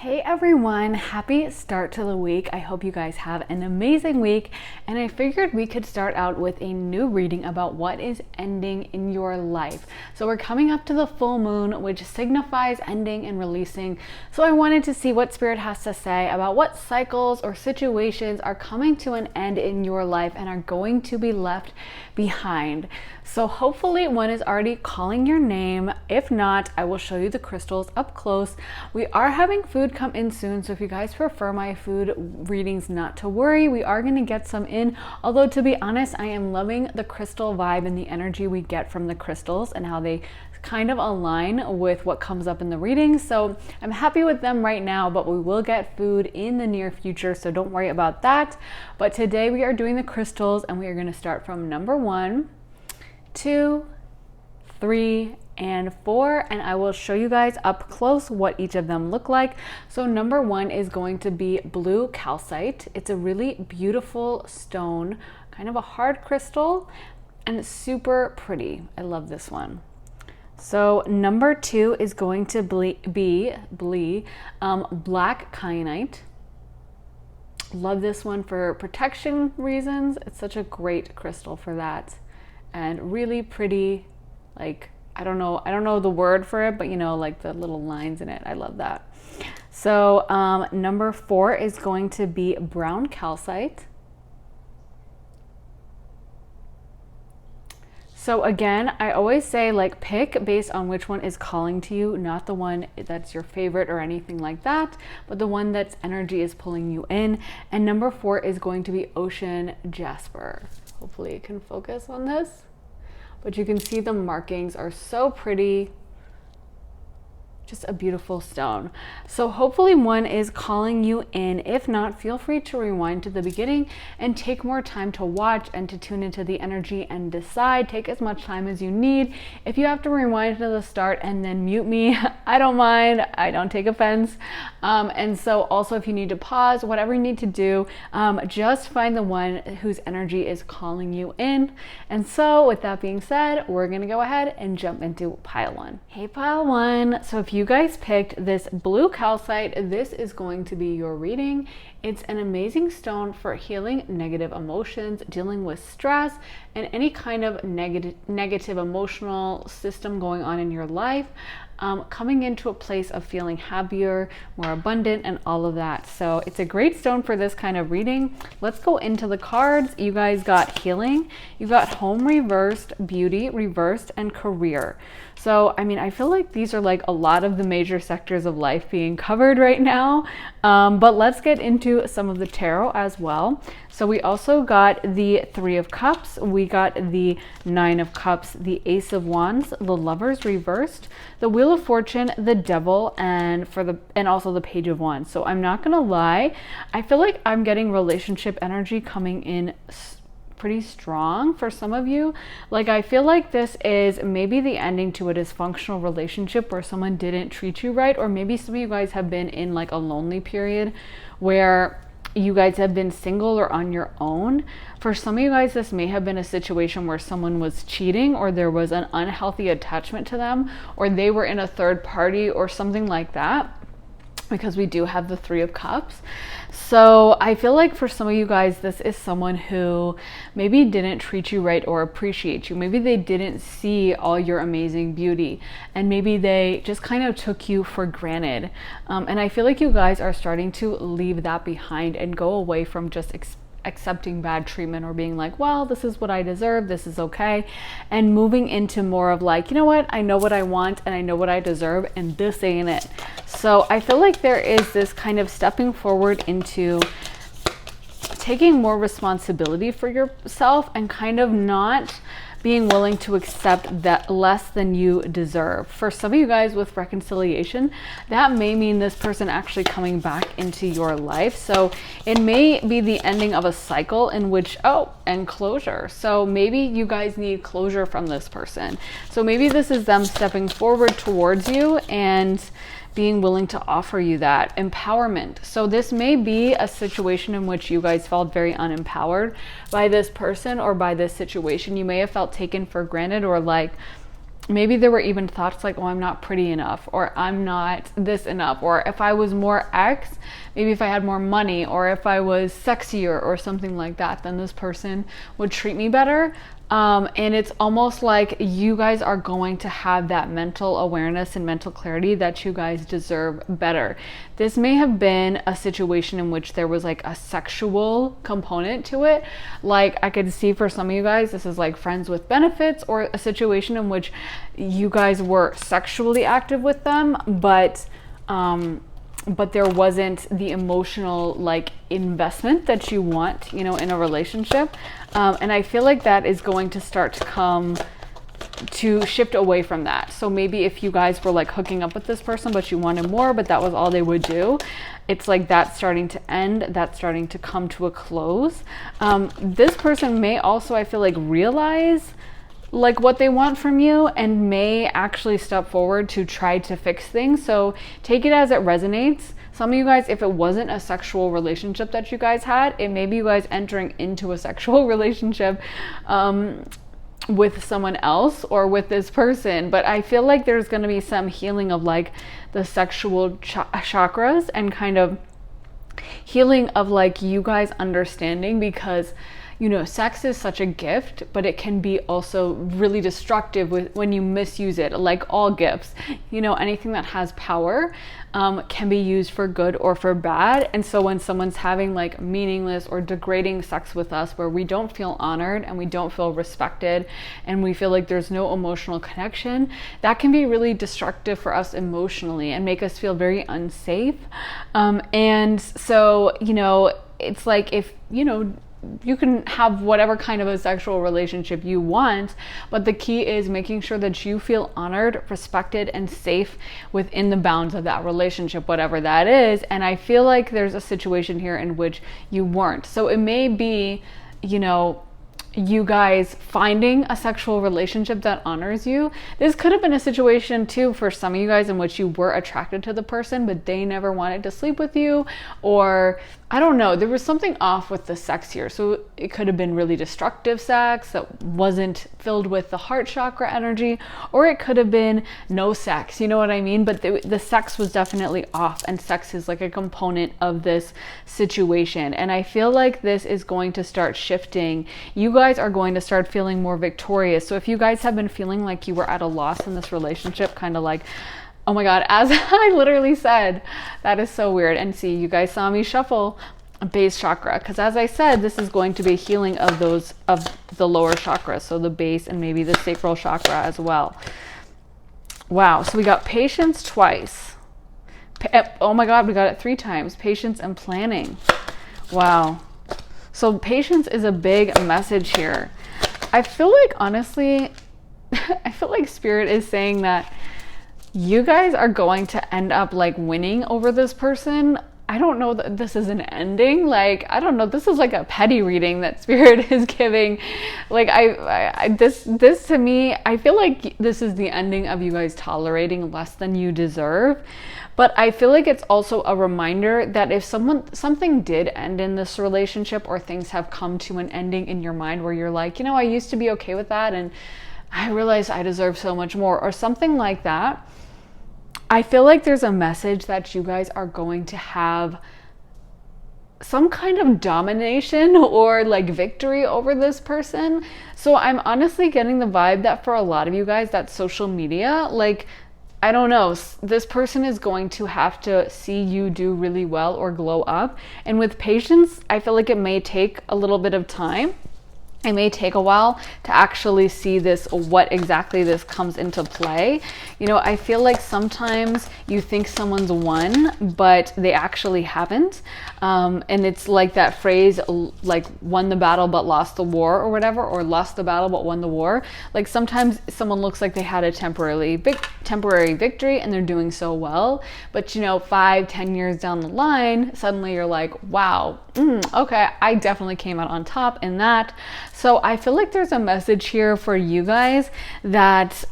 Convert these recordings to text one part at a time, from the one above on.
Hey everyone, happy start to the week. I hope you guys have an amazing week, and I figured we could start out with a new reading about what is ending in your life. So we're coming up to the full moon, which signifies ending and releasing. So I wanted to see what Spirit has to say about what cycles or situations are coming to an end in your life and are going to be left behind. So hopefully one is already calling your name. If not, I will show you the crystals up close. We are having food come in soon, so if you guys prefer my food readings, not to worry, we are going to get some in. Although to be honest, I am loving the crystal vibe and the energy we get from the crystals and how they kind of align with what comes up in the reading. So I'm happy with them right now, but we will get food in the near future, so don't worry about that. But today we are doing the crystals, and we are going to start from number 1, 2, 3, and 4, and I will show you guys up close what each of them look like. So number 1 is going to be blue calcite. It's a really beautiful stone, kind of a hard crystal, and it's super pretty. I love this one. So number 2 is going to be black kyanite. Love this one for protection reasons. It's such a great crystal for that, and really pretty. Like, I don't know the word for it, but you know, like the little lines in it. I love that. So number 4 is going to be brown calcite. So again, I always say, like, pick based on which one is calling to you, not the one that's your favorite or anything like that, but the one that's energy is pulling you in. And number 4 is going to be ocean jasper. Hopefully it can focus on this, but you can see the markings are so pretty. Just a beautiful stone. So hopefully one is calling you in. If not, feel free to rewind to the beginning and take more time to watch and to tune into the energy and decide. Take as much time as you need. If you have to rewind to the start and then mute me, I don't mind. I don't take offense. And so also, if you need to pause, whatever you need to do, just find the one whose energy is calling you in. And so with that being said, we're going to go ahead and jump into pile 1. Hey pile 1. So if you guys picked this blue calcite, this is going to be your reading. It's an amazing stone for healing negative emotions, dealing with stress, and any kind of negative emotional system going on in your life. Coming into a place of feeling happier, more abundant, and all of that. So it's a great stone for this kind of reading. Let's go into the cards. You guys got healing, you got home reversed, beauty reversed, and career. So, I mean, I feel like these are like a lot of the major sectors of life being covered right now. But let's get into some of the tarot as well. So we also got the 3 of Cups, we got the 9 of Cups, the Ace of Wands, the Lovers reversed, the Wheel of Fortune, the Devil, and also the Page of Wands. So I'm not gonna lie, I feel like I'm getting relationship energy coming in pretty strong for some of you. Like, I feel like this is maybe the ending to a dysfunctional relationship where someone didn't treat you right, or maybe some of you guys have been in like a lonely period where you guys have been single or on your own. For some of you guys, this may have been a situation where someone was cheating, or there was an unhealthy attachment to them, or they were in a third party or something like that, because we do have the 3 of Cups. So I feel like for some of you guys, this is someone who maybe didn't treat you right or appreciate you. Maybe they didn't see all your amazing beauty, and maybe they just kind of took you for granted. And I feel like you guys are starting to leave that behind and go away from just accepting bad treatment or being like, well, this is what I deserve, this is okay, and moving into more of like, you know what, I know what I want and I know what I deserve, and this ain't it. So I feel like there is this kind of stepping forward into taking more responsibility for yourself and kind of not being willing to accept that less than you deserve. For some of you guys with reconciliation, that may mean this person actually coming back into your life. So it may be the ending of a cycle in which, and closure. So maybe you guys need closure from this person. So maybe this is them stepping forward towards you and being willing to offer you that empowerment. So this may be a situation in which you guys felt very unempowered by this person or by this situation. You may have felt taken for granted, or like maybe there were even thoughts like, oh, I'm not pretty enough, or I'm not this enough, or if I was more X, maybe if I had more money, or if I was sexier or something like that, then this person would treat me better. And it's almost like you guys are going to have that mental awareness and mental clarity that you guys deserve better. This may have been a situation in which there was like a sexual component to it. Like I could see for some of you guys, this is like friends with benefits, or a situation in which you guys were sexually active with them, but there wasn't the emotional like investment that you want, you know, in a relationship. And I feel like that is going to start to shift away from that. So maybe if you guys were like hooking up with this person, but you wanted more, but that was all they would do, it's like that's starting to end, that's starting to come to a close. This person may also, I feel like, realize like what they want from you and may actually step forward to try to fix things. So take it as it resonates. Some of you guys, if it wasn't a sexual relationship that you guys had, it may be you guys entering into a sexual relationship with someone else or with this person. But I feel like there's going to be some healing of like the sexual chakras and kind of healing of like you guys understanding, because you know, sex is such a gift, but it can be also really destructive when you misuse it. Like all gifts, you know, anything that has power can be used for good or for bad. And so when someone's having like meaningless or degrading sex with us, where we don't feel honored and we don't feel respected and we feel like there's no emotional connection, that can be really destructive for us emotionally and make us feel very unsafe. And so, you know, it's like, if, you know, you can have whatever kind of a sexual relationship you want, but the key is making sure that you feel honored, respected, and safe within the bounds of that relationship, whatever that is. And I feel like there's a situation here in which you weren't. So it may be, you know, you guys finding a sexual relationship that honors you. This could have been a situation too for some of you guys in which you were attracted to the person, but they never wanted to sleep with you, or I don't know, there was something off with the sex here. So it could have been really destructive sex that wasn't filled with the heart chakra energy, or it could have been no sex, you know what I mean? But the sex was definitely off, and sex is like a component of this situation. And I feel like this is going to start shifting. You guys are going to start feeling more victorious. So if you guys have been feeling like you were at a loss in this relationship, kind of like, oh my God, as I literally said, that is so weird. And see, you guys saw me shuffle base chakra, because as I said, this is going to be healing of those, of the lower chakras, so the base and maybe the sacral chakra as well. Wow, so we got patience twice. Oh my God, we got it 3 times. Patience and planning. Wow. So patience is a big message here. I feel like, honestly, I feel like Spirit is saying that you guys are going to end up like winning over this person. I don't know that this is an ending. Like, I don't know. This is like a petty reading that Spirit is giving. Like, this to me, I feel like this is the ending of you guys tolerating less than you deserve. But I feel like it's also a reminder that if something did end in this relationship, or things have come to an ending in your mind where you're like, you know, I used to be okay with that, and I realized I deserve so much more, or something like that, I feel like there's a message that you guys are going to have some kind of domination or like victory over this person. So I'm honestly getting the vibe that for a lot of you guys, that social media, like, I don't know, this person is going to have to see you do really well or glow up. And with patience, I feel like it may take a little bit of time. It may take a while to actually see this, what exactly this comes into play. You know, I feel like sometimes you think someone's won, but they actually haven't. And it's like that phrase, like, won the battle but lost the war, or whatever, or lost the battle but won the war. Like, sometimes someone looks like they had a temporary victory and they're doing so well. But, you know, 5-10 years down the line, suddenly you're like, wow, okay, I definitely came out on top in that. So I feel like there's a message here for you guys that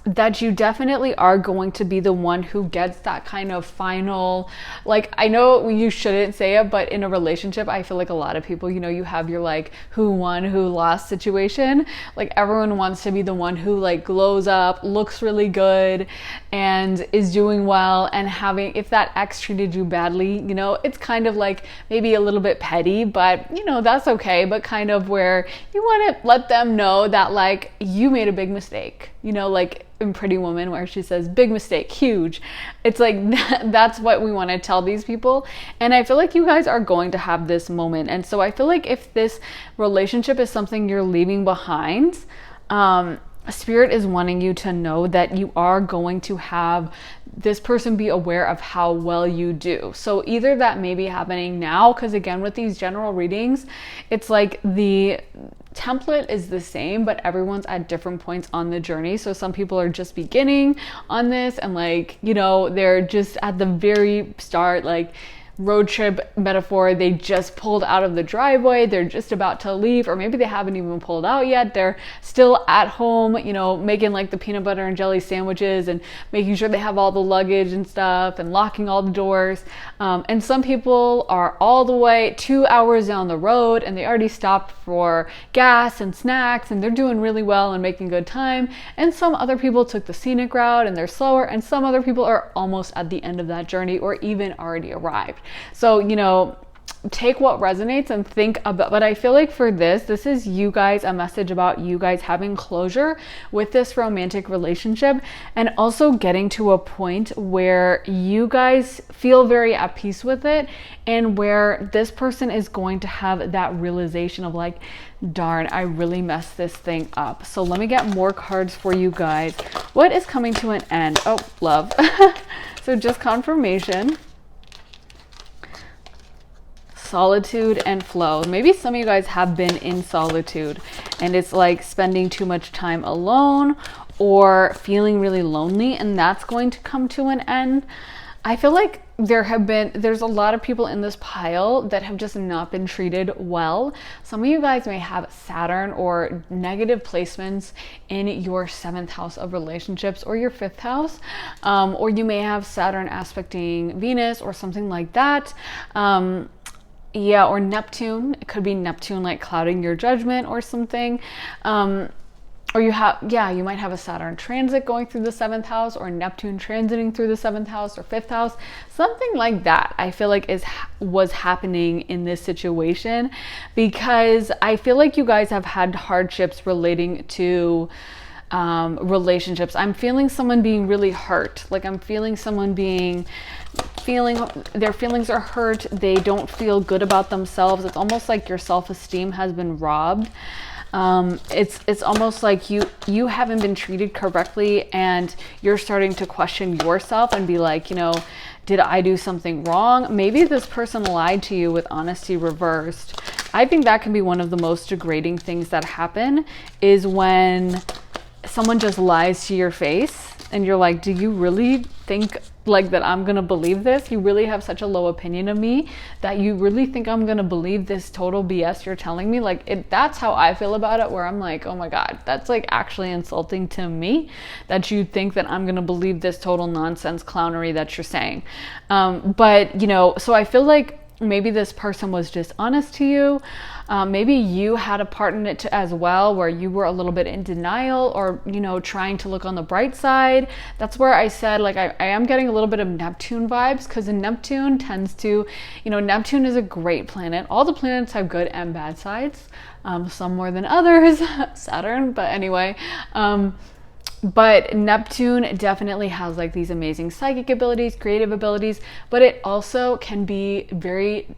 that you definitely are going to be the one who gets that kind of final, like, I know you shouldn't say it, but in a relationship, I feel like a lot of people, you know, you have your like who won, who lost situation. Like everyone wants to be the one who like glows up, looks really good, and is doing well, and having, if that ex treated you badly, you know, it's kind of like maybe a little bit petty, but you know, that's okay, but kind of where you want to let them know that like you made a big mistake, you know, like in Pretty Woman where she says big mistake, huge. It's like that's what we want to tell these people, and I feel like you guys are going to have this moment. And so I feel like if this relationship is something you're leaving behind, Spirit is wanting you to know that you are going to have this person be aware of how well you do. So either that may be happening now, because again, with these general readings, it's like the template is the same, but everyone's at different points on the journey. So some people are just beginning on this, and like, you know, they're just at the very start, like road trip metaphor, they just pulled out of the driveway, they're just about to leave, or maybe they haven't even pulled out yet, they're still at home, you know, making like the peanut butter and jelly sandwiches and making sure they have all the luggage and stuff and locking all the doors. And some people are all the way 2 hours down the road and they already stopped for gas and snacks and they're doing really well and making good time. And some other people took the scenic route and they're slower, and some other people are almost at the end of that journey or even already arrived. So, you know, take what resonates and think about, but I feel like for this is you guys, a message about you guys having closure with this romantic relationship, and also getting to a point where you guys feel very at peace with it, and where this person is going to have that realization of like, darn, I really messed this thing up. So let me get more cards for you guys. What is coming to an end? Oh, love. So just confirmation. Solitude and flow. Maybe some of you guys have been in solitude and it's like spending too much time alone or feeling really lonely, and that's going to come to an end. I feel like there's a lot of people in this pile that have just not been treated well. Some of you guys may have Saturn or negative placements in your 7th house of relationships or your 5th house, or you may have Saturn aspecting Venus or something like that. Yeah, or Neptune. It could be Neptune like clouding your judgment or something. Or you might have a Saturn transit going through the 7th house, or Neptune transiting through the 7th house or 5th house. Something like that I feel like was happening in this situation, because I feel like you guys have had hardships relating to relationships. I'm feeling someone being really hurt. Like I'm feeling someone feeling their feelings are hurt. They don't feel good about themselves. It's almost like your self-esteem has been robbed. It's almost like you haven't been treated correctly, and you're starting to question yourself and be like, you know, did I do something wrong? Maybe this person lied to you with honesty reversed. I think that can be one of the most degrading things that happen, is when someone just lies to your face and you're like, do you really think like that I'm gonna believe this? You really have such a low opinion of me that you really think I'm gonna believe this total BS you're telling me? Like that's how I feel about it, where I'm like, oh my God, that's like actually insulting to me that you think that I'm gonna believe this total nonsense clownery that you're saying. But you know, so I feel like maybe this person was dishonest to you. Maybe you had a part in it as well, where you were a little bit in denial, or, you know, trying to look on the bright side. That's where I said, like, I am getting a little bit of Neptune vibes, because Neptune tends to, you know, Neptune is a great planet. All the planets have good and bad sides, some more than others, Saturn, but anyway. But Neptune definitely has like these amazing psychic abilities, creative abilities, but it also can be very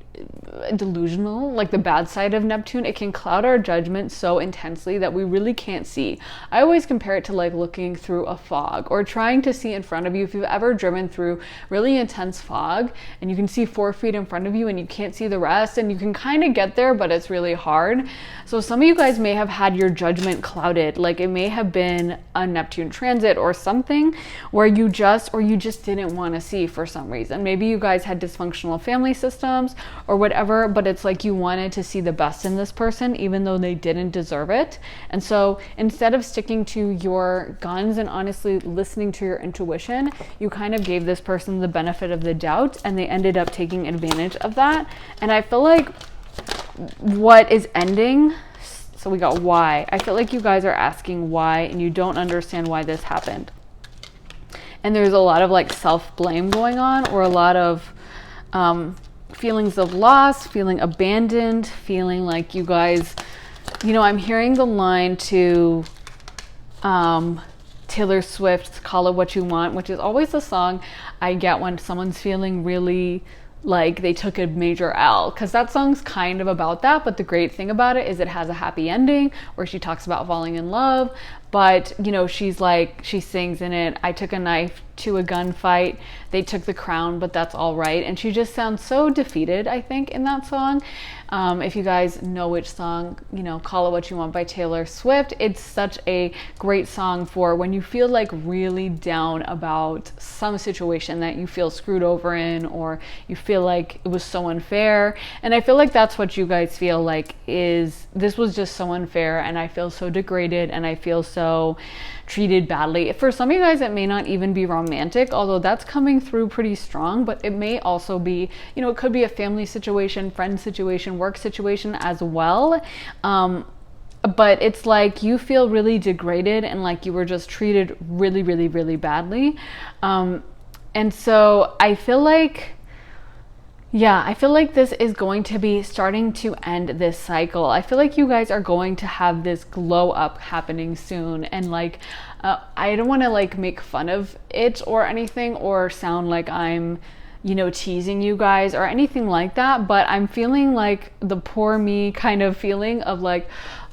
delusional. Like the bad side of Neptune, it can cloud our judgment so intensely that we really can't see. I always compare it to like looking through a fog, or trying to see in front of you. If you've ever driven through really intense fog and you can see 4 feet in front of you and you can't see the rest, and you can kind of get there, but it's really hard. So some of you guys may have had your judgment clouded. Like it may have been a Neptune Neptune transit or something where you just didn't want to see for some reason. Maybe you guys had dysfunctional family systems or whatever, but it's like you wanted to see the best in this person even though they didn't deserve it. And so instead of sticking to your guns and honestly listening to your intuition, you kind of gave this person the benefit of the doubt, and they ended up taking advantage of that. And I feel like what is ending, so we got why. I feel like you guys are asking why and you don't understand why this happened. And there's a lot of like self-blame going on, or a lot of feelings of loss, feeling abandoned, feeling like you guys, you know, I'm hearing the line to Taylor Swift's Call It What You Want, which is always the song I get when someone's feeling really like they took a major L, because that song's kind of about that. But the great thing about it is it has a happy ending where she talks about falling in love. But, you know, she sings in it, I took a knife to a gunfight, they took the crown, but that's all right. And she just sounds so defeated, I think, in that song. If you guys know which song, you know, Call It What You Want by Taylor Swift, it's such a great song for when you feel like really down about some situation that you feel screwed over in, or you feel like it was so unfair. And I feel like that's what you guys feel like, is this was just so unfair, and I feel so degraded, and I feel so treated badly. For some of you guys, it may not even be romantic, although that's coming through pretty strong, but it may also be, you know, it could be a family situation, friend situation, work situation as well. But it's like you feel really degraded and like you were just treated really, really, really badly. And so I feel like, yeah, I feel like this is going to be starting to end this cycle. I feel like you guys are going to have this glow up happening soon. And like, I don't want to like make fun of it or anything, or sound like I'm, you know, teasing you guys or anything like that. But I'm feeling like the poor me kind of feeling of like,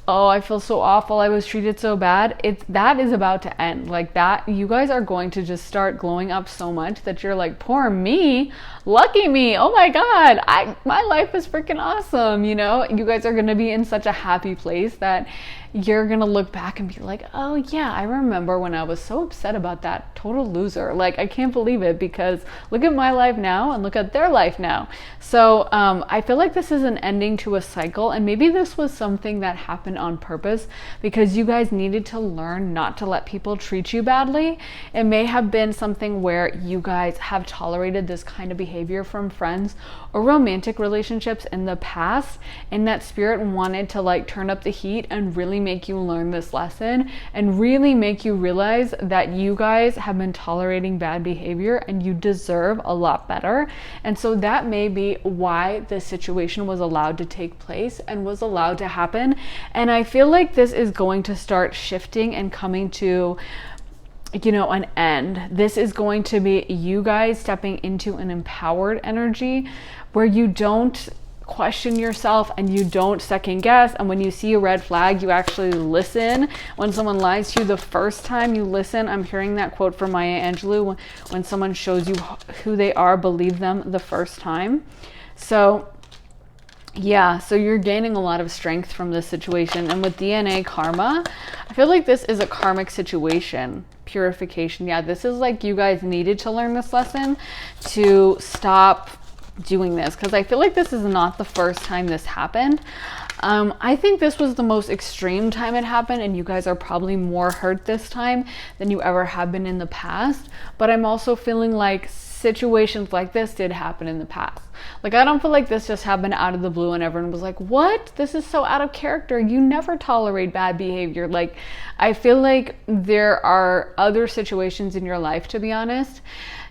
oh, I feel so awful, I was treated so bad. That is about to end. Like that, you guys are going to just start glowing up so much that you're like, poor me, lucky me, oh my God, my life is freaking awesome. You know, you guys are going to be in such a happy place that you're going to look back and be like, oh yeah, I remember when I was so upset about that total loser. Like, I can't believe it, because look at my life now and look at their life now. So I feel like this is an ending to a cycle, and maybe this was something that happened on purpose because you guys needed to learn not to let people treat you badly. It may have been something where you guys have tolerated this kind of behavior from friends or romantic relationships in the past, and that spirit wanted to like turn up the heat and really make you learn this lesson and really make you realize that you guys have been tolerating bad behavior and you deserve a lot better. And so that may be why this situation was allowed to take place and was allowed to happen. And I feel like this is going to start shifting and coming to, you know, an end. This is going to be you guys stepping into an empowered energy where you don't question yourself and you don't second guess. And when you see a red flag, you actually listen. When someone lies to you the first time, you listen. I'm hearing that quote from Maya Angelou: when someone shows you who they are, believe them the first time. So yeah, so you're gaining a lot of strength from this situation. And with DNA karma, I feel like this is a karmic situation. Purification. Yeah, this is like you guys needed to learn this lesson to stop doing this, because I feel like this is not the first time this happened. I think this was the most extreme time it happened, and you guys are probably more hurt this time than you ever have been in the past. But I'm also feeling like situations like this did happen in the past. Like, I don't feel like this just happened out of the blue and everyone was like, what? This is so out of character. You never tolerate bad behavior. Like, I feel like there are other situations in your life, to be honest.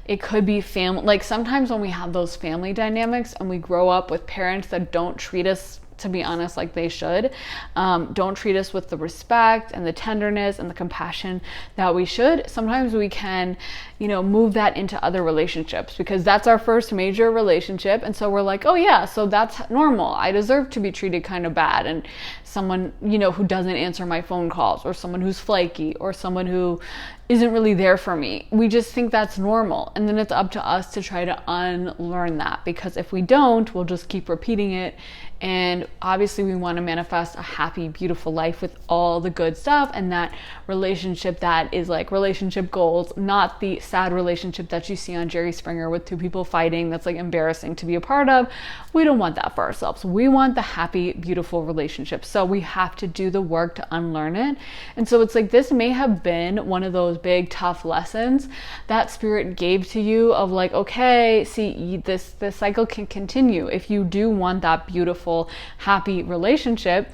It could be family. Like, sometimes when we have those family dynamics and we grow up with parents that don't treat us, to be honest, like they should, don't treat us with the respect and the tenderness and the compassion that we should, sometimes we can, you know, move that into other relationships, because that's our first major relationship. And so we're like, oh yeah, so that's normal. I deserve to be treated kind of bad. And someone, you know, who doesn't answer my phone calls, or someone who's flaky, or someone who isn't really there for me, we just think that's normal. And then it's up to us to try to unlearn that, because if we don't, we'll just keep repeating it and And obviously we want to manifest a happy, beautiful life with all the good stuff, and that relationship that is like relationship goals, not the sad relationship that you see on Jerry Springer with two people fighting that's like embarrassing to be a part of. We don't want that for ourselves. We want the happy, beautiful relationship. So we have to do the work to unlearn it. And so it's like, this may have been one of those big tough lessons that spirit gave to you of like, okay, see, this cycle can continue. If you do want that beautiful, happy relationship,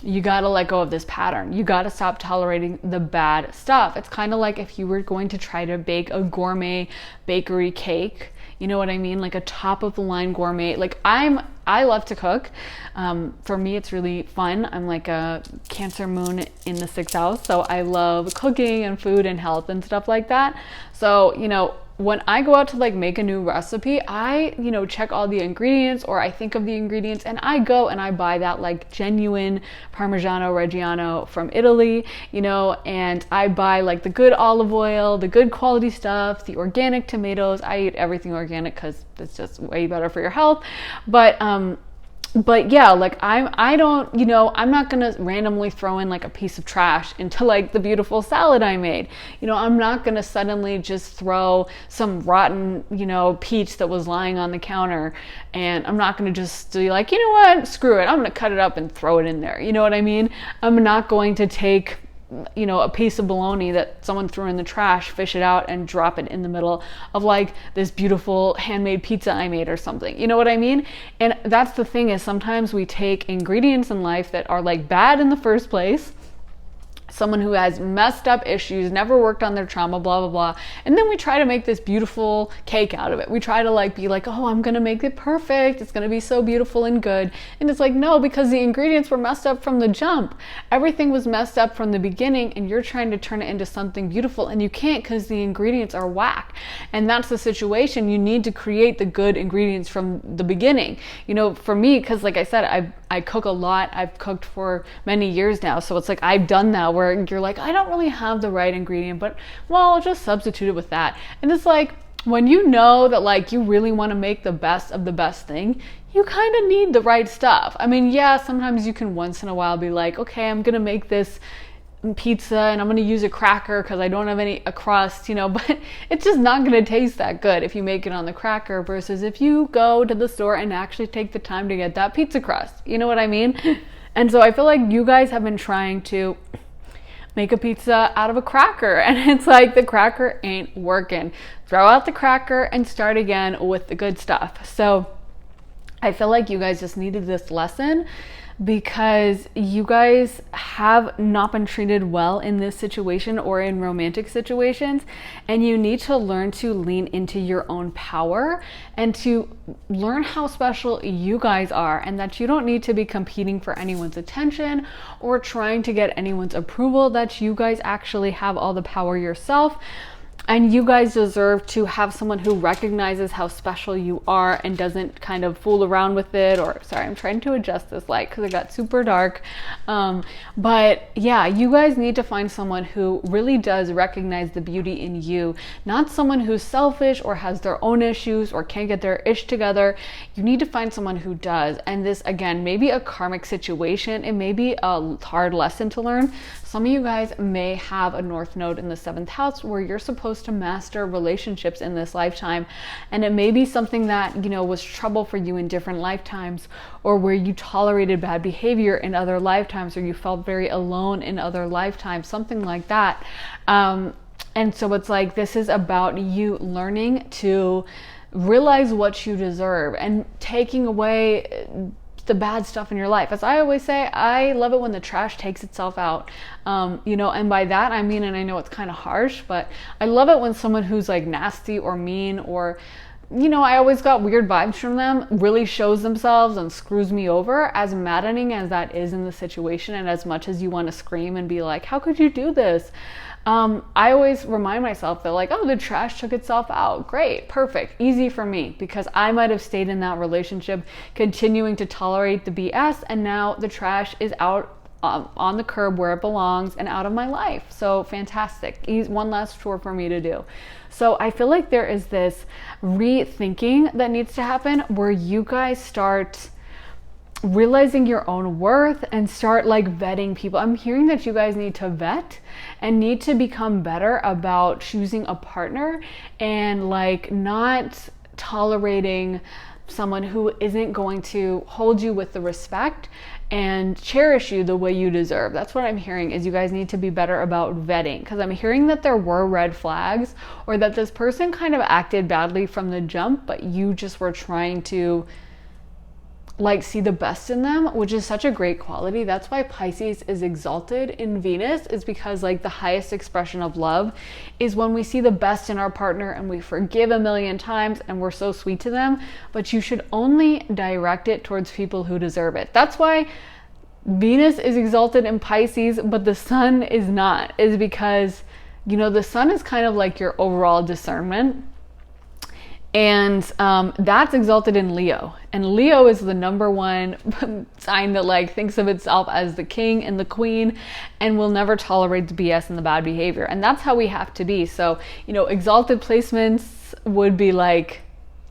you got to let go of this pattern. You got to stop tolerating the bad stuff. It's kind of like if you were going to try to bake a gourmet bakery cake, you know what I mean? Like a top of the line gourmet. Like I love to cook. For me, it's really fun. I'm like a Cancer moon in the 6th house. So I love cooking and food and health and stuff like that. So, you know, when I go out to like make a new recipe, I, you know, check all the ingredients, or I think of the ingredients, and I go and I buy that like genuine Parmigiano Reggiano from Italy, you know, and I buy like the good olive oil, the good quality stuff, the organic tomatoes. I eat everything organic because it's just way better for your health. But yeah, like I don't, you know, I'm not gonna randomly throw in like a piece of trash into like the beautiful salad I made. You know, I'm not gonna suddenly just throw some rotten, you know, peach that was lying on the counter, and I'm not gonna just be like, you know what, screw it, I'm gonna cut it up and throw it in there. You know what I mean? I'm not going to take, you know, a piece of bologna that someone threw in the trash, fish it out, and drop it in the middle of like this beautiful handmade pizza I made or something. You know what I mean? And that's the thing, is sometimes we take ingredients in life that are like bad in the first place, someone who has messed up issues, never worked on their trauma, blah, blah, blah. And then we try to make this beautiful cake out of it. We try to like be like, oh, I'm going to make it perfect. It's going to be so beautiful and good. And it's like, no, because the ingredients were messed up from the jump. Everything was messed up from the beginning, and you're trying to turn it into something beautiful, and you can't because the ingredients are whack. And that's the situation. You need to create the good ingredients from the beginning. You know, for me, because like I said, I cook a lot. I've cooked for many years now. So it's like, I've done that where you're like, I don't really have the right ingredient, but well, I'll just substitute it with that. And it's like, when you know that like you really want to make the best of the best thing, you kind of need the right stuff. I mean, yeah, sometimes you can once in a while be like, okay, I'm gonna make this pizza and I'm gonna use a cracker because I don't have a crust, you know, but it's just not gonna taste that good if you make it on the cracker versus if you go to the store and actually take the time to get that pizza crust. You know what I mean? And so I feel like you guys have been trying to make a pizza out of a cracker, and it's like the cracker ain't working. Throw out the cracker and start again with the good stuff. So I feel like you guys just needed this lesson, because you guys have not been treated well in this situation or in romantic situations, and you need to learn to lean into your own power and to learn how special you guys are, and that you don't need to be competing for anyone's attention or trying to get anyone's approval, that you guys actually have all the power yourself. And you guys deserve to have someone who recognizes how special you are and doesn't kind of fool around with it. Or, sorry, I'm trying to adjust this light because it got super dark. But yeah, you guys need to find someone who really does recognize the beauty in you, not someone who's selfish or has their own issues or can't get their ish together. You need to find someone who does. And this, again, may be a karmic situation. It may be a hard lesson to learn. Some of you guys may have a North Node in the 7th house where you're supposed to master relationships in this lifetime. And it may be something that, you know, was trouble for you in different lifetimes, or where you tolerated bad behavior in other lifetimes, or you felt very alone in other lifetimes, something like that. And so it's like, this is about you learning to realize what you deserve and taking away the bad stuff in your life. As I always say, I love it when the trash takes itself out. You know, and by that I mean, and I know it's kind of harsh, but I love it when someone who's like nasty or mean, or, you know, I always got weird vibes from them, really shows themselves and screws me over. As maddening as that is in the situation, and as much as you want to scream and be like, how could you do this? I always remind myself that like, oh, the trash took itself out. Great, perfect, easy for me, because I might have stayed in that relationship continuing to tolerate the BS, and now the trash is out on the curb where it belongs and out of my life. So fantastic. One last chore for me to do. So I feel like there is this rethinking that needs to happen where you guys start realizing your own worth and start like vetting people. I'm hearing that you guys need to vet and need to become better about choosing a partner and like not tolerating someone who isn't going to hold you with the respect and cherish you the way you deserve. That's what I'm hearing, is you guys need to be better about vetting, because I'm hearing that there were red flags, or that this person kind of acted badly from the jump, but you just were trying to like see the best in them, which is such a great quality. That's why Pisces is exalted in Venus, is because like the highest expression of love is when we see the best in our partner and we forgive a million times and we're so sweet to them, but you should only direct it towards people who deserve it. That's why Venus is exalted in Pisces, but the sun is not, is because, you know, the sun is kind of like your overall discernment. And that's exalted in Leo. And Leo is the number one sign that like thinks of itself as the king and the queen and will never tolerate the BS and the bad behavior. And that's how we have to be. So, you know, exalted placements would be like,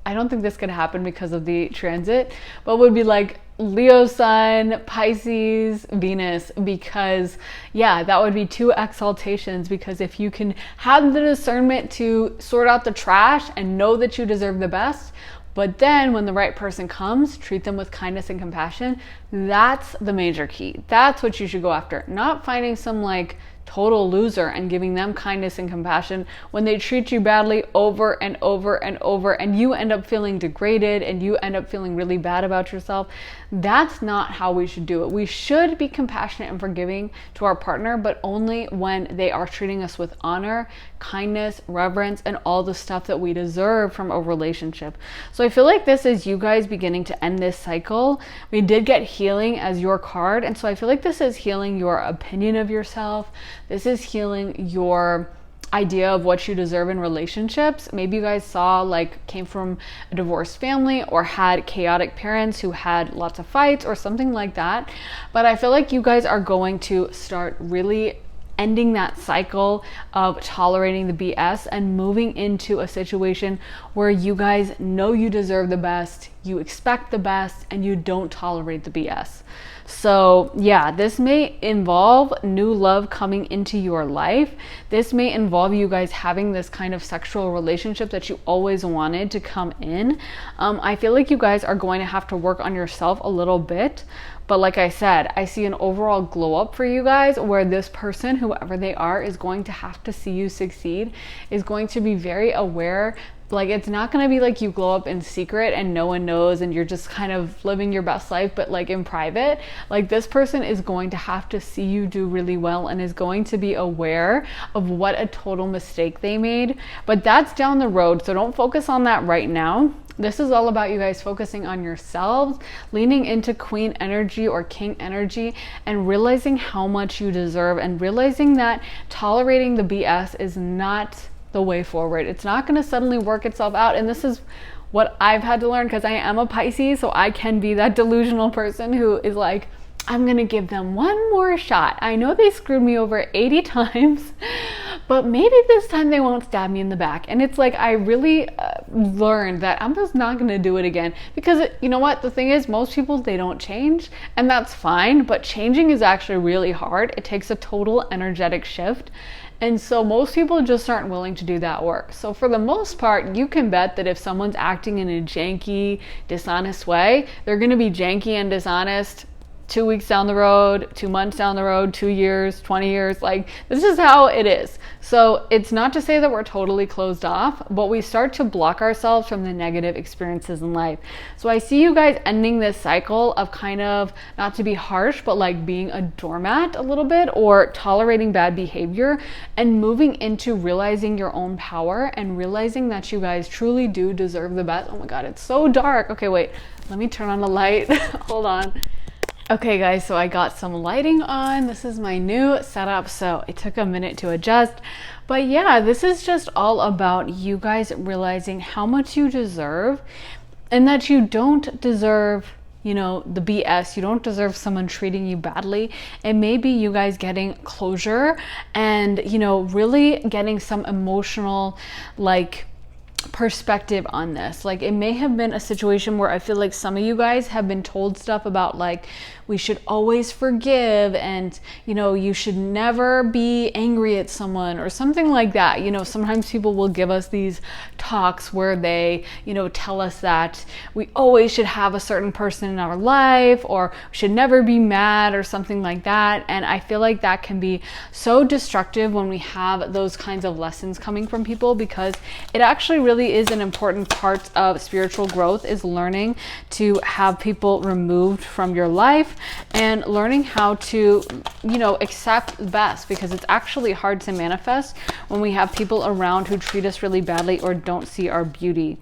I don't think this could happen because of the transit, but would be like Leo sun, Pisces, Venus, because yeah, that would be two exaltations. Because if you can have the discernment to sort out the trash and know that you deserve the best, but then when the right person comes, treat them with kindness and compassion, that's the major key. That's what you should go after. Not finding some like total loser and giving them kindness and compassion when they treat you badly over and over and over, and you end up feeling degraded and you end up feeling really bad about yourself. That's not how we should do it. We should be compassionate and forgiving to our partner, but only when they are treating us with honor, kindness, reverence, and all the stuff that we deserve from a relationship. So I feel like this is you guys beginning to end this cycle. We did get healing as your card, and so I feel like this is healing your opinion of yourself. This is healing your idea of what you deserve in relationships. Maybe you guys came from a divorced family or had chaotic parents who had lots of fights or something like that. But I feel like you guys are going to start really ending that cycle of tolerating the BS and moving into a situation where you guys know you deserve the best, you expect the best, and you don't tolerate the BS. So yeah, this may involve new love coming into your life. This may involve you guys having this kind of sexual relationship that you always wanted to come in. I feel like you guys are going to have to work on yourself a little bit. But like I said, I see an overall glow up for you guys where this person, whoever they are, is going to have to see you succeed, is going to be very aware. Like, it's not going to be like you glow up in secret and no one knows and you're just kind of living your best life, but like in private. Like, this person is going to have to see you do really well and is going to be aware of what a total mistake they made. But that's down the road, so don't focus on that right now. This is all about you guys focusing on yourselves, leaning into queen energy or king energy, and realizing how much you deserve, and realizing that tolerating the BS is not the way forward. It's not going to suddenly work itself out. And this is what I've had to learn, because I am a Pisces, so I can be that delusional person who is like, I'm going to give them one more shot. I know they screwed me over 80 times, but maybe this time they won't stab me in the back. And it's like, I really learned that I'm just not going to do it again, because you know what? The thing is, most people, they don't change, and that's fine. But changing is actually really hard. It takes a total energetic shift. And so most people just aren't willing to do that work. So for the most part, you can bet that if someone's acting in a janky, dishonest way, they're going to be janky and dishonest 2 weeks down the road, 2 months down the road, 2 years, 20 years. Like, this is how it is. So it's not to say that we're totally closed off, but we start to block ourselves from the negative experiences in life. So I see you guys ending this cycle of kind of, not to be harsh, but like being a doormat a little bit, or tolerating bad behavior, and moving into realizing your own power and realizing that you guys truly do deserve the best. Oh my God, it's so dark. Okay, wait, let me turn on the light. Hold on. Okay guys, so I got some lighting on. This is my new setup, so it took a minute to adjust. But yeah, this is just all about you guys realizing how much you deserve, and that you don't deserve, you know, the BS. You don't deserve someone treating you badly. And maybe you guys getting closure and, you know, really getting some emotional, like, perspective on this. Like, it may have been a situation where I feel like some of you guys have been told stuff about like, we should always forgive, and you know, you should never be angry at someone or something like that. You know, sometimes people will give us these talks where they, you know, tell us that we always should have a certain person in our life, or we should never be mad or something like that. And I feel like that can be so destructive when we have those kinds of lessons coming from people, because it actually really is an important part of spiritual growth, is learning to have people removed from your life and learning how to, you know, accept the best, because it's actually hard to manifest when we have people around who treat us really badly or don't see our beauty.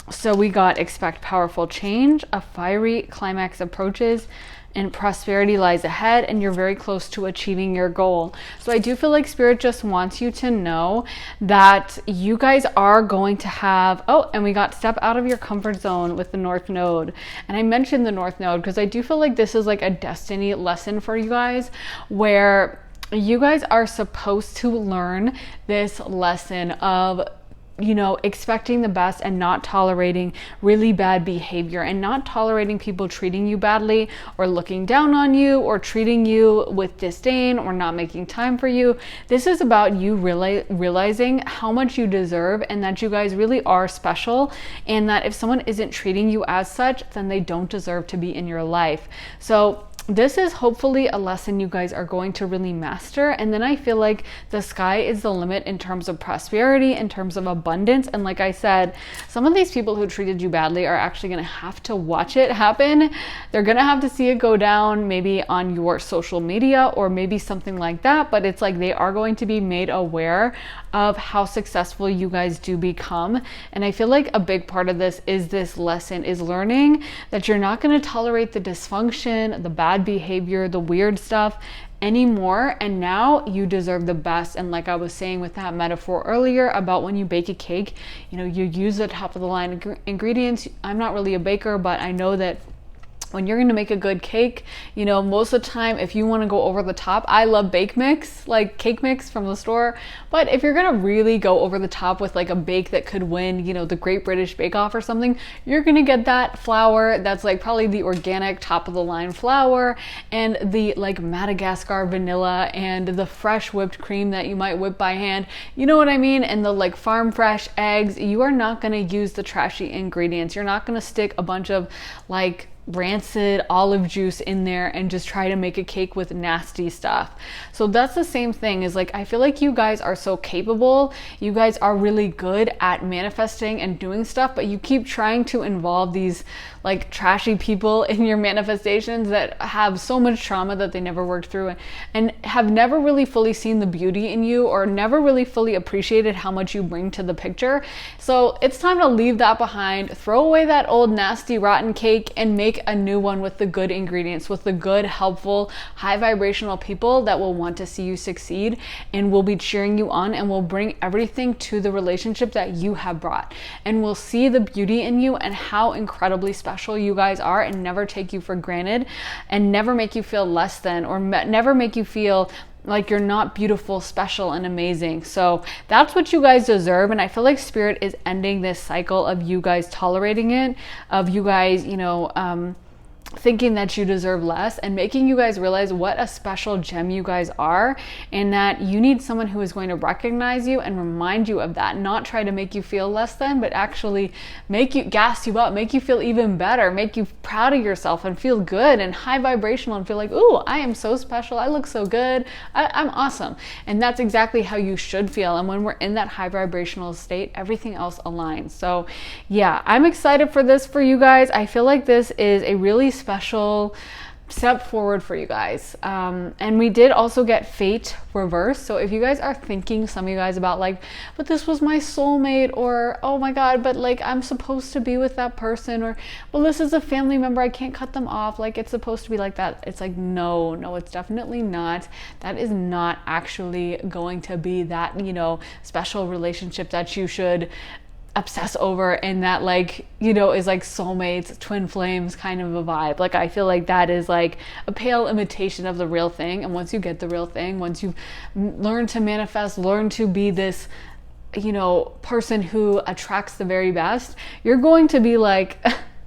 So we got expect powerful change, a fiery climax approaches, and prosperity lies ahead, and you're very close to achieving your goal. So I do feel like Spirit just wants you to know that you guys are going to have, oh, and we got step out of your comfort zone with the North Node. And I mentioned the North Node because I do feel like this is like a destiny lesson for you guys, where you guys are supposed to learn this lesson of, you know, expecting the best and not tolerating really bad behavior, and not tolerating people treating you badly or looking down on you or treating you with disdain or not making time for you. This is about you realizing how much you deserve, and that you guys really are special, and that if someone isn't treating you as such, then they don't deserve to be in your life. So this is hopefully a lesson you guys are going to really master. And then I feel like the sky is the limit in terms of prosperity, in terms of abundance. And like I said, some of these people who treated you badly are actually going to have to watch it happen. They're going to have to see it go down, maybe on your social media or maybe something like that. But it's like they are going to be made aware of how successful you guys do become. And I feel like a big part of this lesson is learning that you're not going to tolerate the dysfunction, the bad behavior, the weird stuff anymore. And now you deserve the best. And like I was saying with that metaphor earlier about when you bake a cake, you know, you use the top of the line ingredients. I'm not really a baker, but I know that when you're going to make a good cake, you know, most of the time, if you want to go over the top, I love bake mix, like cake mix from the store. But if you're going to really go over the top with like a bake that could win, you know, the Great British Bake Off or something, you're going to get that flour that's like probably the organic top of the line flour, and the like Madagascar vanilla, and the fresh whipped cream that you might whip by hand. You know what I mean? And the like farm fresh eggs. You are not going to use the trashy ingredients. You're not going to stick a bunch of like rancid olive juice in there and just try to make a cake with nasty stuff. So that's the same thing, is like, I feel like you guys are so capable. You guys are really good at manifesting and doing stuff, but you keep trying to involve these like trashy people in your manifestations that have so much trauma that they never worked through, and have never really fully seen the beauty in you, or never really fully appreciated how much you bring to the picture. So it's time to leave that behind, throw away that old nasty rotten cake, and make a new one with the good ingredients, with the good, helpful, high vibrational people that will want to see you succeed and will be cheering you on, and will bring everything to the relationship that you have brought, and will see the beauty in you and how incredibly special you guys are, and never take you for granted, and never make you feel less than, or never make you feel like you're not beautiful, special, and amazing. So that's what you guys deserve. And I feel like Spirit is ending this cycle of you guys tolerating it, of you guys, you know, thinking that you deserve less, and making you guys realize what a special gem you guys are, and that you need someone who is going to recognize you and remind you of that, not try to make you feel less than, but actually make you, gas you up, make you feel even better, make you proud of yourself and feel good and high vibrational, and feel like, ooh, I am so special, I look so good, I'm awesome. And that's exactly how you should feel. And when we're in that high vibrational state, everything else aligns. So yeah, I'm excited for this for you guys. I feel like this is a really special step forward for you guys. And we did also get fate reverse. So if you guys are thinking, some of you guys, about like, but this was my soulmate, or oh my god, but like I'm supposed to be with that person, or well, this is a family member, I can't cut them off, like it's supposed to be like that. It's like, no, it's definitely not. That is not actually going to be that, you know, special relationship that you should obsess over, and that, like, you know, is like soulmates, twin flames kind of a vibe. Like, I feel like that is like a pale imitation of the real thing. And once you get the real thing, once you learn to manifest, learn to be this you know, person who attracts the very best, you're going to be like,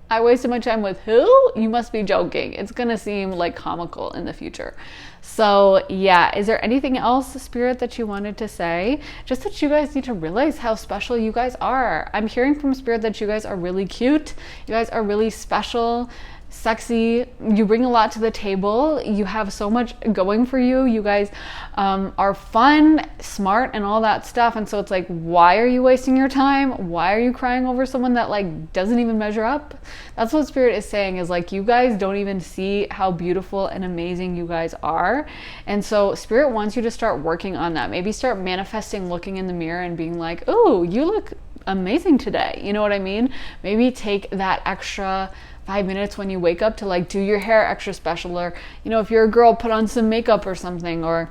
I wasted my time with who? You must be joking. It's going to seem like comical in the future. So yeah, is there anything else, Spirit, that you wanted to say? Just that you guys need to realize how special you guys are. I'm hearing from Spirit that you guys are really cute. You guys are really special, sexy. You bring a lot to the table. You have so much going for you. You guys are fun, smart, and all that stuff. And so it's like, why are you wasting your time? Why are you crying over someone that like doesn't even measure up? That's what Spirit is saying, is like, you guys don't even see how beautiful and amazing you guys are. And so Spirit wants you to start working on that. Maybe start manifesting, looking in the mirror and being like, oh, you look amazing today. You know what I mean? Maybe take that extra 5 minutes when you wake up to like do your hair extra special, or, you know, if you're a girl, put on some makeup or something, or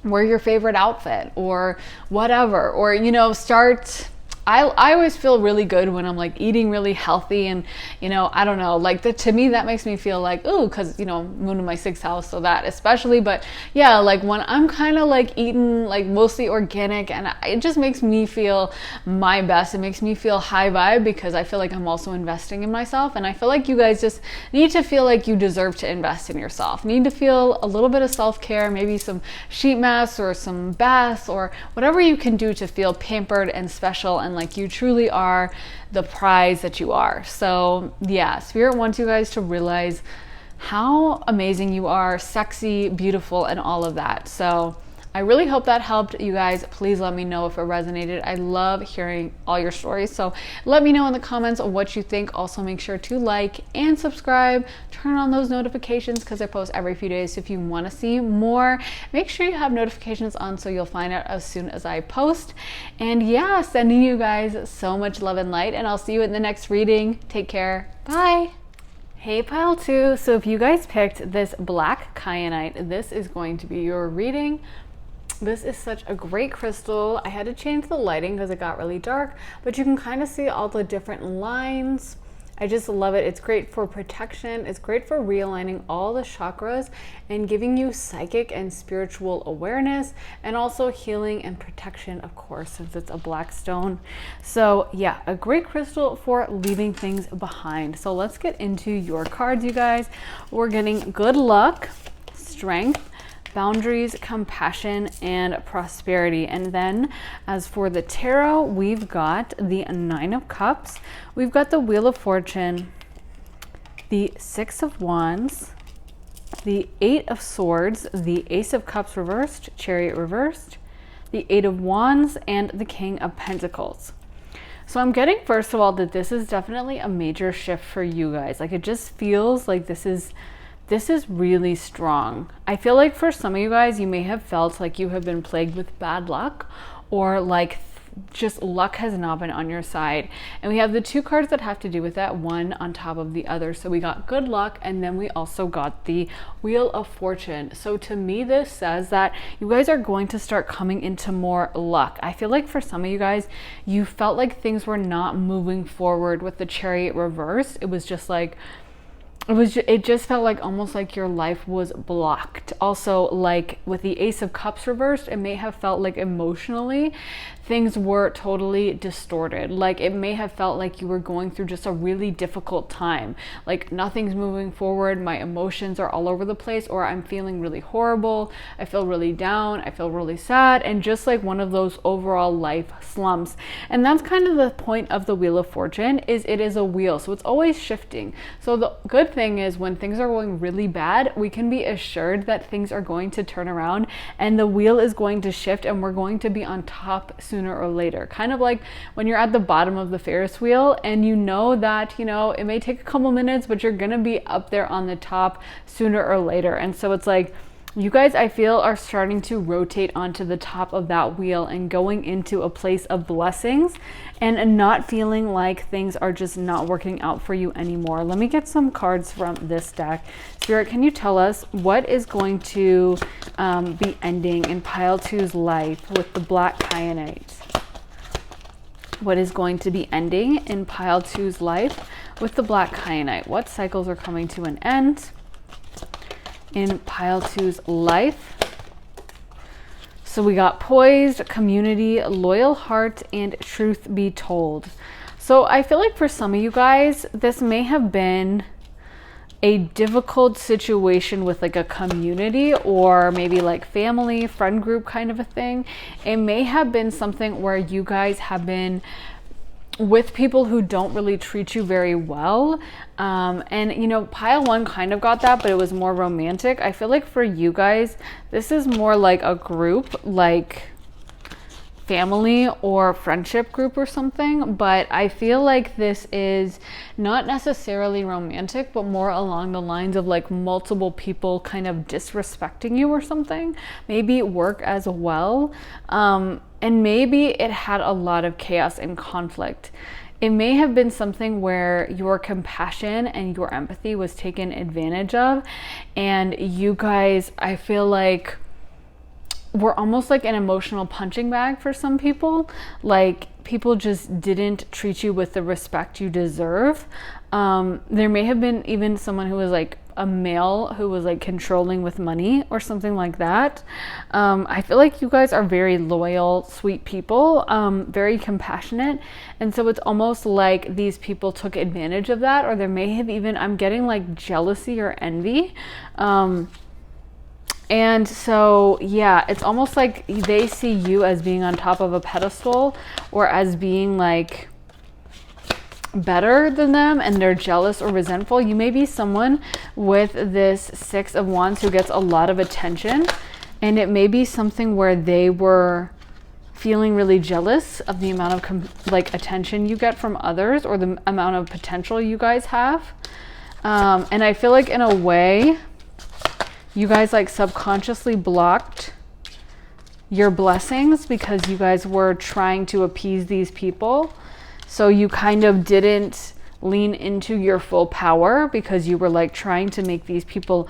wear your favorite outfit or whatever, or, you know, start. I always feel really good when I'm like eating really healthy, and, you know, I don't know, like to me that makes me feel like, ooh, because, you know, moon in my 6th house, so that especially. But yeah, like when I'm kind of like eating like mostly organic, and it just makes me feel my best. It makes me feel high vibe, because I feel like I'm also investing in myself. And I feel like you guys just need to feel like you deserve to invest in yourself. Need to feel a little bit of self-care, maybe some sheet masks or some baths or whatever you can do to feel pampered and special, and like you truly are the prize that you are. So yeah, Spirit wants you guys to realize how amazing you are, sexy, beautiful, and all of that. So I really hope that helped you guys. Please let me know if it resonated. I love hearing all your stories. So let me know in the comments what you think. Also, make sure to like and subscribe. Turn on those notifications, because I post every few days. So if you want to see more, make sure you have notifications on so you'll find out as soon as I post. And yeah, sending you guys so much love and light, and I'll see you in the next reading. Take care. Bye. Hey pile 2. So if you guys picked this black kyanite, this is going to be your reading. This is such a great crystal. I had to change the lighting because it got really dark, but you can kind of see all the different lines. I just love it. It's great for protection. It's great for realigning all the chakras and giving you psychic and spiritual awareness, and also healing and protection, of course, since it's a black stone. So yeah, a great crystal for leaving things behind. So let's get into your cards, you guys. We're getting good luck, strength, boundaries, compassion, and prosperity. And then as for the tarot, we've got the 9 of Cups, we've got the Wheel of Fortune, the 6 of Wands, the 8 of Swords, the Ace of Cups reversed, Chariot reversed, the 8 of Wands, and the King of Pentacles. So I'm getting, first of all, that this is definitely a major shift for you guys. Like, it just feels like this is really strong. I feel like for some of you guys, you may have felt like you have been plagued with bad luck, or like just luck has not been on your side. And we have the 2 cards that have to do with that, one on top of the other. So we got good luck, and then we also got the Wheel of Fortune. So to me, this says that you guys are going to start coming into more luck. I feel like for some of you guys, you felt like things were not moving forward with the Chariot reversed. It was just like, it just felt like almost like your life was blocked. Also, like with the Ace of Cups reversed, it may have felt like emotionally things were totally distorted. Like, it may have felt like you were going through just a really difficult time. Like, nothing's moving forward. My emotions are all over the place, or I'm feeling really horrible. I feel really down. I feel really sad. And just like one of those overall life slumps. And that's kind of the point of the Wheel of Fortune, is it is a wheel. So it's always shifting. So the good thing is, when things are going really bad, we can be assured that things are going to turn around, and the wheel is going to shift, and we're going to be on top sooner or later. Kind of like when you're at the bottom of the Ferris wheel, and you know that, you know, it may take a couple minutes, but you're gonna be up there on the top sooner or later. And so it's like, you guys, I feel, are starting to rotate onto the top of that wheel and going into a place of blessings, and not feeling like things are just not working out for you anymore. Let me get some cards from this deck. Spirit, can you tell us what is going to be ending in pile 2's life with the black kyanite? What is going to be ending in pile 2's life with the black kyanite? What cycles are coming to an end in pile 2's life? So we got poised, community, loyal heart, and truth be told. So I feel like for some of you guys, this may have been a difficult situation with like a community or maybe like family, friend group kind of a thing. It may have been something where you guys have been with people who don't really treat you very well. And you know, pile one kind of got that, but it was more romantic. I feel like for you guys, this is more like a group, like family or friendship group or something, but I feel like this is not necessarily romantic, but more along the lines of like multiple people kind of disrespecting you or something, maybe work as well. And maybe it had a lot of chaos and conflict. It may have been something where your compassion and your empathy was taken advantage of, and you guys, I feel like, were almost like an emotional punching bag for some people. Like people just didn't treat you with the respect you deserve. There may have been even someone who was like a male who was like controlling with money or something like that. I feel like you guys are very loyal, sweet people, very compassionate. And so it's almost like these people took advantage of that, or there may have even, I'm getting like jealousy or envy. And so, yeah, it's almost like they see you as being on top of a pedestal or as being like better than them, and they're jealous or resentful. You may be someone with this 6 of Wands who gets a lot of attention, and it may be something where they were feeling really jealous of the amount of like attention you get from others or the amount of potential you guys have. And I feel like in a way, you guys like subconsciously blocked your blessings because you guys were trying to appease these people. So you kind of didn't lean into your full power because you were like trying to make these people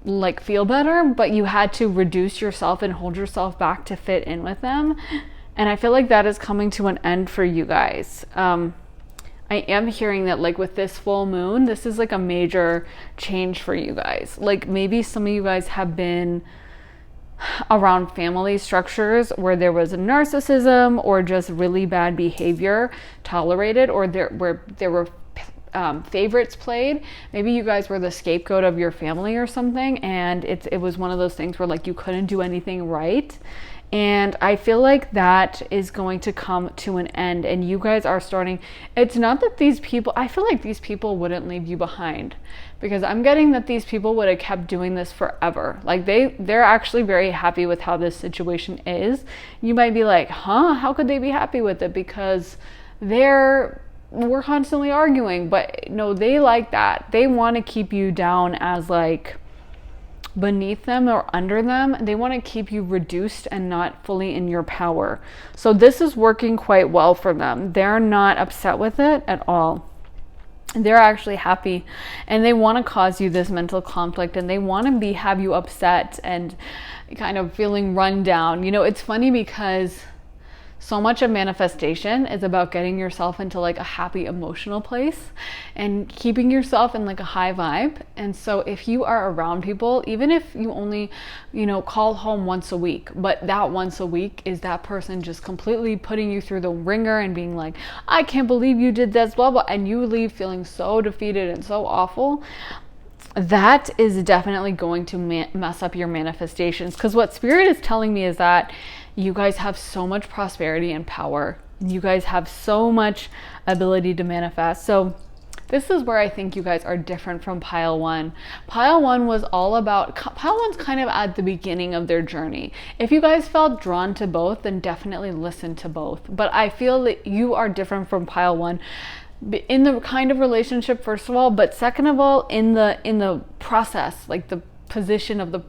like feel better, but you had to reduce yourself and hold yourself back to fit in with them. And I feel like that is coming to an end for you guys. I am hearing that like with this full moon, this is like a major change for you guys. Like maybe some of you guys have been around family structures where there was a narcissism or just really bad behavior tolerated, or there were favorites played. Maybe you guys were the scapegoat of your family or something, and it was one of those things where like you couldn't do anything right. And I feel like that is going to come to an end, and you guys are starting, it's not that these people, I feel like these people wouldn't leave you behind, because I'm getting that these people would have kept doing this forever. Like they're actually very happy with how this situation is. You might be like, how could they be happy with it? Because we're constantly arguing. But no, they like that. They want to keep you down as like beneath them or under them. They want to keep you reduced and not fully in your power. So this is working quite well for them. They're not upset with it at all. They're actually happy, and they want to cause you this mental conflict, and they want to have you upset and kind of feeling run down. You know, it's funny because so much of manifestation is about getting yourself into like a happy emotional place and keeping yourself in like a high vibe. And so if you are around people, even if you only, call home once a week, but that once a week is that person just completely putting you through the ringer and being like, I can't believe you did this, blah, blah, and you leave feeling so defeated and so awful, that is definitely going to mess up your manifestations. Because what Spirit is telling me is that you guys have so much prosperity and power. You guys have so much ability to manifest. So this is where I think you guys are different from pile one. Pile one was all about, pile one's kind of at the beginning of their journey. If you guys felt drawn to both, then definitely listen to both. But I feel that you are different from pile one in the kind of relationship, first of all, but second of all, in the process, like the position of the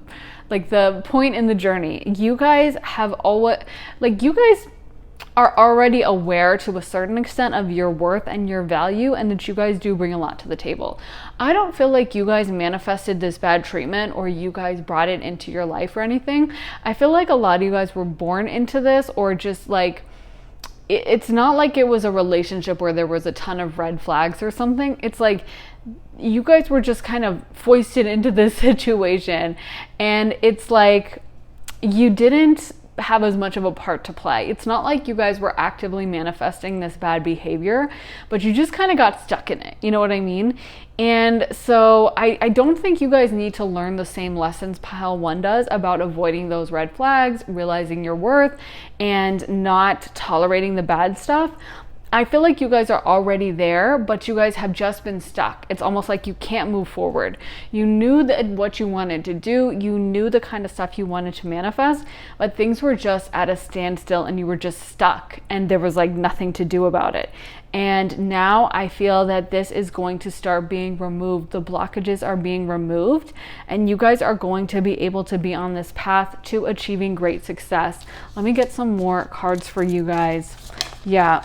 point in the journey. You guys have always, you guys are already aware to a certain extent of your worth and your value, and that you guys do bring a lot to the table. I don't feel like you guys manifested this bad treatment or you guys brought it into your life or anything. I feel like a lot of you guys were born into this, or just like, it's not like it was a relationship where there was a ton of red flags or something. It's like you guys were just kind of foisted into this situation, and it's like you didn't have as much of a part to play. It's not like you guys were actively manifesting this bad behavior, but you just kind of got stuck in it. You know what I mean? And so I don't think you guys need to learn the same lessons pile 1 does about avoiding those red flags, realizing your worth, and not tolerating the bad stuff. I feel like you guys are already there, but you guys have just been stuck. It's almost like you can't move forward. You knew that what you wanted to do, you knew the kind of stuff you wanted to manifest, but things were just at a standstill and you were just stuck and there was like nothing to do about it. And now I feel that this is going to start being removed. The blockages are being removed and you guys are going to be able to be on this path to achieving great success. Let me get some more cards for you guys. Yeah.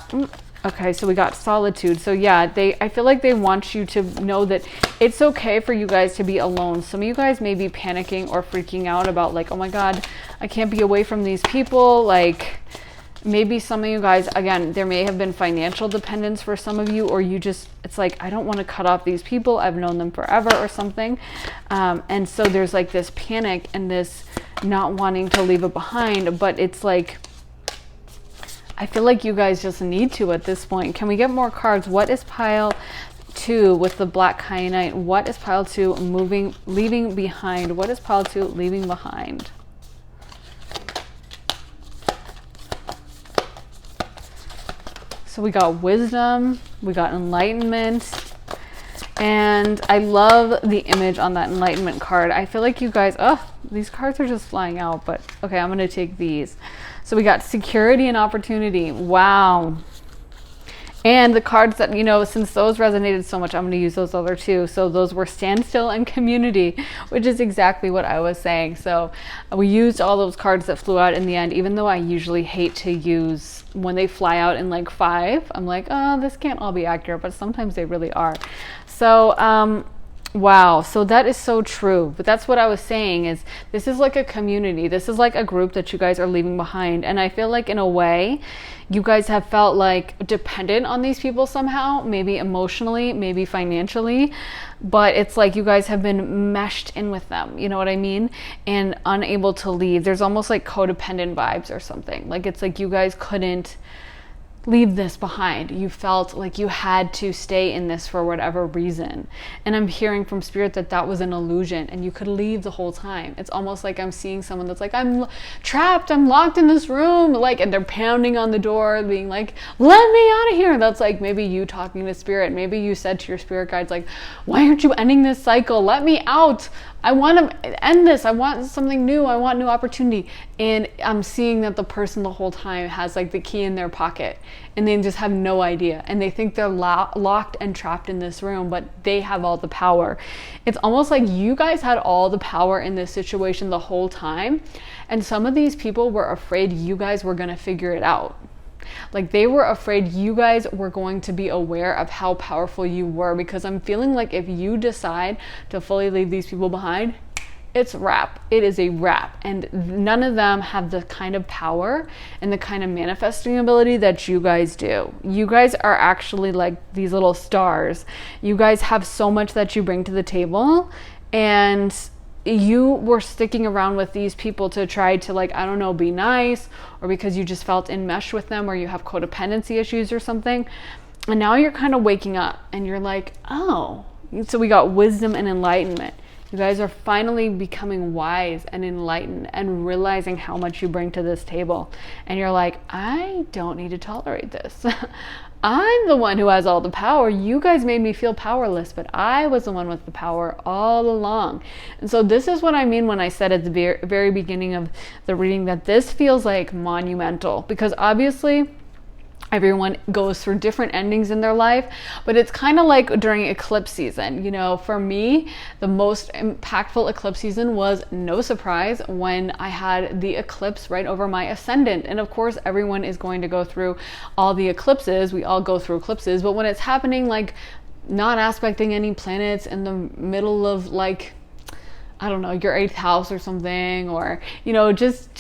Okay, so we got solitude. So yeah, I feel like they want you to know that it's okay for you guys to be alone. Some of you guys may be panicking or freaking out about like, oh my God, I can't be away from these people. Like maybe some of you guys, again, there may have been financial dependence for some of you, or you just, it's like, I don't want to cut off these people. I've known them forever or something. And so there's like this panic and this not wanting to leave it behind, but it's like, I feel like you guys just need to at this point. Can we get more cards? What is pile 2 with the black kyanite? What is pile 2 leaving behind? What is pile 2 leaving behind? So we got wisdom, we got enlightenment, and I love the image on that enlightenment card. I feel like you guys, these cards are just flying out, but okay, I'm gonna take these. So we got security and opportunity. Wow. And the cards that, you know, since those resonated so much, I'm going to use those other 2. So those were standstill and community, which is exactly what I was saying. So we used all those cards that flew out in the end, even though I usually hate to use when they fly out in like 5. I'm like, oh, this can't all be accurate, but sometimes they really are. So, wow, so that is so true. But that's what I was saying, is this is like a community. This is like a group that you guys are leaving behind. And I feel like in a way, you guys have felt like dependent on these people somehow, maybe emotionally, maybe financially, but it's like you guys have been meshed in with them, you know what I mean? And unable to leave. There's almost like codependent vibes or something. Like it's like you guys couldn't leave this behind. You felt like you had to stay in this for whatever reason. And I'm hearing from spirit that that was an illusion and you could leave the whole time. It's almost like I'm seeing someone that's like, I'm trapped, I'm locked in this room, like, and they're pounding on the door being like, let me out of here. That's like maybe you talking to spirit. Maybe you said to your spirit guides like, why aren't you ending this cycle? Let me out. I want to end this. I want something new. I want new opportunity. And I'm seeing that the person the whole time has like the key in their pocket and they just have no idea. And they think they're locked and trapped in this room, but they have all the power. It's almost like you guys had all the power in this situation the whole time. And some of these people were afraid you guys were going to figure it out. Like they were afraid you guys were going to be aware of how powerful you were, because I'm feeling like if you decide to fully leave these people behind, it's wrap. It is a wrap. And none of them have the kind of power and the kind of manifesting ability that you guys do. You guys are actually like these little stars. You guys have so much that you bring to the table, and you were sticking around with these people to try to, like, I don't know, be nice, or because you just felt enmeshed with them, or you have codependency issues or something. And now you're kind of waking up and you're like, oh, so we got wisdom and enlightenment. You guys are finally becoming wise and enlightened and realizing how much you bring to this table. And you're like, I don't need to tolerate this. I'm the one who has all the power. You guys made me feel powerless, but I was the one with the power all along. And so this is what I mean when I said at the very beginning of the reading that this feels like monumental, because obviously everyone goes through different endings in their life, but it's kind of like during eclipse season. You know, for me, the most impactful eclipse season was, no surprise, when I had the eclipse right over my ascendant. And of course, everyone is going to go through all the eclipses. We all go through eclipses, but when it's happening, like not aspecting any planets in the middle of like I don't know, your 8th house or something, or, you know, just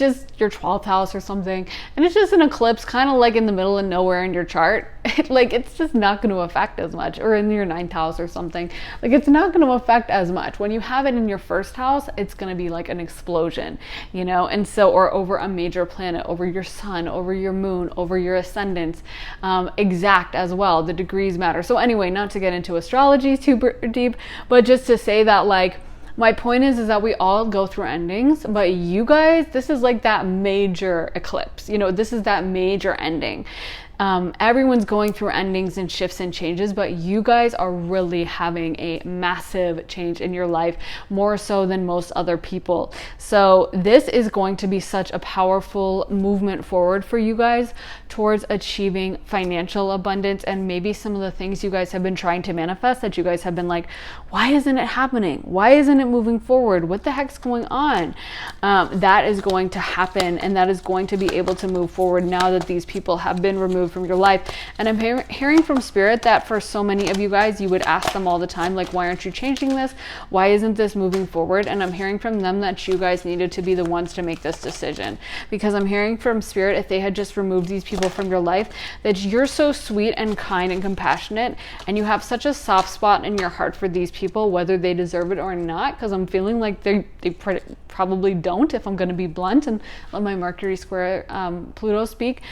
your 12th house or something, and it's just an eclipse kind of like in the middle of nowhere in your chart, like it's just not going to affect as much, or in your 9th house or something, like it's not going to affect as much. When you have it in your 1st house, it's going to be like an explosion, you know, and so, or over a major planet, over your sun, over your moon, over your ascendant, exact as well, the degrees matter. So anyway, not to get into astrology super deep, but just to say that, like, my point is that we all go through endings, but you guys, this is like that major eclipse, you know, this is that major ending. Everyone's going through endings and shifts and changes, but you guys are really having a massive change in your life, more so than most other people. So this is going to be such a powerful movement forward for you guys towards achieving financial abundance, and maybe some of the things you guys have been trying to manifest that you guys have been like, why isn't it happening? Why isn't it moving forward? What the heck's going on? That is going to happen, and that is going to be able to move forward now that these people have been removed from your life. And I'm hearing from Spirit that for so many of you guys, you would ask them all the time, like, why aren't you changing this? Why isn't this moving forward? And I'm hearing from them that you guys needed to be the ones to make this decision, because I'm hearing from Spirit, if they had just removed these people from your life, that you're so sweet and kind and compassionate, and you have such a soft spot in your heart for these people, whether they deserve it or not, because I'm feeling like they probably don't, if I'm going to be blunt and let my Mercury square Pluto speak.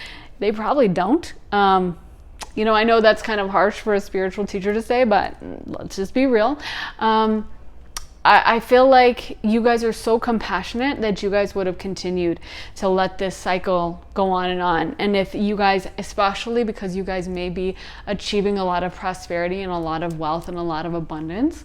They probably don't. You know, I know that's kind of harsh for a spiritual teacher to say, but let's just be real. I feel like you guys are so compassionate that you guys would have continued to let this cycle go on and on. And if you guys, especially because you guys may be achieving a lot of prosperity and a lot of wealth and a lot of abundance,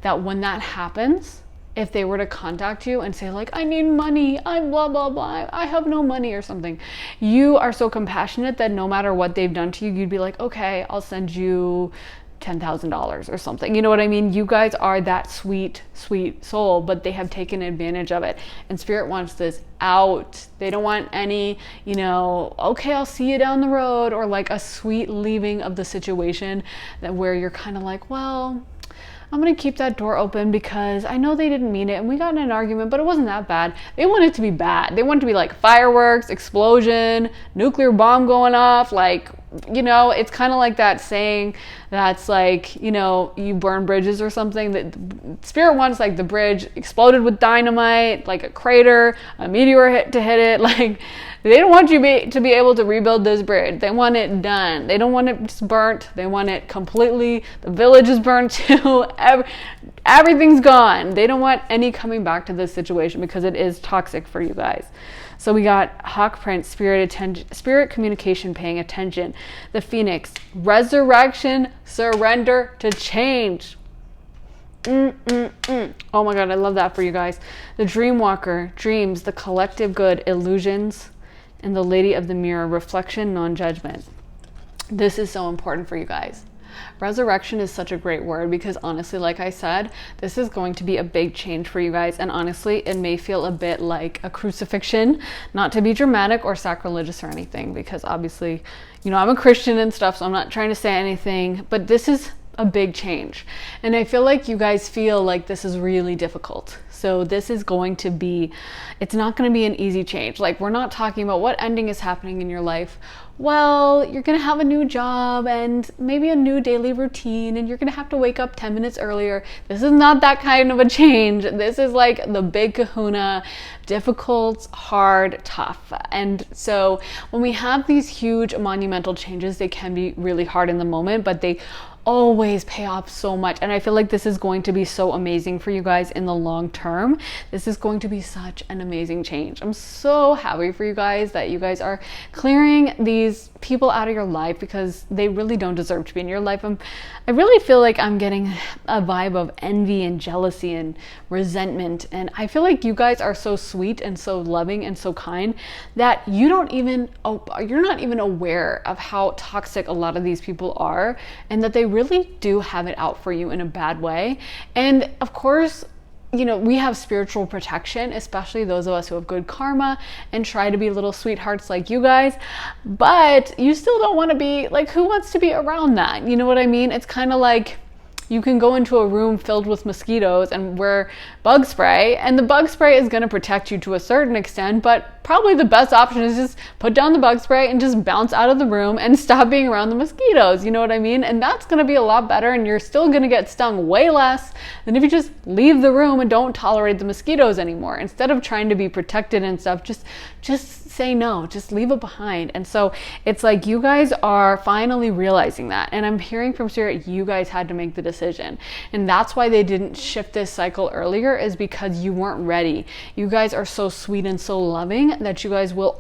that when that happens, if they were to contact you and say, like, I need money, I'm blah, blah, blah, I have no money or something, you are so compassionate that no matter what they've done to you, you'd be like, okay, I'll send you $10,000 or something. You know what I mean? You guys are that sweet, sweet soul, but they have taken advantage of it. And Spirit wants this out. They don't want any, you know, okay, I'll see you down the road, or like a sweet leaving of the situation that where you're kind of like, well, I'm going to keep that door open because I know they didn't mean it and we got in an argument, but it wasn't that bad. They want it to be bad. They want it to be like fireworks, explosion, nuclear bomb going off. Like, you know, it's kind of like that saying that's like, you know, you burn bridges or something. That Spirit wants like the bridge exploded with dynamite, like a crater, a meteor hit it. Like, they don't want you to be able to rebuild this bridge. They want it done. They don't want it just burnt. They want it completely. The village is burnt too. Everything's gone. They don't want any coming back to this situation because it is toxic for you guys. So we got Hawk Prince, spirit communication, paying attention. The Phoenix, resurrection, surrender to change. Oh my God, I love that for you guys. The Dreamwalker, dreams, the collective good, illusions, and the Lady of the Mirror, reflection, non-judgment. This is so important for you guys. Resurrection is such a great word because honestly, like I said, this is going to be a big change for you guys. And honestly, it may feel a bit like a crucifixion, not to be dramatic or sacrilegious or anything, because obviously, you know, I'm a Christian and stuff, so I'm not trying to say anything, but this is a big change. And I feel like you guys feel like this is really difficult. So this is going to be, it's not going to be an easy change. Like, we're not talking about what ending is happening in your life. Well, you're going to have a new job and maybe a new daily routine, and you're going to have to wake up 10 minutes earlier. This is not that kind of a change. This is like the big kahuna, difficult, hard, tough. And so when we have these huge monumental changes, they can be really hard in the moment, but they always pay off so much. And I feel like this is going to be so amazing for you guys in the long term. This is going to be such an amazing change. I'm so happy for you guys that you guys are clearing these people out of your life because they really don't deserve to be in your life. I really feel like I'm getting a vibe of envy and jealousy and resentment. And I feel like you guys are so sweet and so loving and so kind that you're not even aware of how toxic a lot of these people are, and that they really do have it out for you in a bad way. And of course, you know, we have spiritual protection, especially those of us who have good karma and try to be little sweethearts like you guys, but you still don't want to be like, who wants to be around that? You know what I mean? It's kind of like, you can go into a room filled with mosquitoes and wear bug spray, and the bug spray is going to protect you to a certain extent, but probably the best option is just put down the bug spray and just bounce out of the room and stop being around the mosquitoes. You know what I mean? And that's going to be a lot better, and you're still going to get stung way less than if you just leave the room and don't tolerate the mosquitoes anymore. Instead of trying to be protected and stuff, just say no, just leave it behind. And so it's like you guys are finally realizing that, and I'm hearing from Spirit you guys had to make the decision, and that's why they didn't shift this cycle earlier, is because you weren't ready. You guys are so sweet and so loving that you guys will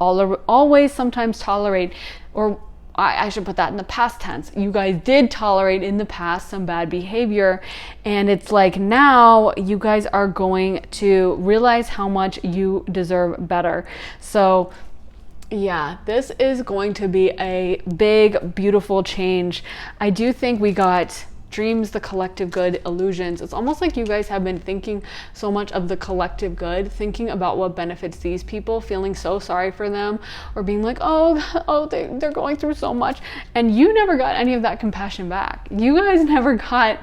always sometimes tolerate, or I should put that in the past tense. You guys did tolerate in the past some bad behavior, and it's like now you guys are going to realize how much you deserve better. So yeah, this is going to be a big, beautiful change. I do think we got dreams, the collective good, illusions. It's almost like you guys have been thinking so much of the collective good, thinking about what benefits these people, feeling so sorry for them, or being like, they're going through so much. And you never got any of that compassion back. You guys never got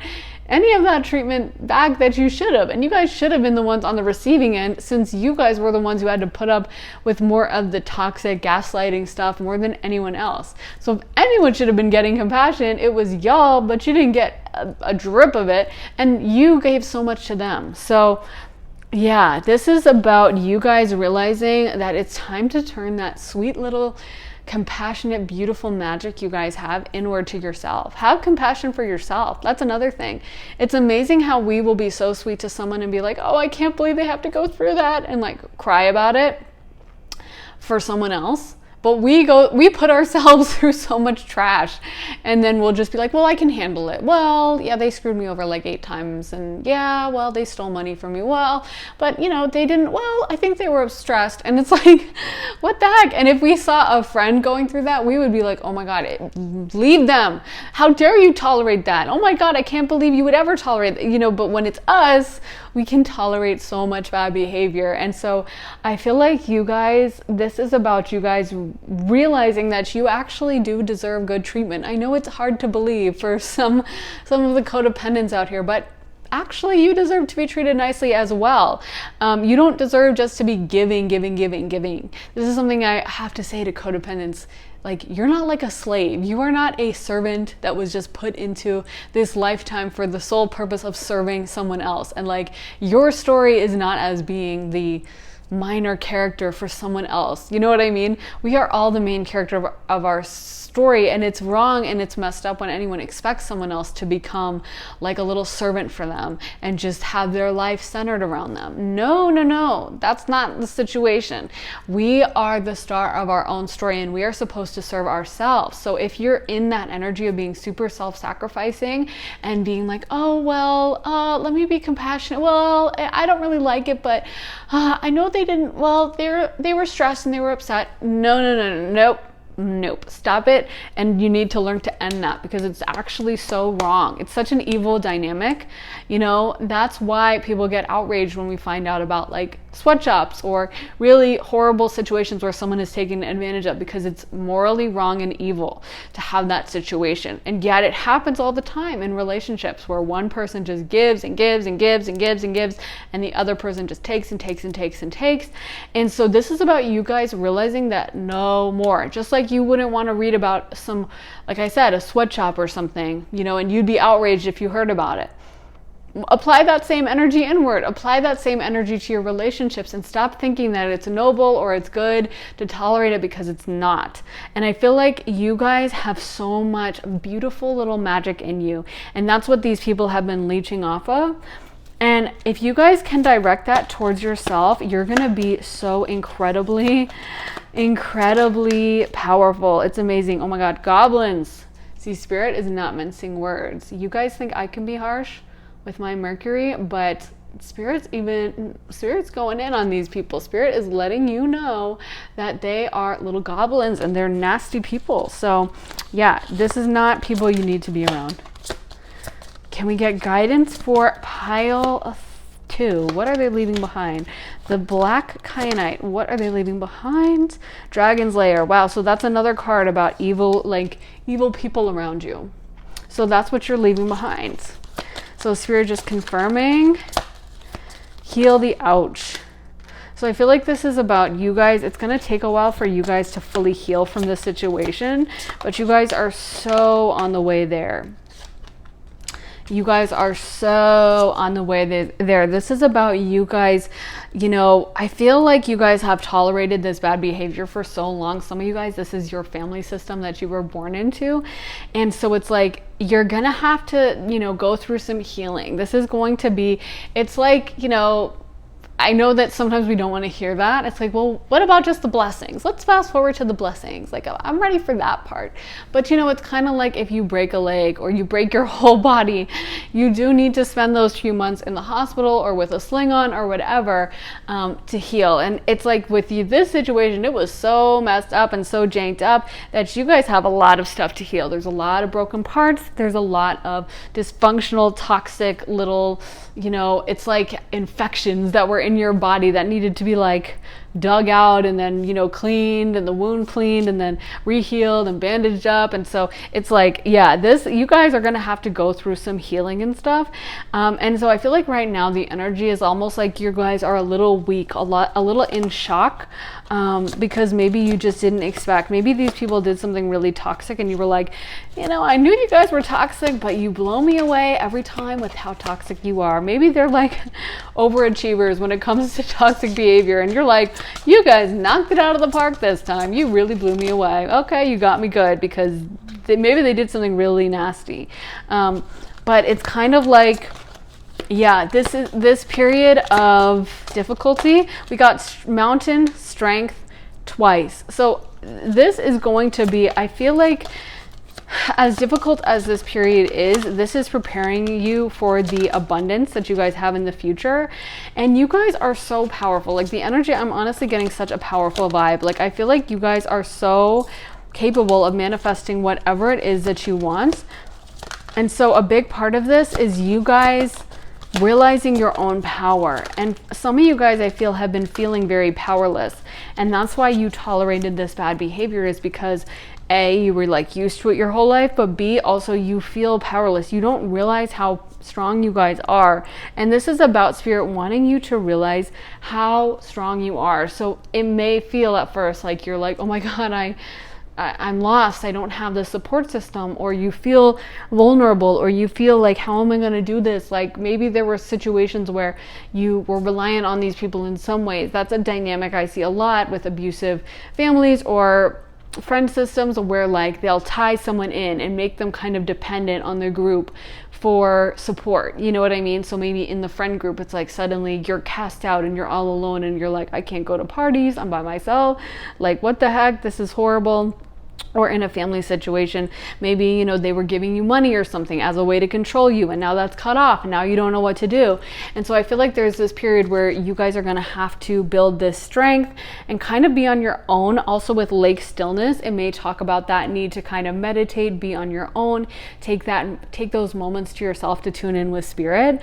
any of that treatment back that you should have. And you guys should have been the ones on the receiving end, since you guys were the ones who had to put up with more of the toxic gaslighting stuff more than anyone else. So if anyone should have been getting compassion, it was y'all, but you didn't get a drip of it, and you gave so much to them. So yeah, this is about you guys realizing that it's time to turn that sweet little compassionate, beautiful magic you guys have inward to yourself. Have compassion for yourself. That's another thing. It's amazing how we will be so sweet to someone and be like, oh, I can't believe they have to go through that, and like cry about it for someone else. But we put ourselves through so much trash, and then we'll just be like, well, I can handle it. Well, yeah, they screwed me over like 8 times, and yeah, well, they stole money from me. Well, but they didn't, well, I think they were stressed. And it's like, what the heck? And if we saw a friend going through that, we would be like, oh my God, leave them. How dare you tolerate that? Oh my God, I can't believe you would ever tolerate that. But when it's us, we can tolerate so much bad behavior. And so I feel like you guys, this is about you guys realizing that you actually do deserve good treatment. I know it's hard to believe for some of the codependents out here, but actually you deserve to be treated nicely as well. You don't deserve just to be giving. This is something I have to say to codependents. Like, you're not like a slave. You are not a servant that was just put into this lifetime for the sole purpose of serving someone else. And like, your story is not as being the minor character for someone else. You know what I mean? We are all the main character of our story, and it's wrong and it's messed up when anyone expects someone else to become like a little servant for them and just have their life centered around them. No, that's not the situation. We are the star of our own story, and we are supposed to serve ourselves. So if you're in that energy of being super self-sacrificing and being like, oh well, let me be compassionate, well, I don't really like it, but I know they didn't, well, they were stressed and they were upset. Nope, stop it. And you need to learn to end that, because it's actually so wrong. It's such an evil dynamic. That's why people get outraged when we find out about like sweatshops or really horrible situations where someone is taken advantage of, because it's morally wrong and evil to have that situation. And yet it happens all the time in relationships where one person just gives and gives and gives and gives and gives, and the other person just takes and takes and takes and takes. And so this is about you guys realizing that no more. Just like you wouldn't want to read about some, like I said, a sweatshop or something, and you'd be outraged if you heard about it. Apply that same energy inward. Apply that same energy to your relationships, and stop thinking that it's noble or it's good to tolerate it, because it's not. And I feel like you guys have so much beautiful little magic in you, and that's what these people have been leeching off of. And if you guys can direct that towards yourself, you're gonna be so incredibly powerful. It's amazing. Oh my God, goblins. See, Spirit is not mincing words. You guys think I can be harsh with my Mercury, but Spirit's going in on these people. Spirit is letting you know that they are little goblins and they're nasty people. So yeah, this is not people you need to be around. Can we get guidance for pile 2? What are they leaving behind? The Black Kyanite. What are they leaving behind? Dragon's Lair. Wow, so that's another card about evil people around you. So that's what you're leaving behind. So Spirit just confirming, heal the ouch. So I feel like this is about you guys. It's going to take a while for you guys to fully heal from this situation, but you guys are so on the way there. You guys are so on the way there. This is about you guys. You know, I feel like you guys have tolerated this bad behavior for so long. Some of you guys, this is your family system that you were born into. And so it's like, you're going to have to, you know, go through some healing. This is going to be, it's like, you know, I know that sometimes we don't want to hear that. It's like, well, what about just the blessings? Let's fast forward to the blessings. Like, I'm ready for that part. But you know, it's kind of like if you break a leg or you break your whole body, you do need to spend those few months in the hospital or with a sling on or whatever to heal. And it's like with you, this situation, it was so messed up and so janked up that you guys have a lot of stuff to heal. There's a lot of broken parts. There's a lot of dysfunctional, toxic little, you know, it's like infections that were in your body that needed to be like dug out and then, you know, cleaned, and the wound cleaned and then rehealed and bandaged up. And so it's like, yeah, this, you guys are going to have to go through some healing and stuff. And so I feel like right now the energy is almost like you guys are a little weak, a little in shock, because maybe you just didn't expect, maybe these people did something really toxic and you were like, you know, I knew you guys were toxic, but you blow me away every time with how toxic you are. Maybe they're like overachievers when it comes to toxic behavior, and you're like, you guys knocked it out of the park this time. You really blew me away. Okay, you got me good, because maybe they did something really nasty. But it's kind of like, yeah, this period of difficulty. We got mountain, strength twice. So this is going to be, I feel like, as difficult as this period is, this is preparing you for the abundance that you guys have in the future. And you guys are so powerful. Like the energy, I'm honestly getting such a powerful vibe. Like I feel like you guys are so capable of manifesting whatever it is that you want. And so a big part of this is you guys realizing your own power. And some of you guys, I feel, have been feeling very powerless. And that's why you tolerated this bad behavior, is because A, you were like used to it your whole life, but B, also you feel powerless. You don't realize how strong you guys are. And this is about Spirit wanting you to realize how strong you are. So it may feel at first like you're like, oh my God, I'm lost. I don't have the support system, or you feel vulnerable, or you feel like, how am I going to do this? Like maybe there were situations where you were reliant on these people in some ways. That's a dynamic I see a lot with abusive families or friend systems, where like they'll tie someone in and make them kind of dependent on their group for support. You know what I mean? So maybe in the friend group, it's like suddenly you're cast out and you're all alone and you're like, I can't go to parties, I'm by myself. Like, what the heck? This is horrible. Or in a family situation, maybe, you know, they were giving you money or something as a way to control you, and now that's cut off and now you don't know what to do. And so I feel like there's this period where you guys are going to have to build this strength and kind of be on your own. Also with lake stillness, it may talk about that need to kind of meditate, be on your own, take those moments to yourself to tune in with Spirit.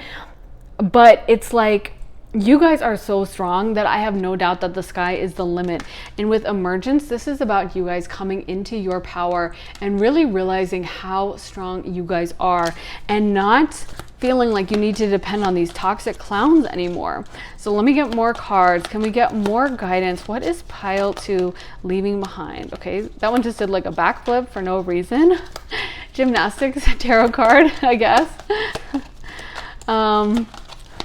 But it's like, you guys are so strong that I have no doubt that the sky is the limit. And with emergence, this is about you guys coming into your power and really realizing how strong you guys are, and not feeling like you need to depend on these toxic clowns anymore. So let me get more cards. Can we get more guidance? What is pile 2 leaving behind? Okay, that one just did like a backflip for no reason. Gymnastics tarot card, I guess.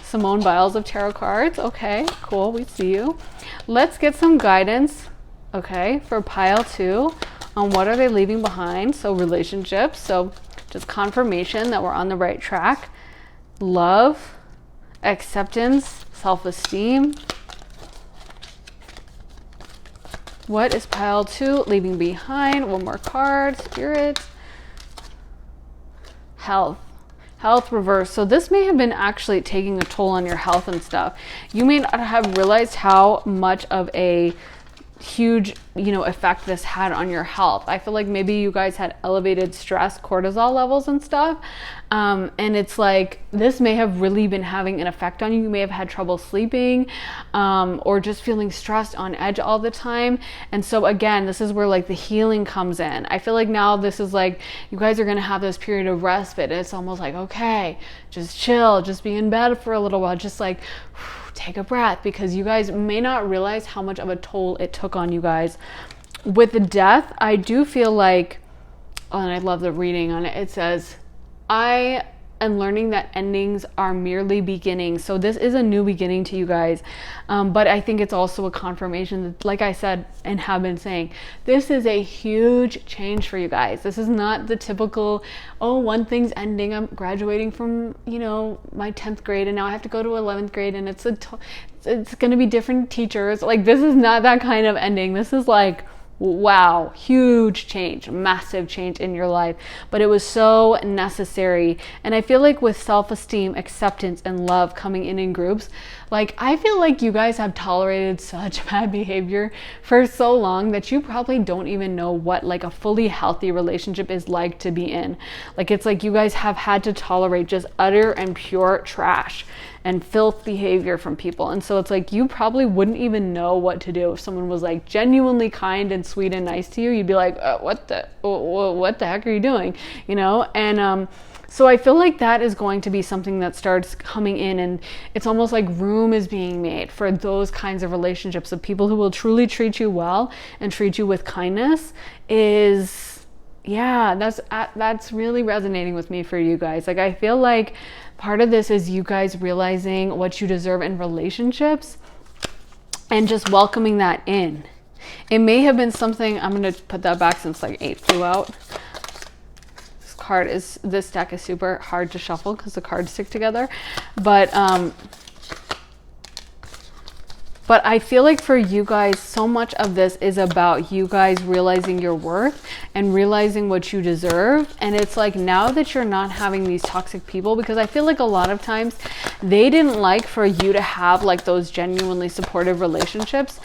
Simone Biles of tarot cards. Okay, cool, we see you. Let's get some guidance, okay, for pile 2 on what are they leaving behind. So relationships, so just confirmation that we're on the right track. Love, acceptance, self-esteem. What is pile 2 leaving behind? One more card, Spirit. Health. Health reverse. So this may have been actually taking a toll on your health and stuff. You may not have realized how much of a huge, effect this had on your health. I feel like maybe you guys had elevated stress, cortisol levels and stuff. And it's like, this may have really been having an effect on you. You may have had trouble sleeping, or just feeling stressed, on edge all the time. And so again, this is where like the healing comes in. I feel like now this is like, you guys are going to have this period of respite. It's almost like, okay, just chill, just be in bed for a little while, just like take a breath, because you guys may not realize how much of a toll it took on you guys. With the death, I do feel like, and I love the reading on it, it says, I am learning that endings are merely beginnings. So this is a new beginning to you guys. But I think it's also a confirmation that, like I said and have been saying, this is a huge change for you guys. This is not the typical, oh, one thing's ending. I'm graduating from, my 10th grade and now I have to go to 11th grade and it's going to be different teachers. Like, this is not that kind of ending. This is like, wow, huge change, massive change in your life, but it was so necessary. And I feel like with self-esteem, acceptance, and love coming in groups, like, I feel like you guys have tolerated such bad behavior for so long that you probably don't even know what like a fully healthy relationship is like to be in. Like, it's like you guys have had to tolerate just utter and pure trash and filth behavior from people. And so it's like, you probably wouldn't even know what to do if someone was like genuinely kind and sweet and nice to you. You'd be like, what the heck are you doing? And so I feel like that is going to be something that starts coming in, and it's almost like room is being made for those kinds of relationships of people who will truly treat you well and treat you with kindness. That's really resonating with me for you guys. Like, I feel like part of this is you guys realizing what you deserve in relationships and just welcoming that in. It may have been something, I'm going to put that back since like 8 flew out. This deck is super hard to shuffle because the cards stick together. But I feel like for you guys, so much of this is about you guys realizing your worth and realizing what you deserve. And it's like, now that you're not having these toxic people, because I feel like a lot of times they didn't like for you to have like those genuinely supportive relationships,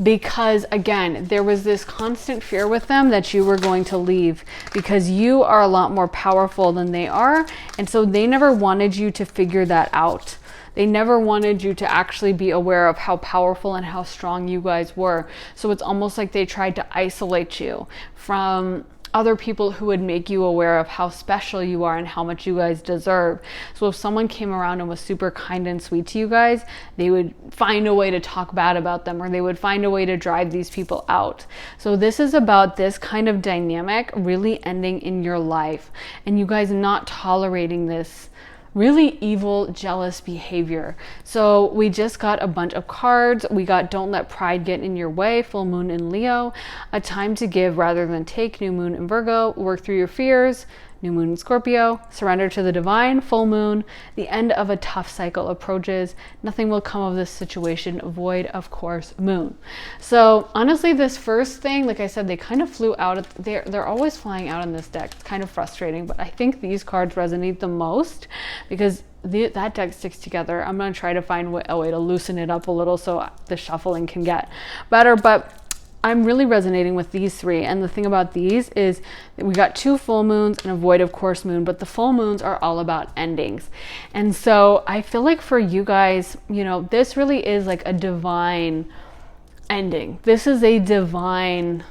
because again, there was this constant fear with them that you were going to leave because you are a lot more powerful than they are. And so they never wanted you to figure that out. They never wanted you to actually be aware of how powerful and how strong you guys were. So it's almost like they tried to isolate you from other people who would make you aware of how special you are and how much you guys deserve. So if someone came around and was super kind and sweet to you guys, they would find a way to talk bad about them, or they would find a way to drive these people out. So this is about this kind of dynamic really ending in your life, and you guys not tolerating this really evil, jealous behavior. So we just got a bunch of cards. We got Don't Let Pride Get in Your Way, Full Moon in Leo, A Time to Give Rather Than Take, New Moon in Virgo, Work Through Your Fears, New Moon in Scorpio, Surrender to the Divine, Full Moon, The End of a Tough Cycle Approaches, Nothing Will Come of This Situation, Void, of course, Moon. So honestly, this first thing, like I said, they kind of flew out. They're always flying out in this deck. It's kind of frustrating, but I think these cards resonate the most because that deck sticks together. I'm going to try to find a way to loosen it up a little so the shuffling can get better, but I'm really resonating with these three. And the thing about these is that we got 2 full moons and a void of course moon, but the full moons are all about endings. And so I feel like for you guys, this really is like a divine ending. This is a divine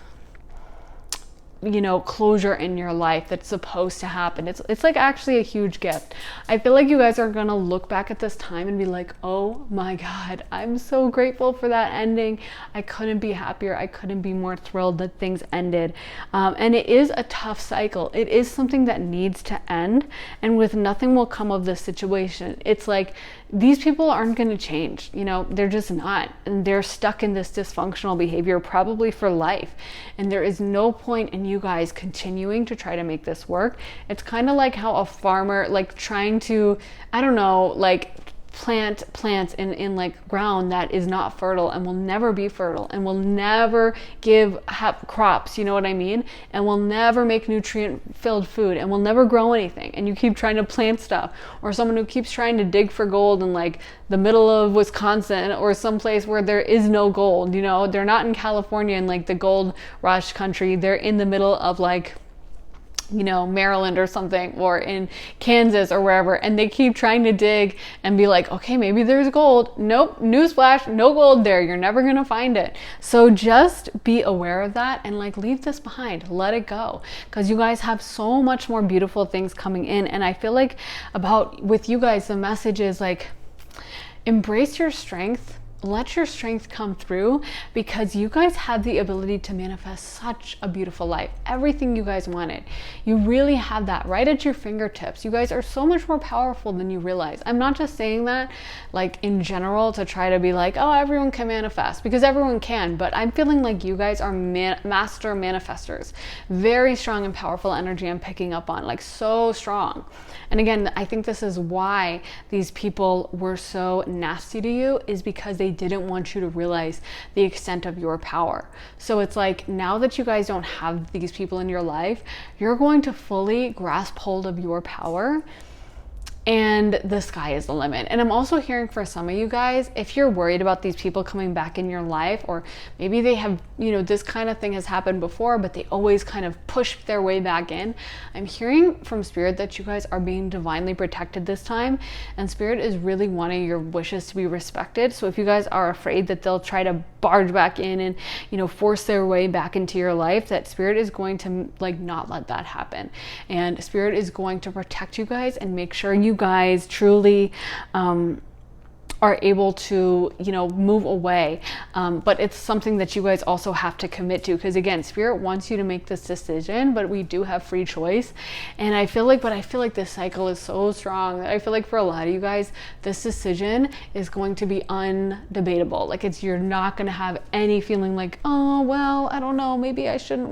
closure in your life that's supposed to happen. It's like actually a huge gift. I feel like you guys are gonna look back at this time and be like, oh my God, I'm so grateful for that ending. I couldn't be happier. I couldn't be more thrilled that things ended. And it is a tough cycle. It is something that needs to end, and with nothing will come of this situation. It's like these people aren't going to change. They're just not, and they're stuck in this dysfunctional behavior probably for life, and there is no point in you guys continuing to try to make this work. It's kind of like how a farmer, like trying to, plant plants in like ground that is not fertile and will never be fertile and will never have crops, you know what I mean? And will never make nutrient filled food and will never grow anything. And you keep trying to plant stuff, or someone who keeps trying to dig for gold in like the middle of Wisconsin or someplace where there is no gold, you know, they're not in California in like the gold rush country. They're in the middle of like, you know, Maryland or something, or in Kansas or wherever, and they keep trying to dig and be like, okay, maybe there's gold. Nope, newsflash, no gold there. You're never gonna find it. So just be aware of that and like leave this behind, let it go, because you guys have so much more beautiful things coming in. And I feel like with you guys, the message is like, embrace your strength. Let your strength come through, because you guys have the ability to manifest such a beautiful life. Everything you guys wanted. You really have that right at your fingertips. You guys are so much more powerful than you realize. I'm not just saying that like in general to try to be like, oh, everyone can manifest, because everyone can, but I'm feeling like you guys are master manifestors. Very strong and powerful energy I'm picking up on, like so strong. And again, I think this is why these people were so nasty to you, is because they didn't want you to realize the extent of your power. So it's like, now that you guys don't have these people in your life, you're going to fully grasp hold of your power, and the sky is the limit. And I'm also hearing for some of you guys, if you're worried about these people coming back in your life, or maybe they have, you know, this kind of thing has happened before, but they always kind of push their way back in. I'm hearing from Spirit that you guys are being divinely protected this time, and Spirit is really wanting your wishes to be respected. So if you guys are afraid that they'll try to barge back in and, you know, force their way back into your life, that Spirit is going to like not let that happen. And Spirit is going to protect you guys and make sure you guys truly are able to, you know, move away. But it's something that you guys also have to commit to, because again, Spirit wants you to make this decision, but we do have free choice. And I feel like this cycle is so strong that I feel like for a lot of you guys, this decision is going to be undebatable. Like you're not going to have any feeling like, oh, well, I don't know, maybe I shouldn't,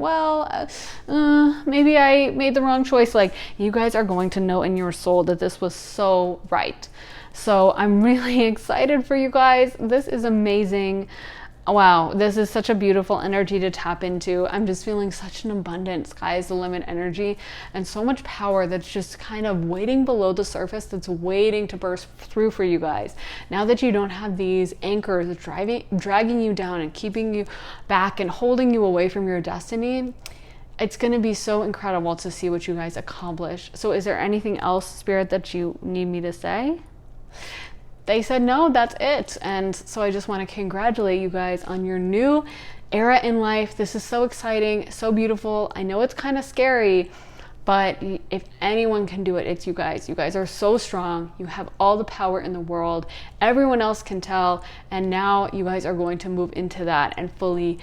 maybe I made the wrong choice. Like you guys are going to know in your soul that this was so right. So I'm really excited for you guys. This is amazing. Wow, this is such a beautiful energy to tap into. I'm just feeling such an abundant sky's the limit energy, and so much power that's just kind of waiting below the surface, that's waiting to burst through for you guys. Now that you don't have these anchors dragging you down and keeping you back and holding you away from your destiny, it's going to be so incredible to see what you guys accomplish. So is there anything else, Spirit, that you need me to say? They said no, that's it. And so I just want to congratulate you guys on your new era in life. This is so exciting, so beautiful. I know it's kind of scary, but if anyone can do it, it's you guys. You guys are so strong. You have all the power in the world. Everyone else can tell. And now you guys are going to move into that and fully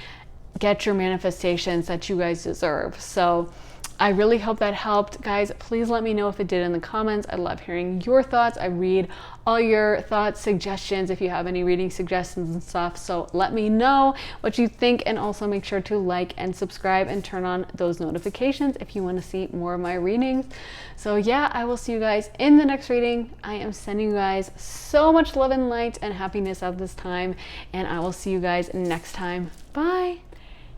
get your manifestations that you guys deserve. So I really hope that helped. Guys, please let me know if it did in the comments. I love hearing your thoughts. I read all your thoughts, suggestions, if you have any reading suggestions and stuff. So let me know what you think, and also make sure to like and subscribe and turn on those notifications if you want to see more of my readings. So yeah, I will see you guys in the next reading. I am sending you guys so much love and light and happiness at this time, and I will see you guys next time. Bye.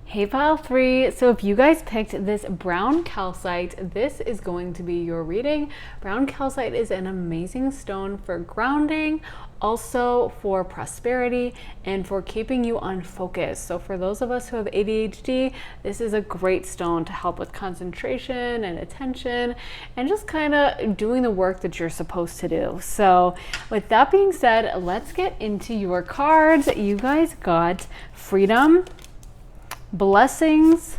Hey Pile 3, so if you guys picked this brown calcite, this is going to be your reading. Brown calcite is an amazing stone for grounding, also for prosperity, and for keeping you on focus. So for those of us who have ADHD, this is a great stone to help with concentration and attention and just kind of doing the work that you're supposed to do. So with that being said, let's get into your cards. You guys got freedom, blessings,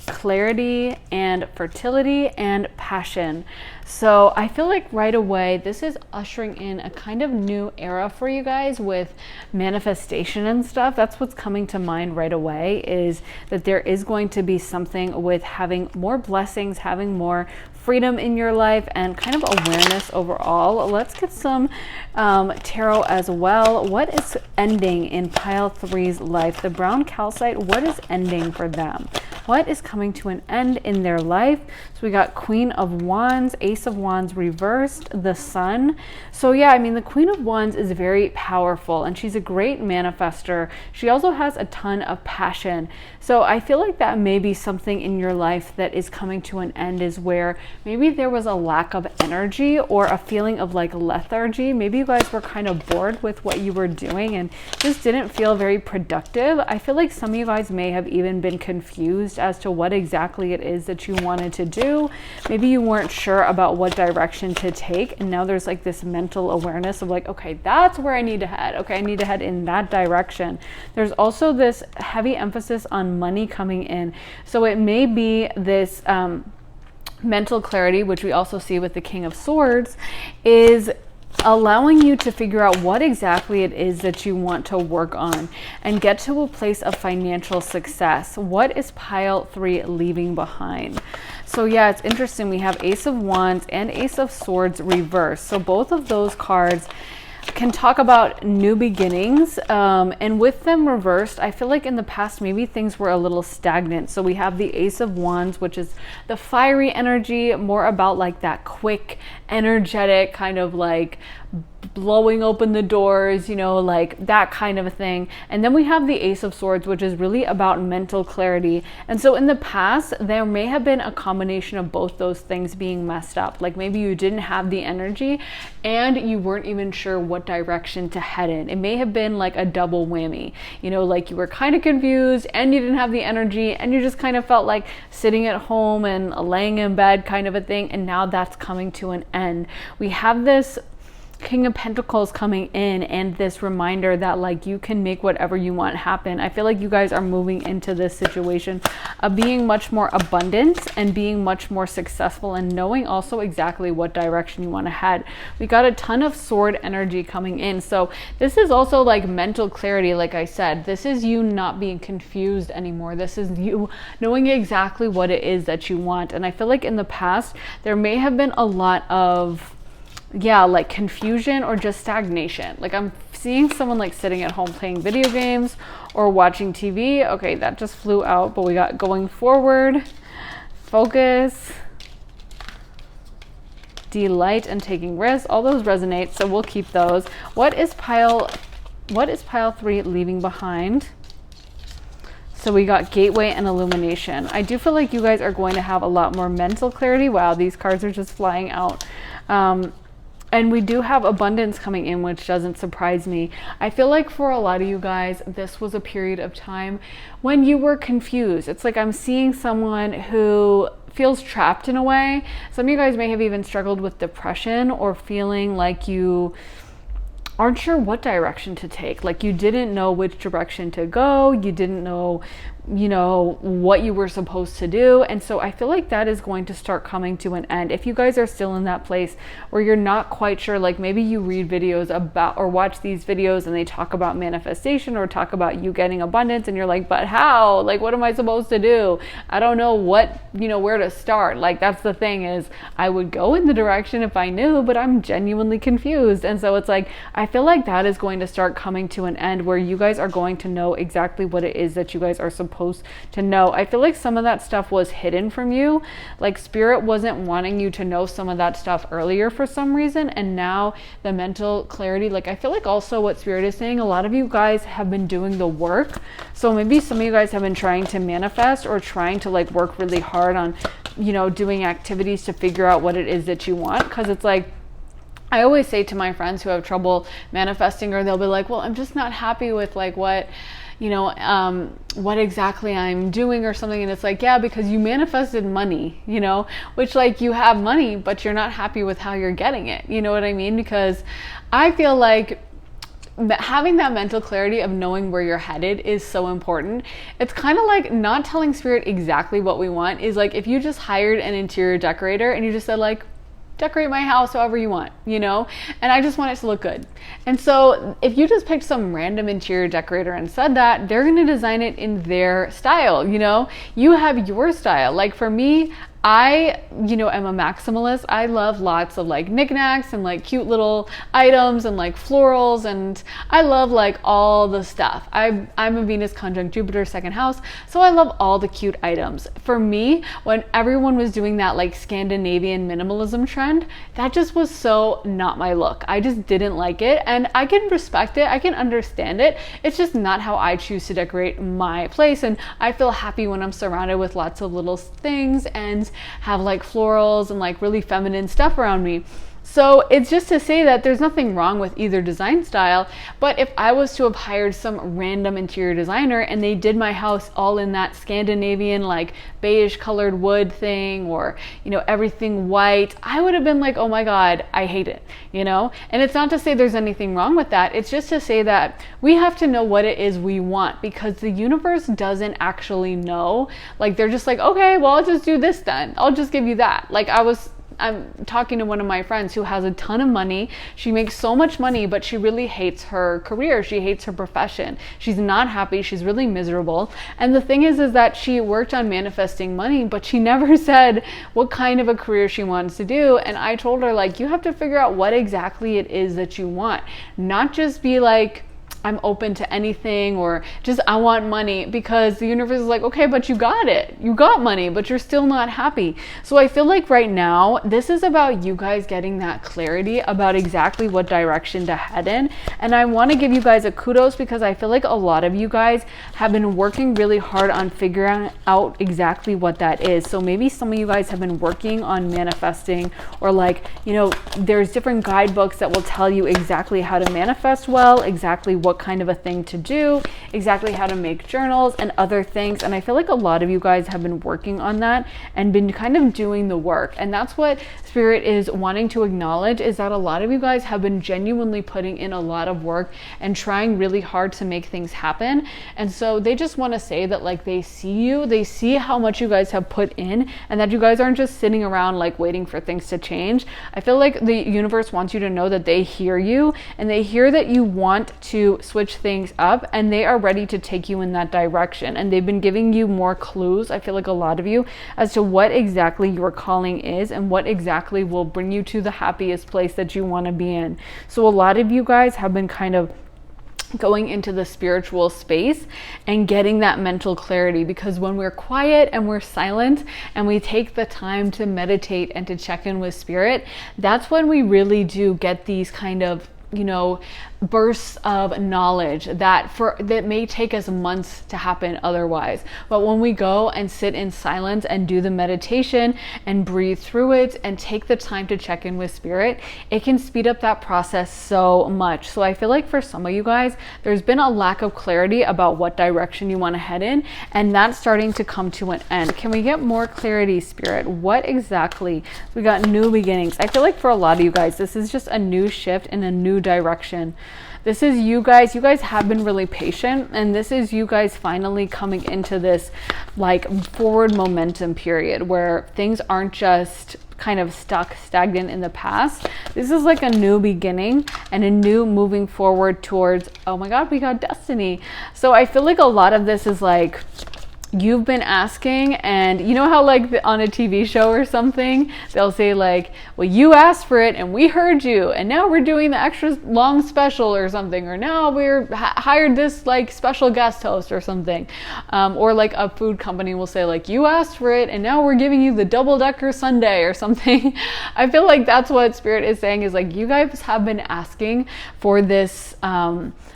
clarity, and fertility, and passion. So I feel like right away this is ushering in a kind of new era for you guys with manifestation and stuff. That's what's coming to mind right away, is that there is going to be something with having more blessings, having more freedom in your life, and kind of awareness overall. Let's get some tarot as well. What is ending in Pile 3's life? The brown calcite, what is ending for them? what is coming to an end in their life. So we got Queen of Wands, Ace of Wands reversed, the Sun. So yeah, I mean, the Queen of Wands is very powerful and she's a great manifester. She also has a ton of passion. So I feel like that may be something in your life that is coming to an end, is where maybe there was a lack of energy or a feeling of like lethargy. Maybe you guys were kind of bored with what you were doing and just didn't feel very productive. I feel like some of you guys may have even been confused as to what exactly it is that you wanted to do. Maybe you weren't sure about what direction to take, and now there's like this mental awareness of like, okay, that's where I need to head. Okay, I need to head in that direction. There's also this heavy emphasis on money coming in. So it may be this mental clarity, which we also see with the King of Swords, is allowing you to figure out what exactly it is that you want to work on and get to a place of financial success. What is pile 3 leaving behind? So yeah, it's interesting. We have Ace of Wands and Ace of Swords reversed. So both of those cards can talk about new beginnings, and with them reversed, I feel like in the past maybe things were a little stagnant. So we have the Ace of Wands, which is the fiery energy, more about like that quick, energetic kind of like blowing open the doors, you know, like that kind of a thing. And then we have the Ace of Swords, which is really about mental clarity. And so in the past, there may have been a combination of both those things being messed up. Like maybe you didn't have the energy and you weren't even sure what direction to head in. It may have been like a double whammy, you know, like you were kind of confused and you didn't have the energy and you just kind of felt like sitting at home and laying in bed kind of a thing. And now that's coming to an end. We have this King of Pentacles coming in and this reminder that like you can make whatever you want happen. I feel like you guys are moving into this situation of being much more abundant and being much more successful and knowing also exactly what direction you want to head. We got a ton of sword energy coming in. So this is also like mental clarity. Like I said, this is you not being confused anymore. This is you knowing exactly what it is that you want. And I feel like in the past, there may have been a lot of like confusion or just stagnation. Like I'm seeing someone like sitting at home playing video games or watching TV. Okay, that just flew out, but we got going forward, focus, delight, and taking risks. All those resonate, so we'll keep those. What is pile 3 leaving behind? So we got gateway and illumination. I do feel like you guys are going to have a lot more mental clarity. Wow, these cards are just flying out. And we do have abundance coming in, which doesn't surprise me. I feel like for a lot of you guys, this was a period of time when you were confused. It's like I'm seeing someone who feels trapped in a way. Some of you guys may have even struggled with depression or feeling like you aren't sure what direction to take. Like you didn't know which direction to go. You didn't know, you know, what you were supposed to do. And so I feel like that is going to start coming to an end. If you guys are still in that place where you're not quite sure, like maybe you read videos about or watch these videos and they talk about manifestation or talk about you getting abundance and you're like, but how? Like, what am I supposed to do? I don't know what, you know, where to start. Like that's the thing, is I would go in the direction if I knew, but I'm genuinely confused. And so it's like, I feel like that is going to start coming to an end where you guys are going to know exactly what it is that you guys are supposed to know. I feel like some of that stuff was hidden from you. Like spirit wasn't wanting you to know some of that stuff earlier for some reason. And now the mental clarity, like I feel like also what spirit is saying, a lot of you guys have been doing the work. So maybe some of you guys have been trying to manifest or trying to like work really hard on, you know, doing activities to figure out what it is that you want. Cause it's like, I always say to my friends who have trouble manifesting, or they'll be like, well, I'm just not happy with like what, you know, what exactly I'm doing or something. And it's like, yeah, because you manifested money, you know, which like you have money, but you're not happy with how you're getting it. You know what I mean? Because I feel like having that mental clarity of knowing where you're headed is so important. It's kind of like not telling spirit exactly what we want is like, if you just hired an interior decorator and you just said like, decorate my house however you want, you know, and I just want it to look good. And so if you just picked some random interior decorator and said that, they're going to design it in their style. You know, you have your style. Like for me, I, am a maximalist. I love lots of like knickknacks and like cute little items and like florals, and I love like all the stuff. I'm a Venus conjunct Jupiter second house, so I love all the cute items. For me, when everyone was doing that like Scandinavian minimalism trend, that just was so not my look. I just didn't like it, and I can respect it. I can understand it. It's just not how I choose to decorate my place, and I feel happy when I'm surrounded with lots of little things and have like florals and like really feminine stuff around me. So it's just to say that there's nothing wrong with either design style, but if I was to have hired some random interior designer and they did my house all in that Scandinavian like beige colored wood thing, or everything white, I would have been like, oh my God, I hate it, And it's not to say there's anything wrong with that. It's just to say that we have to know what it is we want, because the universe doesn't actually know. Like they're just like, okay, well, I'll just do this then. I'll just give you that. Like I'm talking to one of my friends who has a ton of money. She makes so much money, but she really hates her career. She hates her profession. She's not happy. She's really miserable. And the thing is that she worked on manifesting money, but she never said what kind of a career she wants to do. And I told her, like, you have to figure out what exactly it is that you want, not just be like, I'm open to anything, or just I want money, because the universe is like, okay, but you got it. You got money, but you're still not happy. So I feel like right now, this is about you guys getting that clarity about exactly what direction to head in. And I want to give you guys a kudos, because I feel like a lot of you guys have been working really hard on figuring out exactly what that is. So maybe some of you guys have been working on manifesting, or like, there's different guidebooks that will tell you exactly how to manifest well, exactly what kind of a thing to do, exactly how to make journals and other things. And I feel like a lot of you guys have been working on that and been kind of doing the work. And that's what Spirit is wanting to acknowledge, is that a lot of you guys have been genuinely putting in a lot of work and trying really hard to make things happen. And so they just want to say that, like, they see you, they see how much you guys have put in, and that you guys aren't just sitting around like waiting for things to change. I feel like the universe wants you to know that they hear you, and they hear that you want to switch things up, and they are ready to take you in that direction. And they've been giving you more clues, I feel like a lot of you, as to what exactly your calling is and what exactly will bring you to the happiest place that you want to be in. So a lot of you guys have been kind of going into the spiritual space and getting that mental clarity, because when we're quiet and we're silent and we take the time to meditate and to check in with Spirit, that's when we really do get these kind of bursts of knowledge that may take us months to happen otherwise. But when we go and sit in silence and do the meditation and breathe through it and take the time to check in with Spirit, it can speed up that process so much. So I feel like for some of you guys, there's been a lack of clarity about what direction you want to head in, and that's starting to come to an end. Can we get more clarity, Spirit? What exactly? We got new beginnings. I feel like for a lot of you guys, this is just a new shift in a new direction. This is you guys have been really patient, and this is you guys finally coming into this like forward momentum period where things aren't just kind of stagnant in the past. This is like a new beginning and a new moving forward towards, oh my God, we got destiny. So I feel like a lot of this is like, you've been asking, and you know how like on a TV show or something, they'll say like, well, you asked for it and we heard you, and now we're doing the extra long special or something, or now we're hired this like special guest host or something. Or like a food company will say like, you asked for it and now we're giving you the double-decker sundae or something. I feel like that's what Spirit is saying, is like, you guys have been asking for this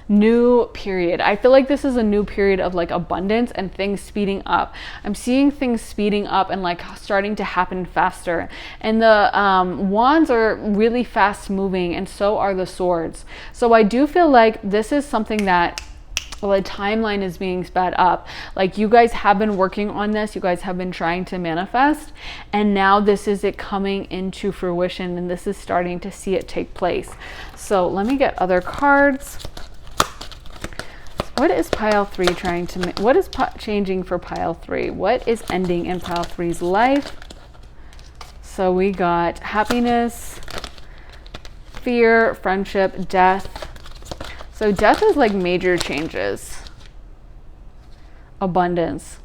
new period. I feel like this is a new period of like abundance and things speeding up. I'm seeing things speeding up and like starting to happen faster. And the wands are really fast moving, and so are the swords. So I do feel like this is something that, well, the timeline is being sped up. Like, you guys have been working on this, you guys have been trying to manifest, and now this is it coming into fruition, and this is starting to see it take place. So let me get other cards. What is pile 3 trying to what is changing for pile 3? What is ending in pile 3's life? So we got happiness, fear, friendship, death. So death is like major changes. Abundance.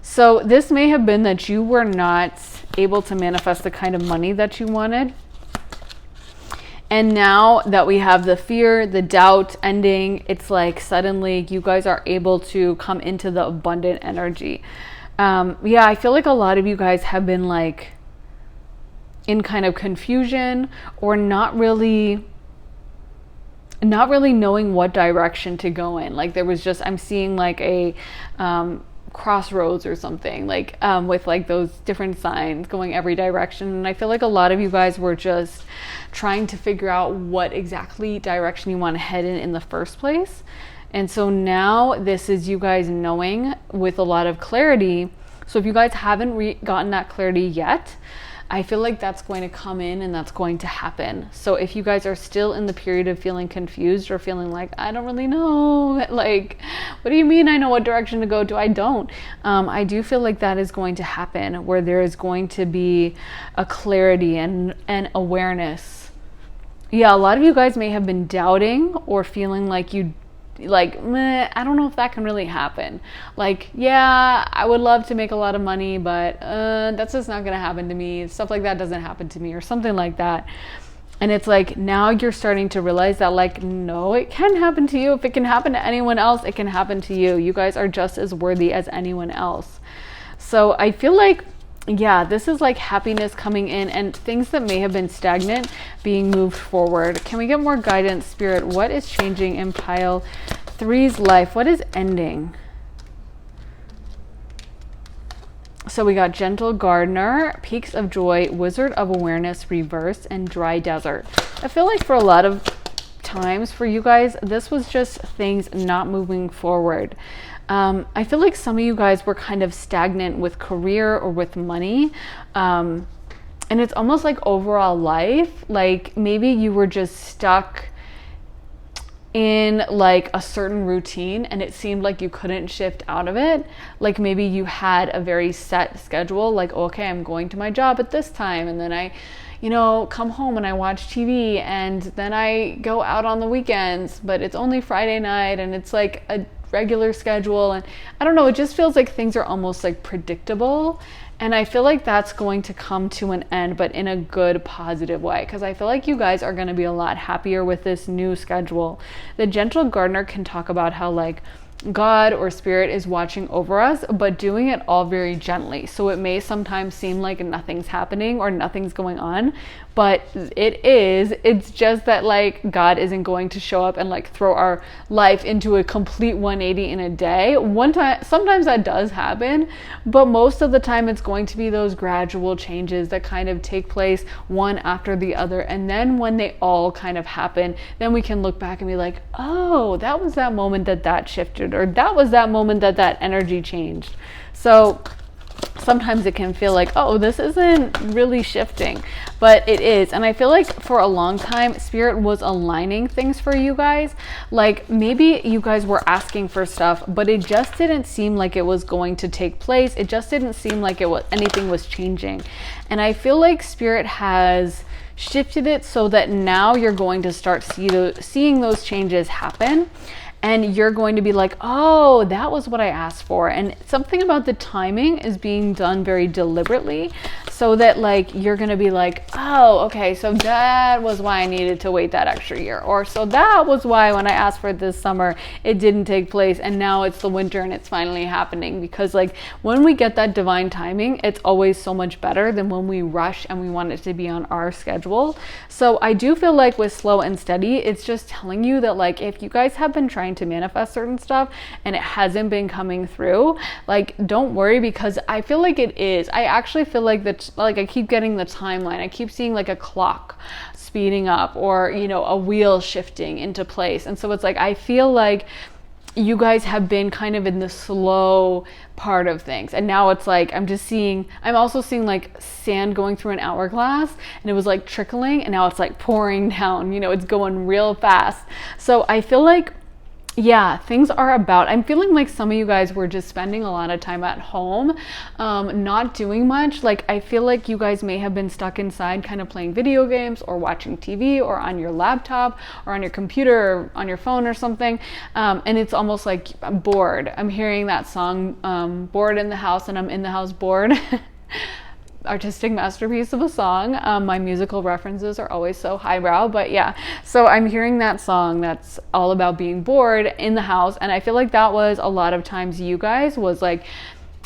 So this may have been that you were not able to manifest the kind of money that you wanted. And now that we have the fear, the doubt ending, it's like suddenly you guys are able to come into the abundant energy. Yeah, I feel like a lot of you guys have been like in kind of confusion or not really knowing what direction to go in. Like there was just, I'm seeing like a crossroads or something, like with like those different signs going every direction. And I feel like a lot of you guys were just trying to figure out what exactly direction you want to head in the first place. And so now this is you guys knowing with a lot of clarity. So if you guys haven't gotten that clarity yet, I feel like that's going to come in and that's going to happen. So if you guys are still in the period of feeling confused or feeling like, I don't really know, like, what do you mean I know what direction to go to? I don't. I do feel like that is going to happen, where there is going to be a clarity and awareness. Yeah, a lot of you guys may have been doubting or feeling like I don't know if that can really happen. Like, yeah, I would love to make a lot of money, but that's just not gonna happen to me. Stuff like that doesn't happen to me, or something like that. And it's like, now you're starting to realize that, like, no, it can happen to you. If it can happen to anyone else, it can happen to you. You guys are just as worthy as anyone else. So I feel like, yeah, this is like happiness coming in and things that may have been stagnant being moved forward. Can we get more guidance, Spirit? What is changing in pile 3's life? What is ending? So we got Gentle Gardener, Peaks of Joy, Wizard of Awareness, Reverse, and Dry Desert. I feel like for a lot of times for you guys, this was just things not moving forward. I feel like some of you guys were kind of stagnant with career or with money. And it's almost like overall life, like maybe you were just stuck in like a certain routine and it seemed like you couldn't shift out of it. Like maybe you had a very set schedule, like, okay, I'm going to my job at this time, and then I come home and I watch TV, and then I go out on the weekends, but it's only Friday night, and it's like a regular schedule. And I don't know, it just feels like things are almost like predictable. And I feel like that's going to come to an end, but in a good, positive way, because I feel like you guys are going to be a lot happier with this new schedule. The Gentle Gardener can talk about how like God or Spirit is watching over us, but doing it all very gently. So it may sometimes seem like nothing's happening or nothing's going on, but it is. It's just that like God isn't going to show up and like throw our life into a complete 180 in a day. Sometimes that does happen, but most of the time it's going to be those gradual changes that kind of take place one after the other. And then when they all kind of happen, then we can look back and be like, oh, that was that moment that shifted, or that was that moment that energy changed. So sometimes it can feel like, oh, this isn't really shifting, but it is. And I feel like for a long time, Spirit was aligning things for you guys. Like maybe you guys were asking for stuff, but it just didn't seem like it was going to take place. It just didn't seem like anything was changing. And I feel like Spirit has shifted it so that now you're going to start seeing those changes happen. And you're going to be like, oh, that was what I asked for. And something about the timing is being done very deliberately, so that like you're going to be like, oh, okay, so that was why I needed to wait that extra year. Or so that was why when I asked for it this summer, it didn't take place. And now it's the winter and it's finally happening. Because like when we get that divine timing, it's always so much better than when we rush and we want it to be on our schedule. So I do feel like with slow and steady, it's just telling you that like if you guys have been trying to manifest certain stuff and it hasn't been coming through, like don't worry, because I feel like it is. I actually feel like that, like I keep getting the timeline. I keep seeing like a clock speeding up, or a wheel shifting into place. And so it's like I feel like you guys have been kind of in the slow part of things, and now it's like I'm also seeing like sand going through an hourglass, and it was like trickling, and now it's like pouring down. It's going real fast. So I feel like, yeah, things are I'm feeling like some of you guys were just spending a lot of time at home, not doing much. Like I feel like you guys may have been stuck inside kind of playing video games or watching TV or on your laptop or on your computer or on your phone or something. And it's almost like I'm bored. I'm hearing that song, Bored in the House, and I'm in the house bored. artistic masterpiece of a song. My musical references are always so highbrow, but yeah. So I'm hearing that song that's all about being bored in the house, and I feel like that was a lot of times you guys was like,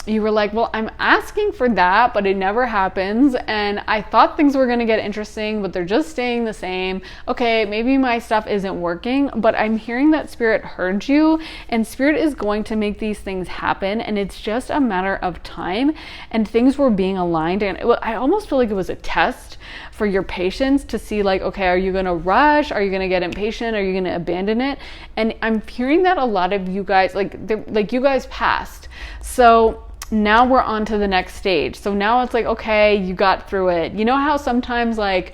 you were like, well, I'm asking for that, but it never happens. And I thought things were going to get interesting, but they're just staying the same. Okay, maybe my stuff isn't working, but I'm hearing that Spirit heard you, and Spirit is going to make these things happen. And it's just a matter of time, and things were being aligned. And I almost feel like it was a test for your patience to see like, okay, are you going to rush? Are you going to get impatient? Are you going to abandon it? And I'm hearing that a lot of you guys, like you guys passed. So now we're on to the next stage. So now it's like, okay, you got through it. You know how sometimes like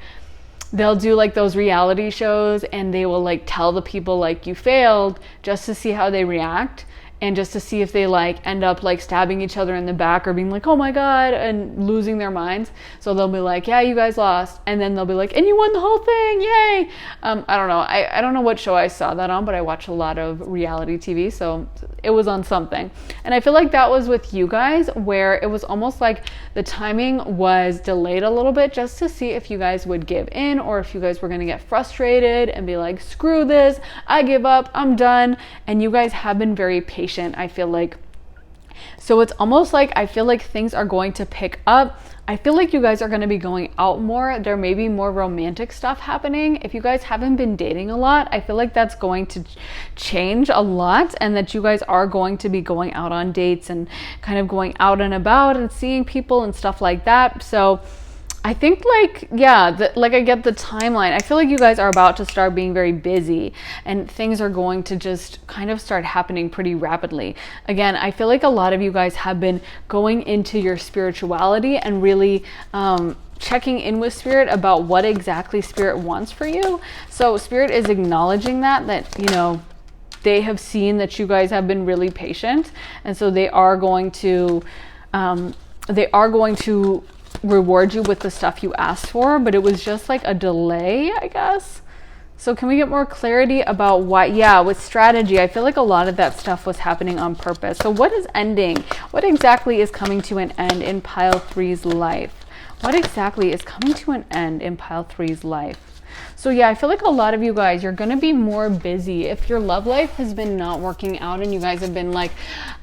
they'll do like those reality shows and they will like tell the people like you failed just to see how they react, and just to see if they like end up like stabbing each other in the back or being like, oh my God, and losing their minds. So they'll be like, yeah, you guys lost. And then they'll be like, and you won the whole thing, yay. I don't know. I don't know what show I saw that on, but I watch a lot of reality TV. So it was on something. And I feel like that was with you guys, where it was almost like the timing was delayed a little bit just to see if you guys would give in, or if you guys were going to get frustrated and be like, screw this, I give up, I'm done. And you guys have been very patient, I feel like. So it's almost like I feel like things are going to pick up. I feel like you guys are going to be going out more. There may be more romantic stuff happening. If you guys haven't been dating a lot, I feel like that's going to change a lot, and that you guys are going to be going out on dates and kind of going out and about and seeing people and stuff like that. So I think like, yeah, like I get the timeline. I feel like you guys are about to start being very busy, and things are going to just kind of start happening pretty rapidly. Again, I feel like a lot of you guys have been going into your spirituality and really checking in with Spirit about what exactly Spirit wants for you. So Spirit is acknowledging that, you know, they have seen that you guys have been really patient, and so they are going to reward you with the stuff you asked for, but it was just like a delay, I guess. So can we get more clarity about why? Yeah, with strategy, I feel like a lot of that stuff was happening on purpose. So what is ending? What exactly is coming to an end in pile 3's life? What exactly is coming to an end in pile 3's life? So yeah, I feel like a lot of you guys, you're going to be more busy. If your love life has been not working out and you guys have been like,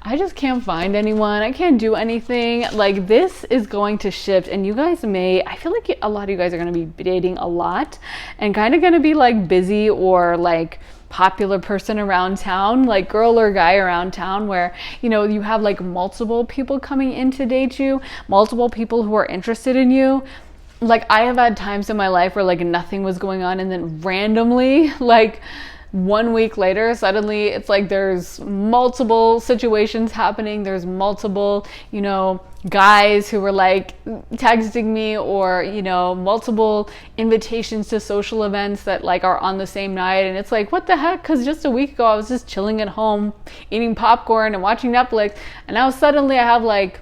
I just can't find anyone, I can't do anything, like this is going to shift, and you guys I feel like a lot of you guys are going to be dating a lot and kind of going to be like busy or like popular person around town, like girl or guy around town, where, you know, you have like multiple people coming in to date you, multiple people who are interested in you. Like I have had times in my life where like nothing was going on, and then randomly, like 1 week later, suddenly it's like there's multiple situations happening. There's multiple, you know, guys who were like texting me, or, you know, multiple invitations to social events that like are on the same night. And it's like, what the heck? Because just a week ago I was just chilling at home eating popcorn and watching Netflix, and now suddenly I have like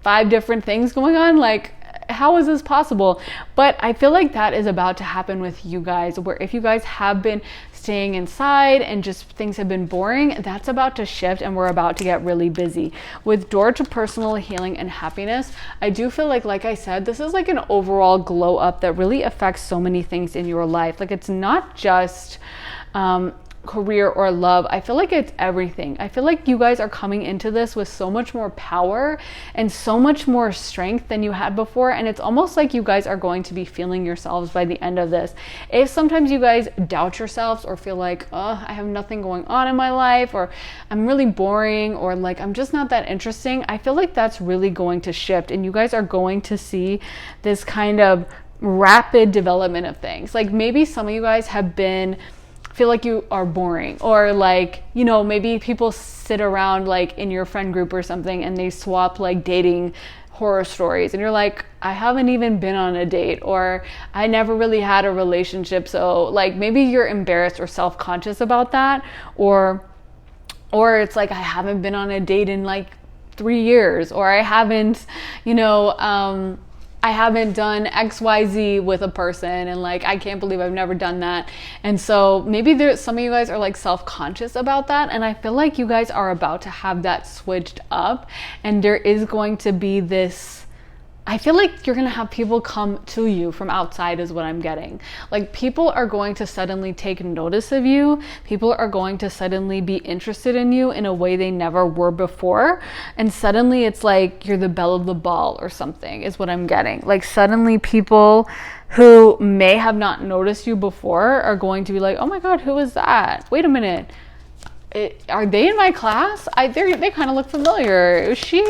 5 different things going on. Like, how is this possible? But I feel like that is about to happen with you guys, where if you guys have been staying inside and just things have been boring, that's about to shift, and we're about to get really busy. With door to personal healing and happiness, I do feel like I said, this is like an overall glow up that really affects so many things in your life. Like it's not just career or love. I feel like it's everything. I feel like you guys are coming into this with so much more power and so much more strength than you had before, and it's almost like you guys are going to be feeling yourselves by the end of this. If sometimes you guys doubt yourselves or feel like, oh, I have nothing going on in my life, or I'm really boring, or like I'm just not that interesting, I feel like that's really going to shift, and you guys are going to see this kind of rapid development of things. Like maybe some of you guys have feel like you are boring, or like, you know, maybe people sit around like in your friend group or something and they swap like dating horror stories, and you're like, I haven't even been on a date, or I never really had a relationship. So like maybe you're embarrassed or self-conscious about that, or it's like, I haven't been on a date in like 3 years, or I haven't, you know, I haven't done XYZ with a person, and like I can't believe I've never done that. And so maybe some of you guys are like self-conscious about that, and I feel like you guys are about to have that switched up, and there is going to be this I feel like you're going to have people come to you from outside is what I'm getting. Like people are going to suddenly take notice of you. People are going to suddenly be interested in you in a way they never were before. And suddenly it's like you're the belle of the ball or something is what I'm getting. Like suddenly people who may have not noticed you before are going to be like, oh my God, who is that? Wait a minute. Are they in my class? They kind of look familiar. Is she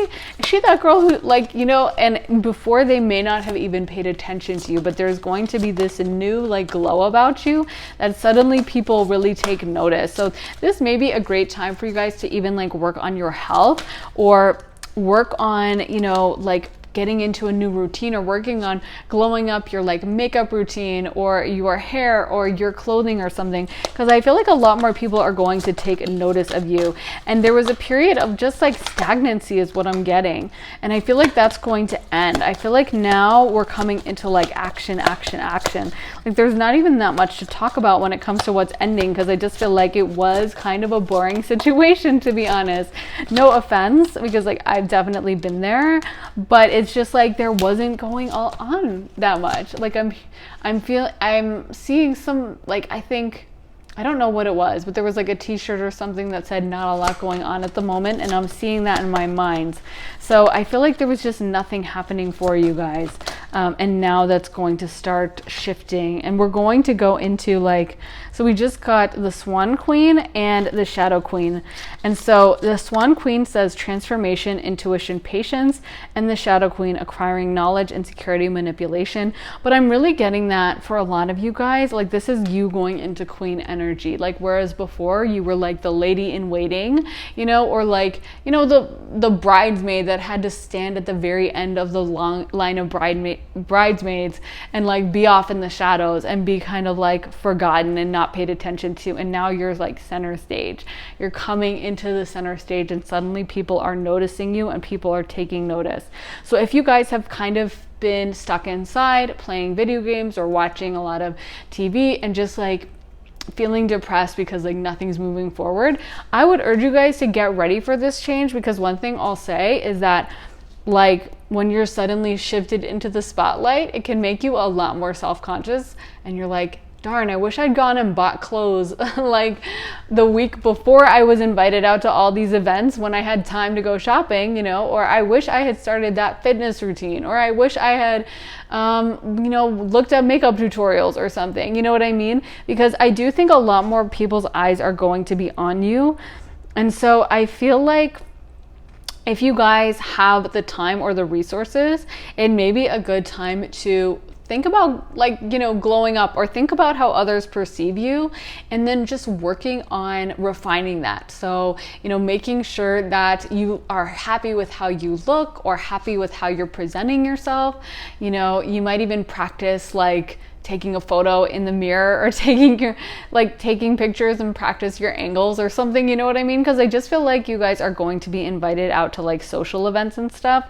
that girl who, like, you know, and before they may not have even paid attention to you, but there's going to be this new like glow about you that suddenly people really take notice. So this may be a great time for you guys to even like work on your health or work on, you know, like getting into a new routine or working on glowing up your like makeup routine or your hair or your clothing or something, because I feel like a lot more people are going to take notice of you. And there was a period of just like stagnancy is what I'm getting, and I feel like that's going to end. I feel like now we're coming into like action. Like there's not even that much to talk about when it comes to what's ending, because I just feel like it was kind of a boring situation, to be honest. No offense, because like I've definitely been there, but it's just like there wasn't going all on that much. Like I'm seeing some, like, I don't know what it was, but there was like a t-shirt or something that said not a lot going on at the moment, and I'm seeing that in my mind. So I feel like there was just nothing happening for you guys, and now that's going to start shifting, and we're going to go into like, so we just got the Swan Queen and the Shadow Queen. And so the Swan Queen says transformation, intuition, patience, and the Shadow Queen acquiring knowledge, insecurity, manipulation. But I'm really getting that for a lot of you guys, like this is you going into Queen energy. Like whereas before you were like the lady in waiting, you know, or like, you know, the bridesmaid that had to stand at the very end of the long line of bridesmaids and like be off in the shadows and be kind of like forgotten and not paid attention to. And now you're like center stage. You're coming into the center stage, and suddenly people are noticing you and people are taking notice. So if you guys have kind of been stuck inside playing video games or watching a lot of TV and just like feeling depressed because like nothing's moving forward, I would urge you guys to get ready for this change, because one thing I'll say is that like when you're suddenly shifted into the spotlight, it can make you a lot more self-conscious, and you're like, darn, I wish I'd gone and bought clothes like the week before I was invited out to all these events when I had time to go shopping, you know, or I wish I had started that fitness routine, or I wish I had, you know, looked at makeup tutorials or something, you know what I mean? Because I do think a lot more people's eyes are going to be on you. And so I feel like if you guys have the time or the resources, it may be a good time to think about like, you know, glowing up, or think about how others perceive you, and then just working on refining that. So, you know, making sure that you are happy with how you look or happy with how you're presenting yourself. You know, you might even practice like taking a photo in the mirror, or taking pictures and practice your angles or something, you know what I mean? Because I just feel like you guys are going to be invited out to like social events and stuff.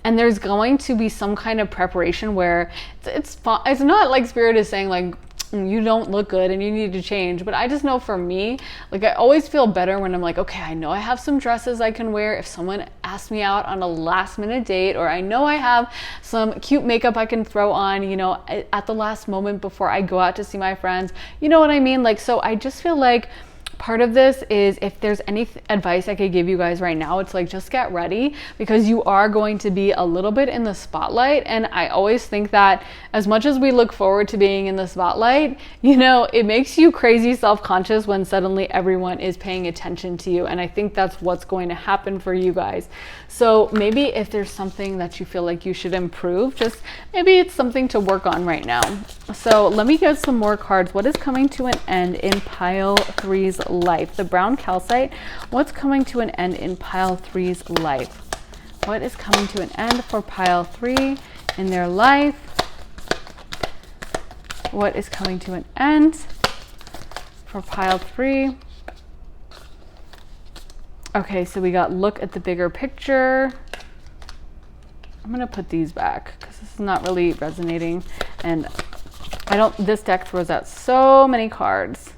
And there's going to be some kind of preparation where it's not like Spirit is saying like, you don't look good and you need to change. But I just know for me, like I always feel better when I'm like, okay, I know I have some dresses I can wear if someone asks me out on a last minute date, or I know I have some cute makeup I can throw on, you know, at the last moment before I go out to see my friends. You know what I mean? Like, so I just feel like part of this is, if there's any advice I could give you guys right now, it's like just get ready, because you are going to be a little bit in the spotlight. And I always think that as much as we look forward to being in the spotlight, you know, it makes you crazy self-conscious when suddenly everyone is paying attention to you. And I think that's what's going to happen for you guys. So maybe if there's something that you feel like you should improve, just maybe it's something to work on right now. So let me get some more cards. What is coming to an end in pile 3's life? The brown calcite. What's coming to an end in pile 3's life? What is coming to an end for pile 3 in their life? What is coming to an end for pile 3? Okay, so we got look at the bigger picture. I'm gonna put these back because this is not really resonating, and this deck throws out so many cards.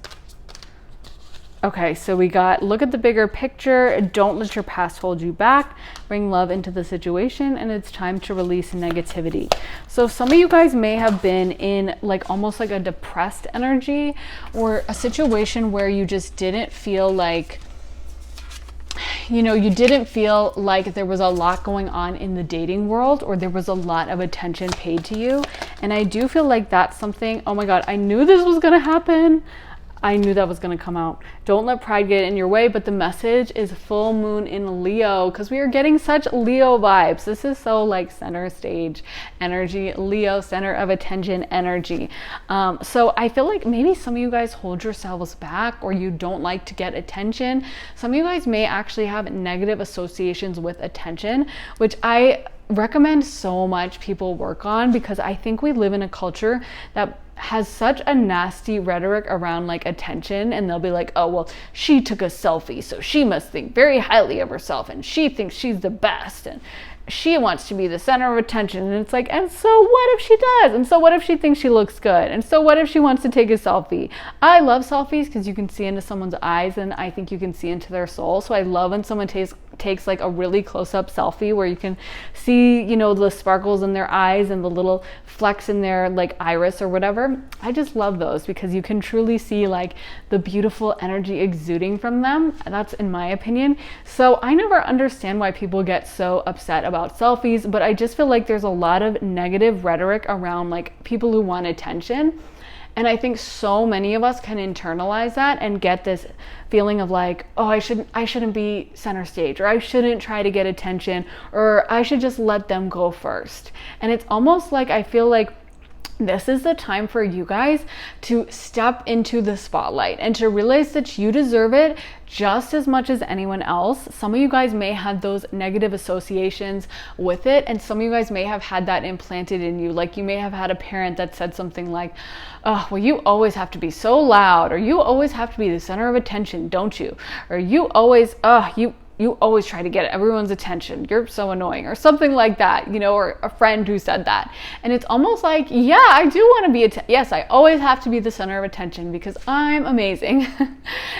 Okay, so we got look at the bigger picture, don't let your past hold you back, bring love into the situation, and it's time to release negativity. So some of you guys may have been in like almost like a depressed energy, or a situation where you just didn't feel like, you know, you didn't feel like there was a lot going on in the dating world, or there was a lot of attention paid to you. And I do feel like that's something, oh my God, I knew this was gonna happen. I knew that was going to come out. Don't let pride get in your way, but the message is full moon in Leo, because we are getting such Leo vibes. This is so like center stage energy, Leo, center of attention energy. So I feel like maybe some of you guys hold yourselves back, or you don't like to get attention. Some of you guys may actually have negative associations with attention, which I recommend so much people work on, because I think we live in a culture that has such a nasty rhetoric around like attention, and they'll be like, oh, well, she took a selfie, so she must think very highly of herself, and she thinks she's the best, and she wants to be the center of attention. And it's like, and so what if she does? And so what if she thinks she looks good? And so what if she wants to take a selfie? I love selfies because you can see into someone's eyes, and I think you can see into their soul. So I love when someone takes like a really close-up selfie where you can see, you know, the sparkles in their eyes and the little flecks in their like iris or whatever. I just love those because you can truly see like the beautiful energy exuding from them. That's in my opinion. So I never understand why people get so upset about selfies, but I just feel like there's a lot of negative rhetoric around like people who want attention. And I think so many of us can internalize that and get this feeling of like, oh, I shouldn't be center stage, or I shouldn't try to get attention, or I should just let them go first. And it's almost like I feel like this is the time for you guys to step into the spotlight and to realize that you deserve it just as much as anyone else. Some of you guys may have those negative associations with it, and some of you guys may have had that implanted in you. Like you may have had a parent that said something like, oh, well, you always have to be so loud, or you always have to be the center of attention, don't you? Or you always, you always try to get everyone's attention. You're so annoying, or something like that, you know, or a friend who said that. And it's almost like, yeah, I do want to be, yes, I always have to be the center of attention because I'm amazing.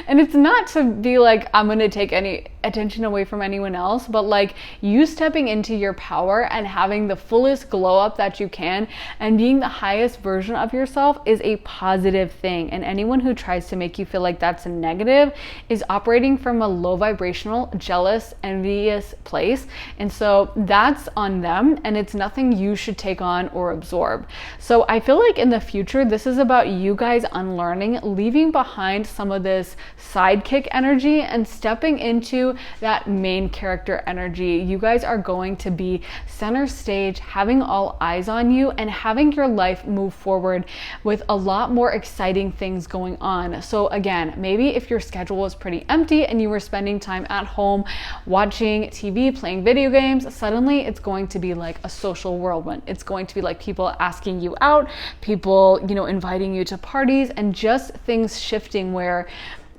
And it's not to be like, I'm going to take any attention away from anyone else, but like you stepping into your power and having the fullest glow up that you can and being the highest version of yourself is a positive thing. And anyone who tries to make you feel like that's a negative is operating from a low vibrational, jealous, envious place. And so that's on them, and it's nothing you should take on or absorb. So I feel like in the future, this is about you guys unlearning, leaving behind some of this sidekick energy and stepping into that main character energy. You guys are going to be center stage, having all eyes on you, and having your life move forward with a lot more exciting things going on. So again, maybe if your schedule was pretty empty and you were spending time at home watching TV, playing video games, suddenly it's going to be like a social whirlwind. It's going to be like people asking you out, people, you know, inviting you to parties, and just things shifting where,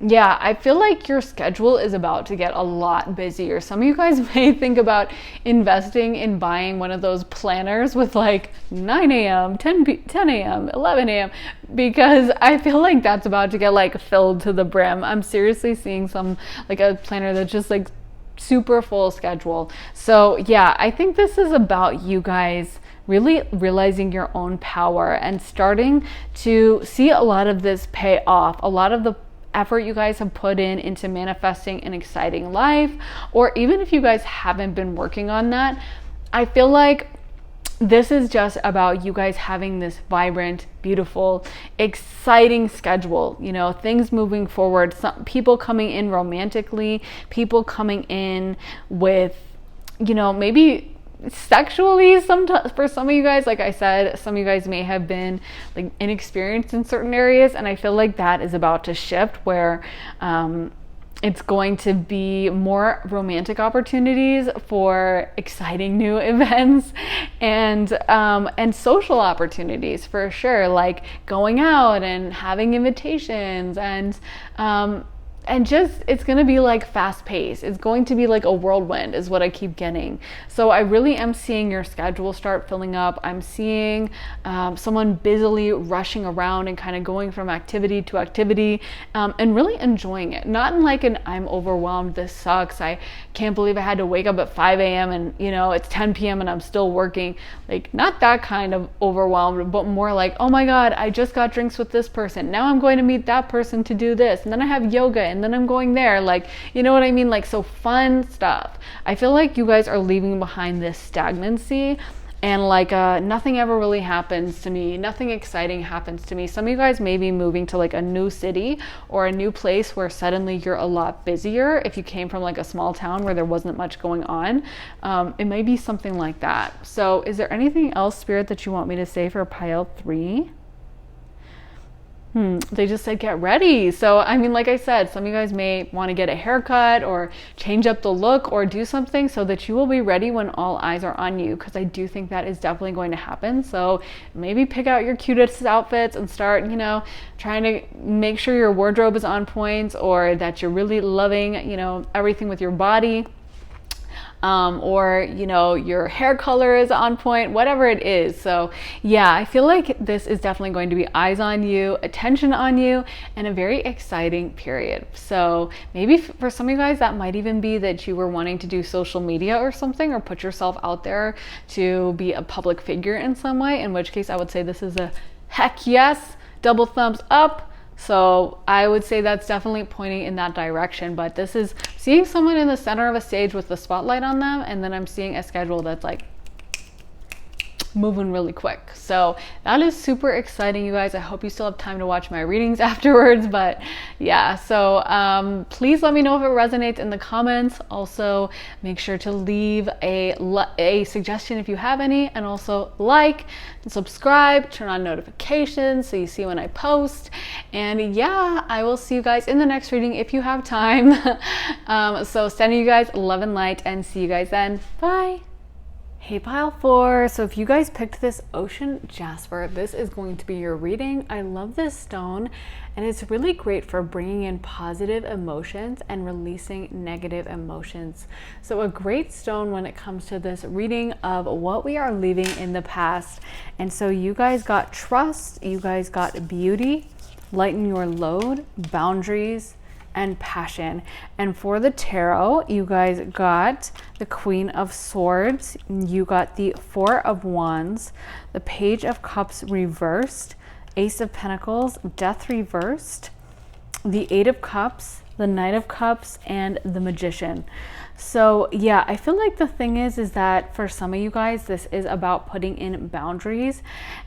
yeah, I feel like your schedule is about to get a lot busier. Some of you guys may think about investing in buying one of those planners with like 9 a.m., 10 a.m., 11 a.m., because I feel like that's about to get like filled to the brim. I'm seriously seeing some like a planner that's just like super full schedule. So yeah, I think this is about you guys really realizing your own power and starting to see a lot of this pay off, a lot of the effort you guys have put into manifesting an exciting life. Or even if you guys haven't been working on that, I feel like this is just about you guys having this vibrant, beautiful, exciting schedule, you know, things moving forward, some people coming in romantically, people coming in with, you know, maybe sexually. Sometimes for some of you guys, like I said, some of you guys may have been like inexperienced in certain areas, and I feel like that is about to shift where it's going to be more romantic opportunities for exciting new events and social opportunities for sure, like going out and having invitations and and just, it's going to be like fast paced. It's going to be like a whirlwind is what I keep getting. So I really am seeing your schedule start filling up. I'm seeing someone busily rushing around and kind of going from activity to activity, and really enjoying it. Not in like an I'm overwhelmed, this sucks, I can't believe I had to wake up at 5 a.m. and it's 10 p.m. and I'm still working. Like, not that kind of overwhelmed, but more like, oh my God, I just got drinks with this person. Now I'm going to meet that person to do this. And then I have yoga and then I'm going there. Like, you know what I mean? Like, so fun stuff. I feel like you guys are leaving behind this stagnancy, and like nothing ever really happens to me. Nothing exciting happens to me. Some of you guys may be moving to like a new city or a new place where suddenly you're a lot busier. If you came from like a small town where there wasn't much going on, it may be something like that. So is there anything else, Spirit, that you want me to say for pile 3? They just said get ready. So I mean, like I said, some of you guys may want to get a haircut or change up the look or do something so that you will be ready when all eyes are on you, because I do think that is definitely going to happen. So maybe pick out your cutest outfits and start, trying to make sure your wardrobe is on point, or that you're really loving, everything with your body. Or your hair color is on point, whatever it is. So yeah, I feel like this is definitely going to be eyes on you, attention on you, and a very exciting period. So maybe for some of you guys, that might even be that you were wanting to do social media or something, or put yourself out there to be a public figure in some way, in which case I would say this is a heck yes, double thumbs up. So I would say that's definitely pointing in that direction. But this is seeing someone in the center of a stage with the spotlight on them, and then I'm seeing a schedule that's like moving really quick. So that is super exciting, you guys. I hope you still have time to watch my readings afterwards. But yeah, so please let me know if it resonates in the comments. Also, make sure to leave a suggestion if you have any, and also like and subscribe, turn on notifications so you see when I post. And yeah, I will see you guys in the next reading if you have time. So sending you guys love and light, and see you guys then. Bye. Hey pile 4, so if you guys picked this ocean jasper, this is going to be your reading. I love this stone, and it's really great for bringing in positive emotions and releasing negative emotions. So a great stone when it comes to this reading of what we are leaving in the past. And so you guys got trust, you guys got beauty, lighten your load, boundaries, and passion. And for the tarot, you guys got the Queen of Swords, you got the Four of Wands, the Page of Cups reversed, Ace of Pentacles, Death reversed, the Eight of Cups, the Knight of Cups, and the Magician. So yeah, I feel like the thing is that for some of you guys, this is about putting in boundaries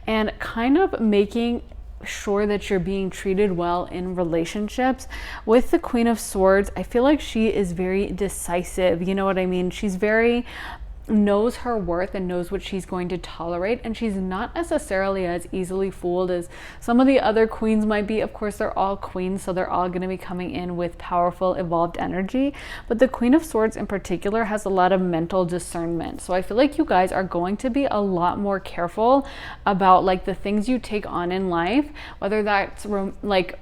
and kind of making sure that you're being treated well in relationships. With the Queen of Swords, I feel like she is very decisive. You know what I mean? She's very knows her worth and knows what she's going to tolerate, and she's not necessarily as easily fooled as some of the other queens might be. Of course, they're all queens, so they're all going to be coming in with powerful evolved energy, but the Queen of Swords in particular has a lot of mental discernment. So I feel like you guys are going to be a lot more careful about like the things you take on in life, whether that's like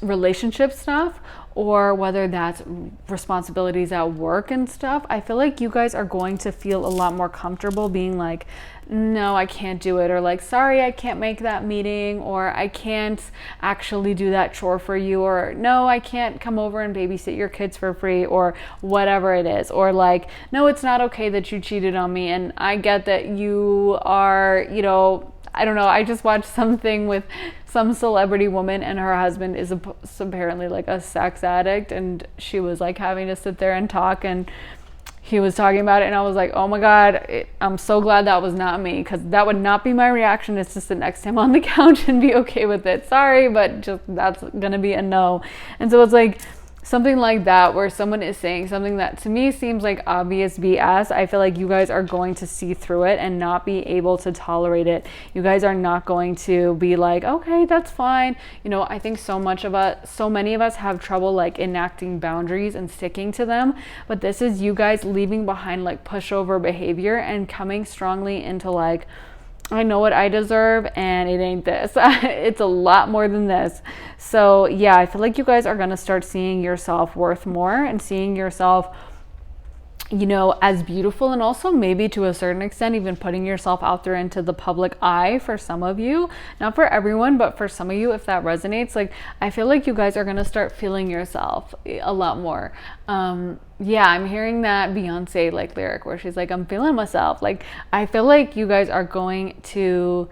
relationship stuff or whether that's responsibilities at work and stuff. I feel like you guys are going to feel a lot more comfortable being like, no, I can't do it, or like, sorry, I can't make that meeting, or I can't actually do that chore for you, or no, I can't come over and babysit your kids for free, or whatever it is, or like, no, it's not okay that you cheated on me, and I get that you are, I don't know, I just watched something with some celebrity woman, and her husband is apparently like a sex addict, and she was like having to sit there and talk, and he was talking about it, and I was like, oh my God, I'm so glad that was not me, because that would not be my reaction, is to sit next to him on the couch and be okay with it. Sorry, but just that's gonna be a no. And so it's like something like that, where someone is saying something that to me seems like obvious BS. I feel like you guys are going to see through it and not be able to tolerate it. You guys are not going to be like, okay, that's fine. I think so many of us have trouble like enacting boundaries and sticking to them. But this is you guys leaving behind like pushover behavior and coming strongly into like, I know what I deserve and it ain't this. It's a lot more than this. So yeah, I feel like you guys are going to start seeing your self-worth more and seeing yourself, you know, as beautiful, and also maybe to a certain extent even putting yourself out there into the public eye for some of you. Not for everyone, but for some of you, if that resonates, like I feel like you guys are going to start feeling yourself a lot more. Yeah, I'm hearing that Beyonce like lyric where she's like, I'm feeling myself. Like I feel like you guys are going to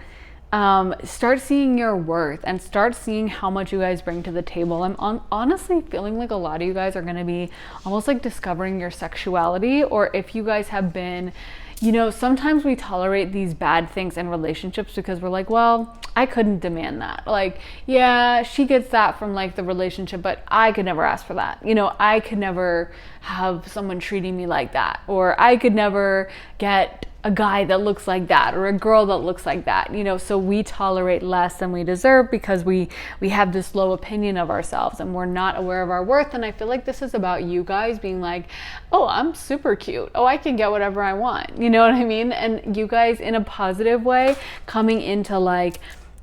start seeing your worth and start seeing how much you guys bring to the table. I'm honestly feeling like a lot of you guys are going to be almost like discovering your sexuality, or if you guys have been, you know, sometimes we tolerate these bad things in relationships because we're like, well, I couldn't demand that. Like, yeah, she gets that from like the relationship, but I could never ask for that. You know, I could never have someone treating me like that, or I could never get a guy that looks like that, or a girl that looks like that, you know. So we tolerate less than we deserve because we have this low opinion of ourselves and we're not aware of our worth. And I feel like this is about you guys being like, oh, I'm super cute, oh, I can get whatever I want, you know what I mean? And you guys in a positive way coming into like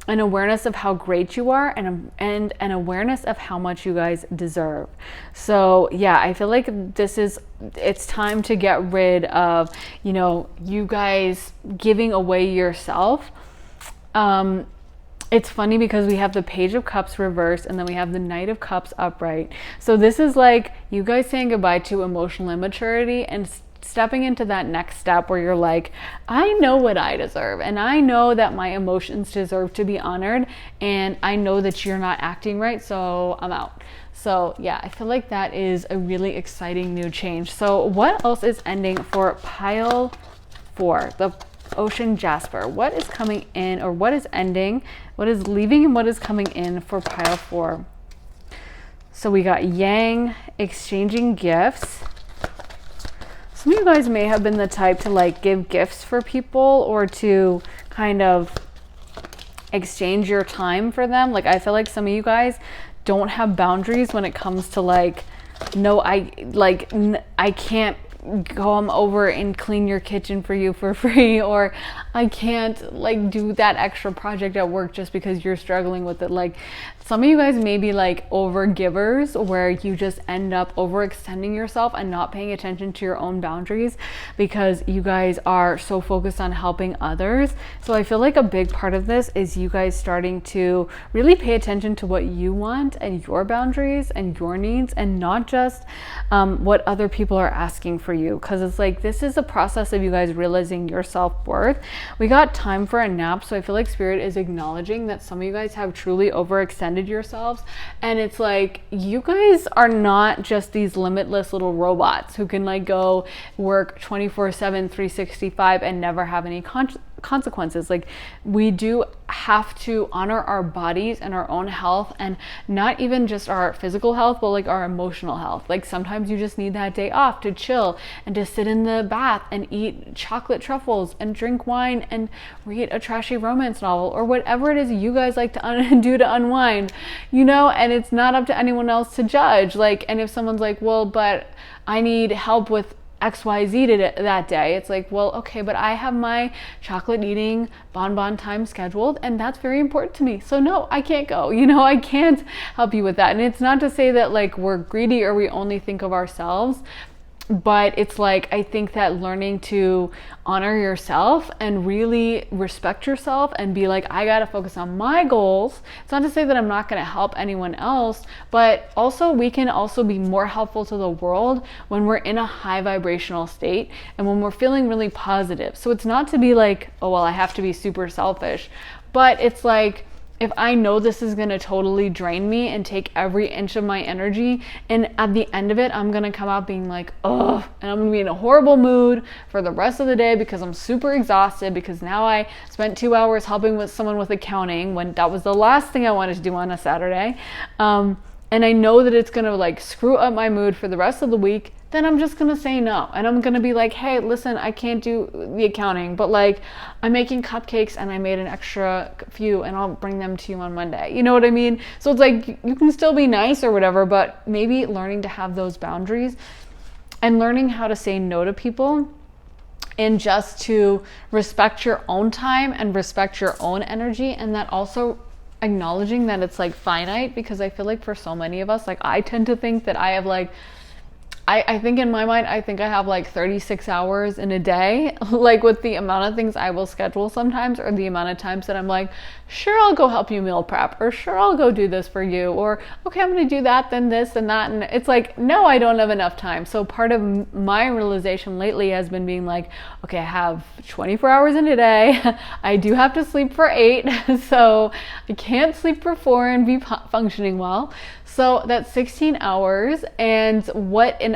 an awareness of how great you are, and an awareness of how much you guys deserve. So yeah, I feel like it's time to get rid of, you know, you guys giving away yourself. It's funny because we have the Page of Cups reversed and then we have the Knight of Cups upright. So this is like you guys saying goodbye to emotional immaturity and stepping into that next step where you're like, I know what I deserve, and I know that my emotions deserve to be honored, and I know that you're not acting right, so I'm out. So yeah, I feel like that is a really exciting new change. So what else is ending for pile 4, the Ocean Jasper? What is coming in, or what is ending, what is leaving, and what is coming in for pile 4? So we got Yang, exchanging gifts. Some of you guys may have been the type to like give gifts for people, or to kind of exchange your time for them. Like I feel like some of you guys don't have boundaries when it comes to like, no, I can't come over and clean your kitchen for you for free, or I can't like do that extra project at work just because you're struggling with it. Like some of you guys may be like over givers, where you just end up overextending yourself and not paying attention to your own boundaries because you guys are so focused on helping others. So I feel like a big part of this is you guys starting to really pay attention to what you want and your boundaries and your needs, and not just what other people are asking for you. Because it's like, this is a process of you guys realizing your self-worth. We got time for a nap, so I feel like Spirit is acknowledging that some of you guys have truly overextended yourselves, and it's like you guys are not just these limitless little robots who can like go work 24/7 365 and never have any consequences. Like we do have to honor our bodies and our own health, and not even just our physical health, but like our emotional health. Like sometimes you just need that day off to chill and to sit in the bath and eat chocolate truffles and drink wine and read a trashy romance novel, or whatever it is you guys like to do to unwind, you know. And it's not up to anyone else to judge. Like, and if someone's like, well, but I need help with XYZ that day, it's like, well, okay, but I have my chocolate eating bonbon time scheduled, and that's very important to me, so no, I can't go, you know, I can't help you with that. And it's not to say that like we're greedy or we only think of ourselves, but it's like, I think that learning to honor yourself and really respect yourself and be like, I gotta focus on my goals. It's not to say that I'm not gonna help anyone else, but also we can also be more helpful to the world when we're in a high vibrational state and when we're feeling really positive. So it's not to be like, oh, well, I have to be super selfish, but it's like, if I know this is going to totally drain me and take every inch of my energy, and at the end of it, I'm going to come out being like, ugh, and I'm going to be in a horrible mood for the rest of the day because I'm super exhausted, because now I spent 2 hours helping with someone with accounting when that was the last thing I wanted to do on a Saturday. And I know that it's going to like screw up my mood for the rest of the week, then I'm just going to say no. And I'm going to be like, hey, listen, I can't do the accounting, but like I'm making cupcakes and I made an extra few and I'll bring them to you on Monday. You know what I mean? So it's like, you can still be nice or whatever, but maybe learning to have those boundaries and learning how to say no to people and just to respect your own time and respect your own energy, and that also acknowledging that it's like finite, because I feel like for so many of us, like I tend to think that I have like I think in my mind, I think I have like 36 hours in a day, like with the amount of things I will schedule sometimes, or the amount of times that I'm like, sure, I'll go help you meal prep, or sure, I'll go do this for you, or okay, I'm going to do that, then this and that. And it's like, no, I don't have enough time. So part of my realization lately has been being like, okay, I have 24 hours in a day. I do have to sleep for 8. So I can't sleep for 4 and be functioning well. So that's 16 hours. And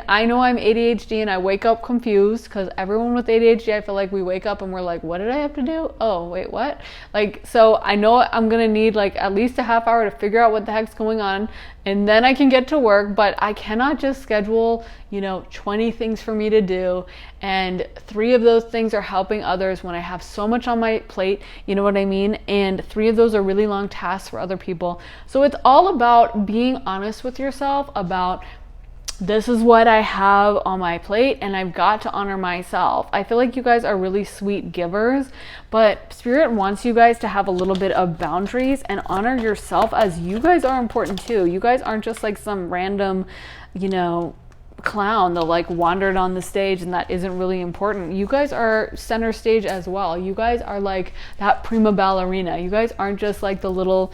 I know I'm ADHD and I wake up confused, because everyone with ADHD, I feel like we wake up and we're like, what did I have to do? Oh, wait, what? Like, so I know I'm going to need like at least a half hour to figure out what the heck's going on, and then I can get to work. But I cannot just schedule, 20 things for me to do, and 3 of those things are helping others when I have so much on my plate, you know what I mean? And 3 of those are really long tasks for other people. So it's all about being honest with yourself about, this is what I have on my plate, and I've got to honor myself. I feel like you guys are really sweet givers, but Spirit wants you guys to have a little bit of boundaries and honor yourself, as you guys are important too. You guys aren't just like some random, clown that like wandered on the stage and that isn't really important. You guys are center stage as well. You guys are like that prima ballerina. You guys aren't just like the little,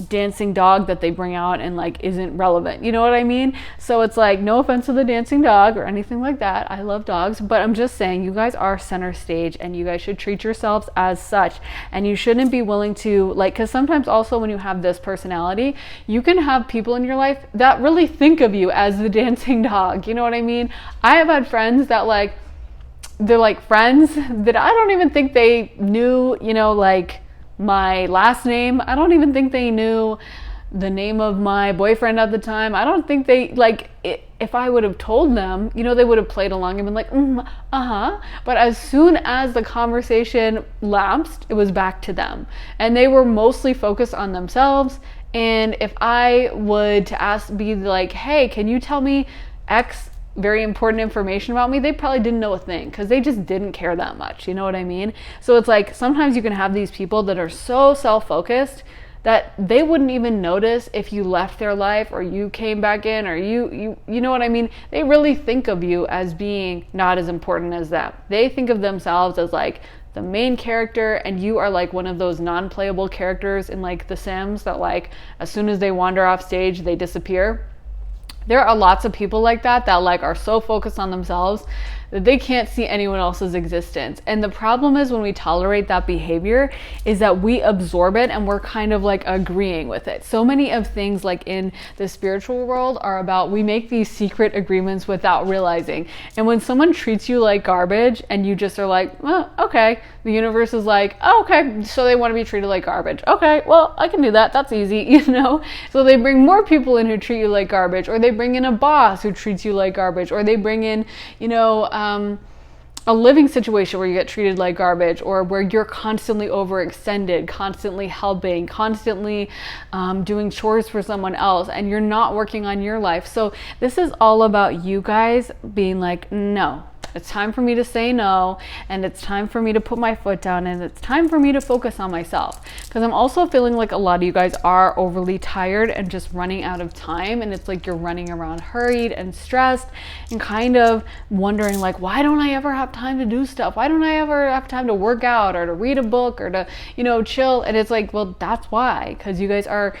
dancing dog that they bring out and like isn't relevant. You know what I mean? So it's like, no offense to the dancing dog or anything like that. I love dogs, but I'm just saying you guys are center stage, and you guys should treat yourselves as such. And you shouldn't be willing to because sometimes also when you have this personality, you can have people in your life that really think of you as the dancing dog. You know what I mean? I have had friends that they're like friends that I don't even think they knew, my last name. I don't even think they knew the name of my boyfriend at the time. I don't think they if I would have told them, they would have played along and been like, But as soon as the conversation lapsed, it was back to them. And they were mostly focused on themselves. And if I would be like, hey, can you tell me X very important information about me, they probably didn't know a thing, because they just didn't care that much. You know what I mean? So it's like sometimes you can have these people that are so self-focused that they wouldn't even notice if you left their life or you came back in, or you know what I mean? They really think of you as being not as important as them. They think of themselves as like the main character, and you are like one of those non-playable characters in like The Sims that like as soon as they wander off stage, they disappear. There are lots of people like that like are so focused on themselves that they can't see anyone else's existence. And the problem is when we tolerate that behavior is that we absorb it and we're kind of like agreeing with it. So many of things like in the spiritual world are about, we make these secret agreements without realizing. And when someone treats you like garbage and you just are like, well, okay, the universe is like, oh, okay, so they want to be treated like garbage. Okay, well, I can do that. That's easy, So they bring more people in who treat you like garbage, or they bring in a boss who treats you like garbage, or they bring in, a living situation where you get treated like garbage, or where you're constantly overextended, constantly helping, constantly doing chores for someone else, and you're not working on your life. So this is all about you guys being like, no, it's time for me to say no, and it's time for me to put my foot down, and it's time for me to focus on myself. Because I'm also feeling like a lot of you guys are overly tired and just running out of time, and it's like you're running around hurried and stressed and kind of wondering like, why don't I ever have time to do stuff? Why don't I ever have time to work out or to read a book or to, chill? And it's like, well, that's why, because you guys are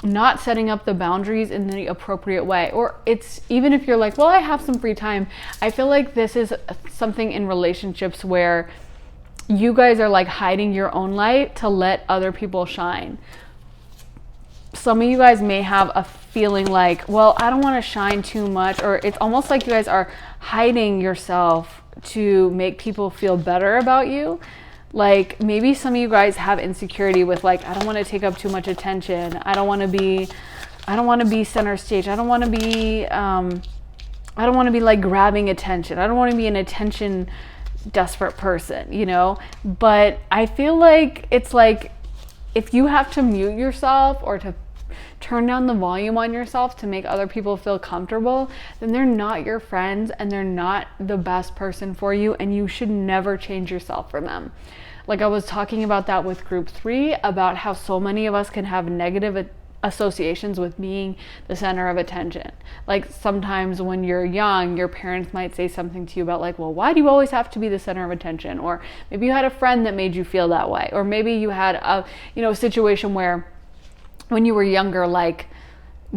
not setting up the boundaries in the appropriate way. Or it's even if you're like, well, I have some free time. I feel like this is something in relationships where you guys are like hiding your own light to let other people shine. Some of you guys may have a feeling like, well, I don't want to shine too much, or it's almost like you guys are hiding yourself to make people feel better about you. Like maybe some of you guys have insecurity with like, I don't want to take up too much attention. I don't want to be center stage. I don't want to be like grabbing attention. I don't want to be an attention desperate person, But I feel like it's like, if you have to mute yourself or to turn down the volume on yourself to make other people feel comfortable, then they're not your friends and they're not the best person for you, and you should never change yourself for them. Like I was talking about that with group 3, about how so many of us can have negative associations with being the center of attention. Like sometimes when you're young, your parents might say something to you about like, well, why do you always have to be the center of attention? Or maybe you had a friend that made you feel that way. Or maybe you had a, situation where when you were younger, like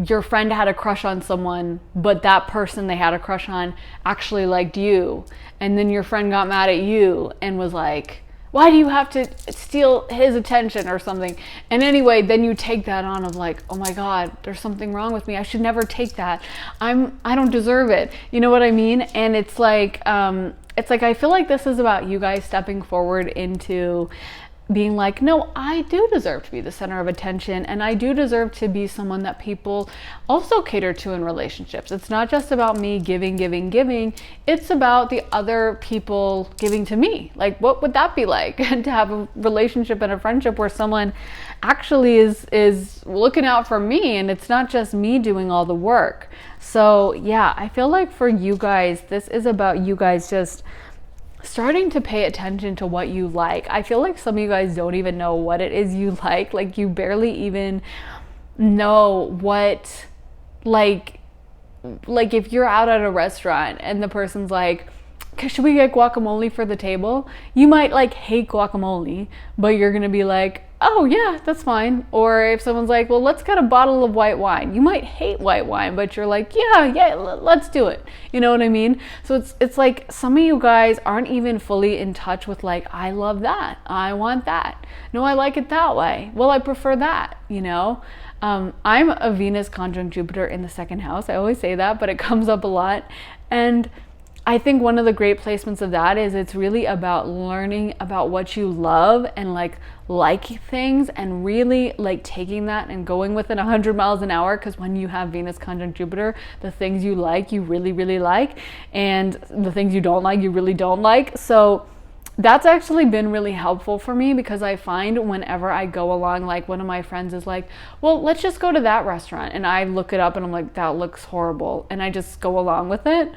your friend had a crush on someone, but that person they had a crush on actually liked you. And then your friend got mad at you and was like, why do you have to steal his attention or something? And anyway, then you take that on of like, oh my God, there's something wrong with me. I should never take that. I don't deserve it. You know what I mean? And it's like I feel like this is about you guys stepping forward into being like, no, I do deserve to be the center of attention, and I do deserve to be someone that people also cater to in relationships. It's not just about me giving. It's about the other people giving to me. Like, what would that be like? To have a relationship and a friendship where someone actually is looking out for me, and it's not just me doing all the work. So yeah, I feel like for you guys, this is about you guys just starting to pay attention to what you like. I feel like some of you guys don't even know what it is you like you barely even know what, like if you're out at a restaurant and the person's like, should we get guacamole for the table? You might like hate guacamole, but you're gonna be like, oh yeah, that's fine. Or if someone's like, well, let's get a bottle of white wine. You might hate white wine, but you're like, yeah, let's do it. You know what I mean? So it's like some of you guys aren't even fully in touch with like, I love that. I want that. No, I like it that way. Well, I prefer that, I'm a Venus conjunct Jupiter in the 2nd house. I always say that, but it comes up a lot. And I think one of the great placements of that is it's really about learning about what you love and like things, and really like taking that and going with it 100 miles an hour. Because when you have Venus conjunct Jupiter, the things you like, you really, really like, and the things you don't like, you really don't like. So that's actually been really helpful for me, because I find whenever I go along, like one of my friends is like, well, let's just go to that restaurant. And I look it up and I'm like, that looks horrible. And I just go along with it.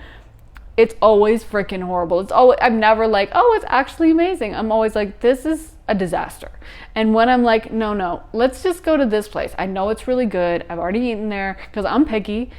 It's always freaking horrible. I'm never like, oh, it's actually amazing. I'm always like, this is a disaster. And when I'm like, no, let's just go to this place. I know it's really good. I've already eaten there because I'm picky.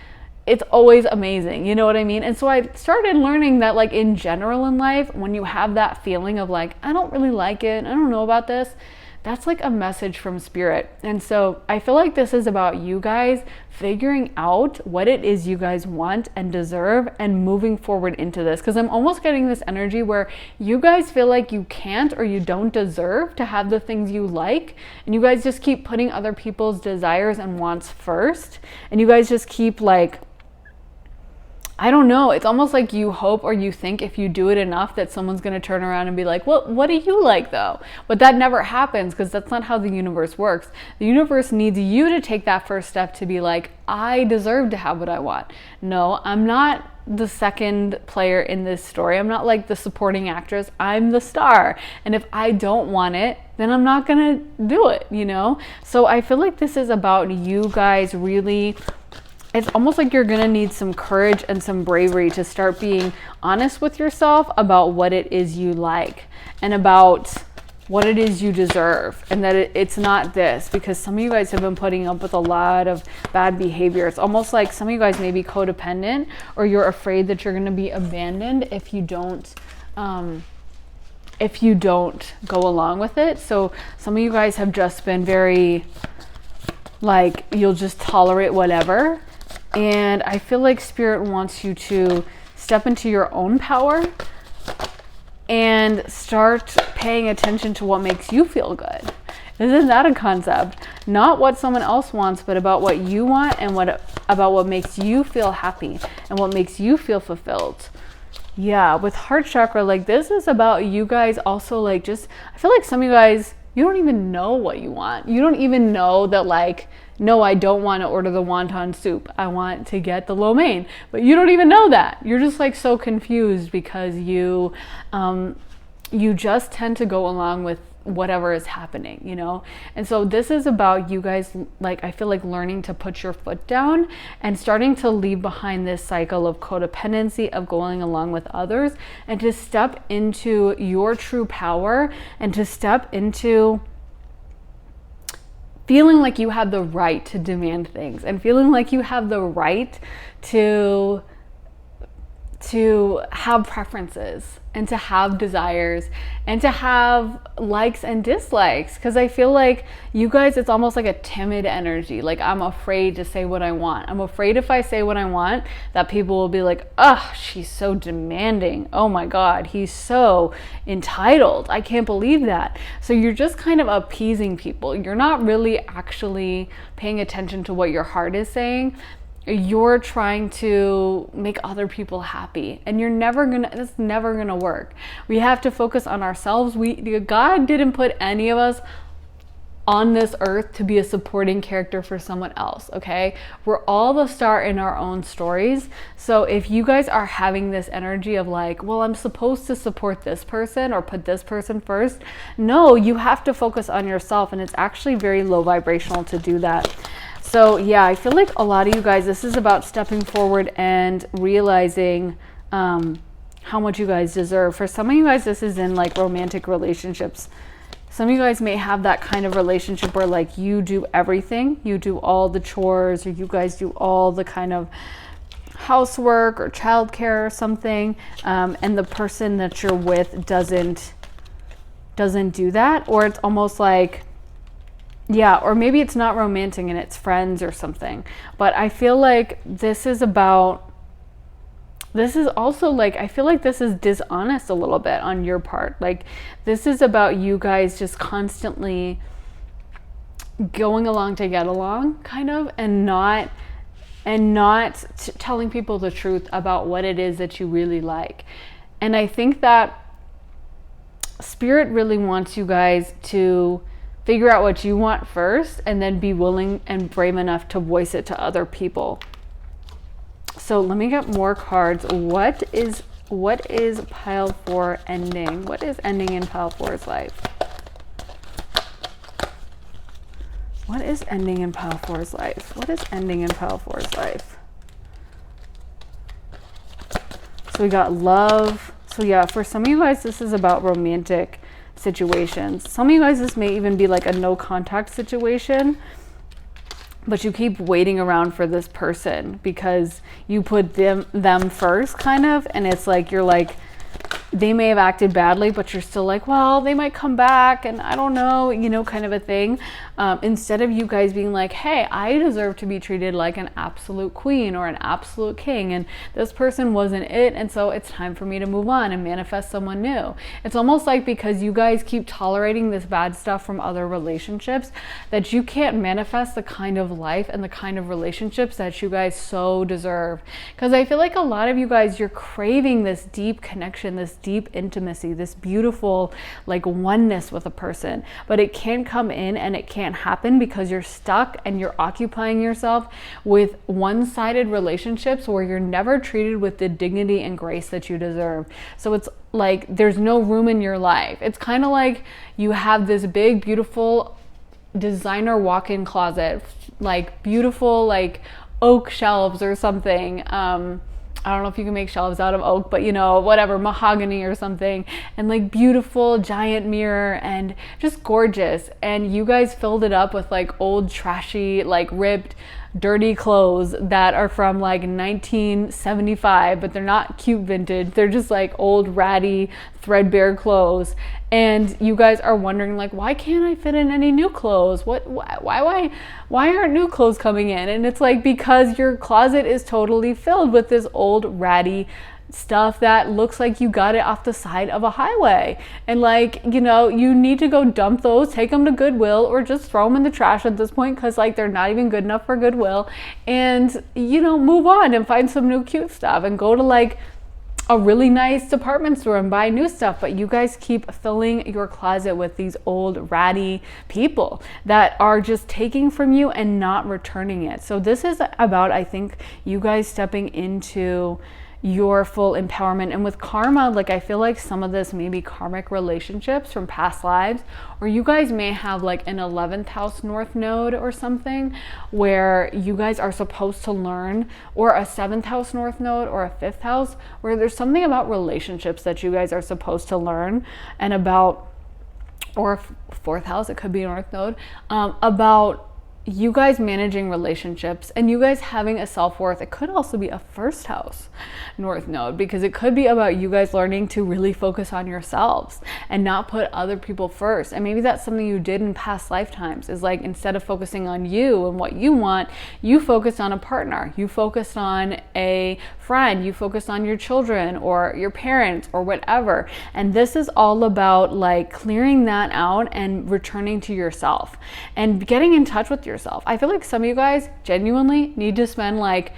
It's always amazing. You know what I mean? And so I started learning that like in general in life, when you have that feeling of like, I don't really like it, I don't know about this, that's like a message from spirit. And so I feel like this is about you guys figuring out what it is you guys want and deserve and moving forward into this. Because I'm almost getting this energy where you guys feel like you can't or you don't deserve to have the things you like. And you guys just keep putting other people's desires and wants first. And you guys just keep like, I don't know, it's almost like you hope or you think if you do it enough that someone's going to turn around and be like, well, what do you like though? But that never happens, because that's not how the universe works. The universe needs you to take that first step to be like, I deserve to have what I want. No, I'm not the second player in this story. I'm not like the supporting actress. I'm the star. And if I don't want it, then I'm not going to do it, So I feel like this is about you guys really. It's almost like you're gonna need some courage and some bravery to start being honest with yourself about what it is you like and about what it is you deserve, and that it's not this, because some of you guys have been putting up with a lot of bad behavior. It's almost like some of you guys may be codependent, or you're afraid that you're gonna be abandoned if you don't go along with it. So some of you guys have just been very like, you'll just tolerate whatever. And I feel like Spirit wants you to step into your own power and start paying attention to what makes you feel good. Isn't that a concept? Not what someone else wants, but about what you want, and about what makes you feel happy and what makes you feel fulfilled. Yeah, with heart chakra, like this is about you guys also like just, I feel like some of you guys, you don't even know what you want. You don't even know that like, no, I don't want to order the wonton soup. I want to get the lo mein. But you don't even know that. You're just like so confused because you just tend to go along with whatever is happening, you know? And so this is about you guys, like, I feel like learning to put your foot down and starting to leave behind this cycle of codependency, of going along with others, and to step into your true power and to step into feeling like you have the right to demand things and feeling like you have the right to have preferences and to have desires and to have likes and dislikes. Because I feel like you guys, it's almost like a timid energy. Like, I'm afraid to say what I want. I'm afraid if I say what I want, that people will be like, oh, she's so demanding. Oh my God, he's so entitled. I can't believe that. So you're just kind of appeasing people. You're not really actually paying attention to what your heart is saying. You're trying to make other people happy, and it's never gonna work. We have to focus on ourselves. God didn't put any of us on this earth to be a supporting character for someone else, okay? We're all the star in our own stories. So if you guys are having this energy of like, well, I'm supposed to support this person or put this person first, no, you have to focus on yourself, and it's actually very low vibrational to do that. So yeah, I feel like a lot of you guys, this is about stepping forward and realizing how much you guys deserve. For some of you guys, this is in like romantic relationships. Some of you guys may have that kind of relationship where like you do everything. You do all the chores, or you guys do all the kind of housework or childcare or something. And the person that you're with doesn't do that. Or it's almost like, yeah, or maybe it's not romantic and it's friends or something. But I feel like this is also like, I feel like this is dishonest a little bit on your part. Like, this is about you guys just constantly going along to get along, kind of, and not telling people the truth about what it is that you really like. And I think that Spirit really wants you guys to figure out what you want first, and then be willing and brave enough to voice it to other people. So let me get more cards. What is pile 4 ending? What is ending in pile 4's life? What is ending in pile 4's life? What is ending in pile 4's life? So we got love. So yeah, for some of you guys, this is about romantic situations. Some of you guys, this may even be like a no contact situation, but you keep waiting around for this person because you put them first, kind of, and it's like you're like, they may have acted badly, but you're still like, well, they might come back, and I don't know, you know, kind of a thing. Instead of you guys being like, hey, I deserve to be treated like an absolute queen or an absolute king, and this person wasn't it, and so it's time for me to move on and manifest someone new. It's almost like because you guys keep tolerating this bad stuff from other relationships, that you can't manifest the kind of life and the kind of relationships that you guys so deserve. Because I feel like a lot of you guys, you're craving this deep connection, this deep intimacy, this beautiful like oneness with a person, but it can't come in and it can't happen because you're stuck and you're occupying yourself with one-sided relationships where you're never treated with the dignity and grace that you deserve. So it's like there's no room in your life. It's kind of like you have this big, beautiful designer walk-in closet, like beautiful like oak shelves or something. I don't know if you can make shelves out of oak, but you know, whatever, mahogany or something, and like beautiful giant mirror and just gorgeous. And you guys filled it up with like old trashy, like ripped, dirty clothes that are from like 1975, but they're not cute vintage. They're just like old ratty, threadbare clothes. And you guys are wondering like, why can't I fit in any new clothes? Why aren't new clothes coming in? And it's like, because your closet is totally filled with this old ratty stuff that looks like you got it off the side of a highway. And like, you know, you need to go dump those, take them to Goodwill, or just throw them in the trash at this point, because like they're not even good enough for Goodwill, and you know, move on and find some new cute stuff and go to like a really nice department store and buy new stuff. But you guys keep filling your closet with these old ratty people that are just taking from you and not returning it. So this is about, I think, you guys stepping into your full empowerment. And with karma, like I feel like some of this may be karmic relationships from past lives, or you guys may have like an 11th house north node or something where you guys are supposed to learn, or a 7th house north node or a 5th house where there's something about relationships that you guys are supposed to learn, and about, or 4th house, it could be north node, about you guys managing relationships and you guys having a self-worth. It could also be a 1st house north node, because it could be about you guys learning to really focus on yourselves and not put other people first. And maybe that's something you did in past lifetimes, is like, instead of focusing on you and what you want, you focused on a partner, you focused on a friend, you focused on your children or your parents or whatever. And this is all about like clearing that out and returning to yourself and getting in touch with yourself. I feel like some of you guys genuinely need to spend like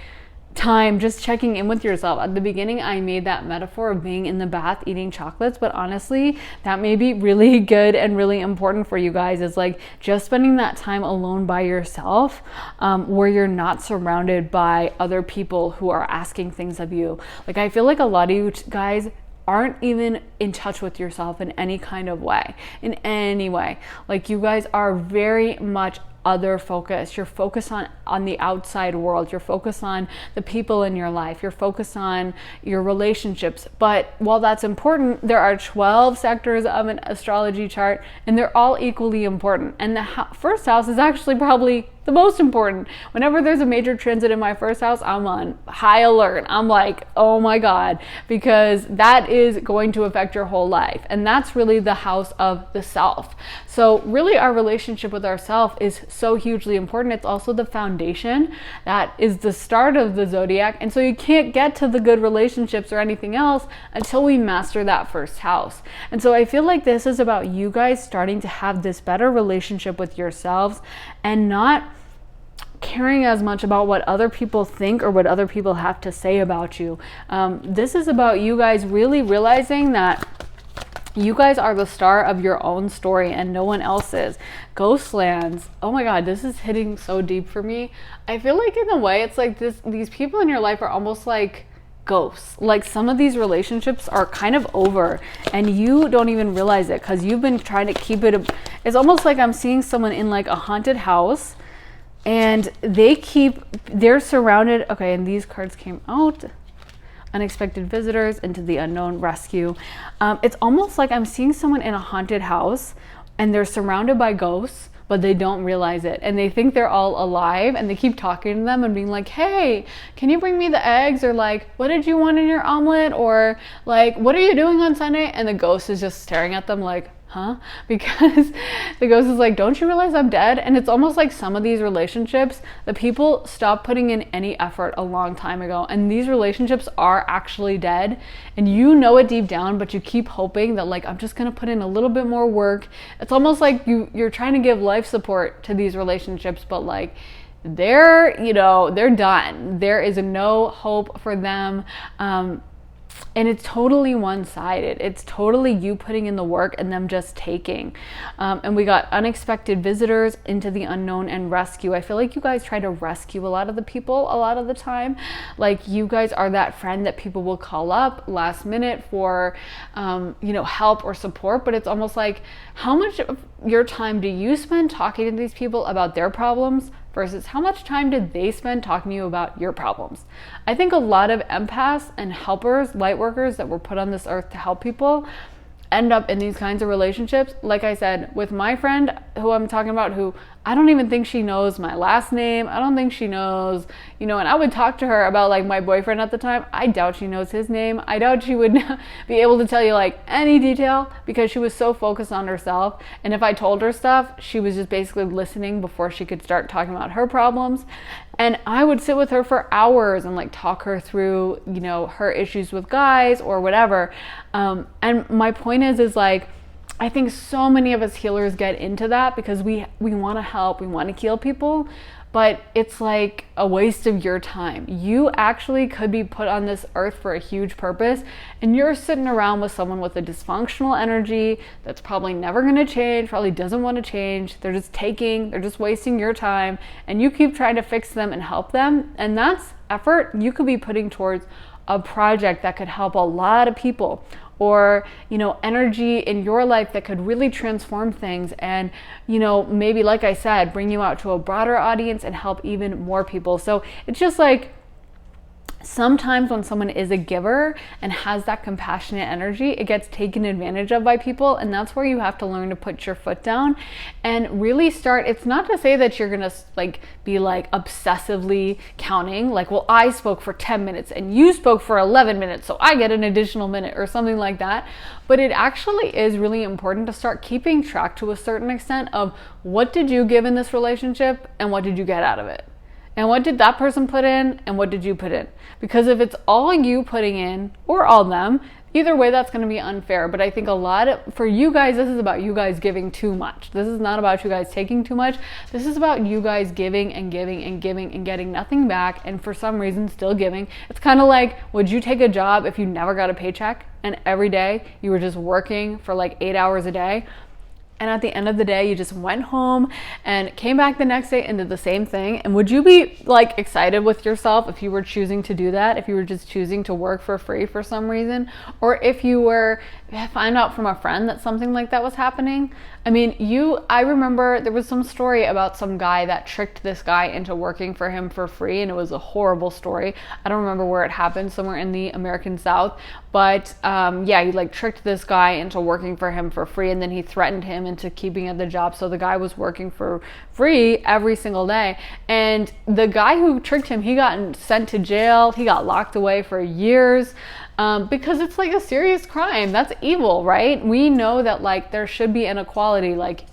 time just checking in with yourself. At the beginning, I made that metaphor of being in the bath eating chocolates, but honestly, that may be really good and really important for you guys, is like just spending that time alone by yourself, where you're not surrounded by other people who are asking things of you. Like, I feel like a lot of you guys aren't even in touch with yourself in any kind of way, in any way. Like, you guys are very much other focused. You're focused on the outside world. You're focused on the people in your life. You're focused on your relationships. But while that's important, there are 12 sectors of an astrology chart, and they're all equally important. And the first house is actually probably the most important. Whenever there's a major transit in my first house, I'm on high alert. I'm like, oh my God, because that is going to affect your whole life. And that's really the house of the self. So really, our relationship with ourself is so hugely important. It's also the foundation that is the start of the zodiac. And so you can't get to the good relationships or anything else until we master that first house. And so I feel like this is about you guys starting to have this better relationship with yourselves and not caring as much about what other people think or what other people have to say about you. This is about you guys really realizing that you guys are the star of your own story and no one else's. Ghostlands. Oh my God, this is hitting so deep for me. I feel like in a way, it's like these people in your life are almost like ghosts. Like, some of these relationships are kind of over and you don't even realize it because you've been trying to keep it. It's almost like I'm seeing someone in like a haunted house and they're surrounded. Okay, and these cards came out. Unexpected visitors, into the unknown, rescue. It's almost like I'm seeing someone in a haunted house and they're surrounded by ghosts, but they don't realize it. And they think they're all alive and they keep talking to them and being like, hey, can you bring me the eggs? Or like, what did you want in your omelet? Or like, what are you doing on Sunday? And the ghost is just staring at them like, huh? Because the ghost is like, don't you realize I'm dead? And it's almost like some of these relationships, the people stopped putting in any effort a long time ago. And these relationships are actually dead. And you know it deep down, but you keep hoping that like, I'm just going to put in a little bit more work. It's almost like you're trying to give life support to these relationships, but like, they're done. There is no hope for them. And it's totally one-sided. It's totally you putting in the work and them just taking. And we got unexpected visitors, into the unknown, and rescue. I feel like you guys try to rescue a lot of the people a lot of the time. Like, you guys are that friend that people will call up last minute for, help or support. But it's almost like, how much of your time do you spend talking to these people about their problems versus how much time did they spend talking to you about your problems? I think a lot of empaths and helpers, light workers that were put on this earth to help people, end up in these kinds of relationships. Like I said, with my friend who I'm talking about, who I don't even think she knows my last name. I don't think she knows, and I would talk to her about like my boyfriend at the time. I doubt she knows his name. I doubt she would be able to tell you like any detail because she was so focused on herself. And if I told her stuff, she was just basically listening before she could start talking about her problems. And I would sit with her for hours and like talk her through, her issues with guys or whatever. And my point is like, I think so many of us healers get into that because we want to help, we want to heal people, but it's like a waste of your time. You actually could be put on this earth for a huge purpose, and you're sitting around with someone with a dysfunctional energy that's probably never going to change, probably doesn't want to change. They're just wasting your time, and you keep trying to fix them and help them, and that's effort you could be putting towards a project that could help a lot of people, or energy in your life that could really transform things, and maybe, like I said, bring you out to a broader audience and help even more people. So it's just like, sometimes when someone is a giver and has that compassionate energy, it gets taken advantage of by people. And that's where you have to learn to put your foot down and really start. It's not to say that you're gonna be obsessively counting, well, I spoke for 10 minutes and you spoke for 11 minutes, so I get an additional minute or something like that. But it actually is really important to start keeping track, to a certain extent, of what did you give in this relationship and what did you get out of it. And what did that person put in and what did you put in? Because if it's all you putting in, or all them, either way, that's going to be unfair. But I think for you guys, this is about you guys giving too much. This is not about you guys taking too much. This is about you guys giving and giving and giving and getting nothing back, and for some reason still giving. It's kind of like, would you take a job if you never got a paycheck and every day you were just working for 8 hours a day? And at the end of the day, you just went home and came back the next day and did the same thing? And would you be excited with yourself if you were choosing to do that? If you were just choosing to work for free for some reason? Or if you were find out from a friend that something like that was happening? I remember there was some story about some guy that tricked this guy into working for him for free, and it was a horrible story. I don't remember where it happened, somewhere in the American South. But he tricked this guy into working for him for free, and then he threatened him into keeping at the job. So the guy was working for free every single day. And the guy who tricked him, he got sent to jail. He got locked away for years. Because it's a serious crime. That's evil, right? We know that there should be inequality.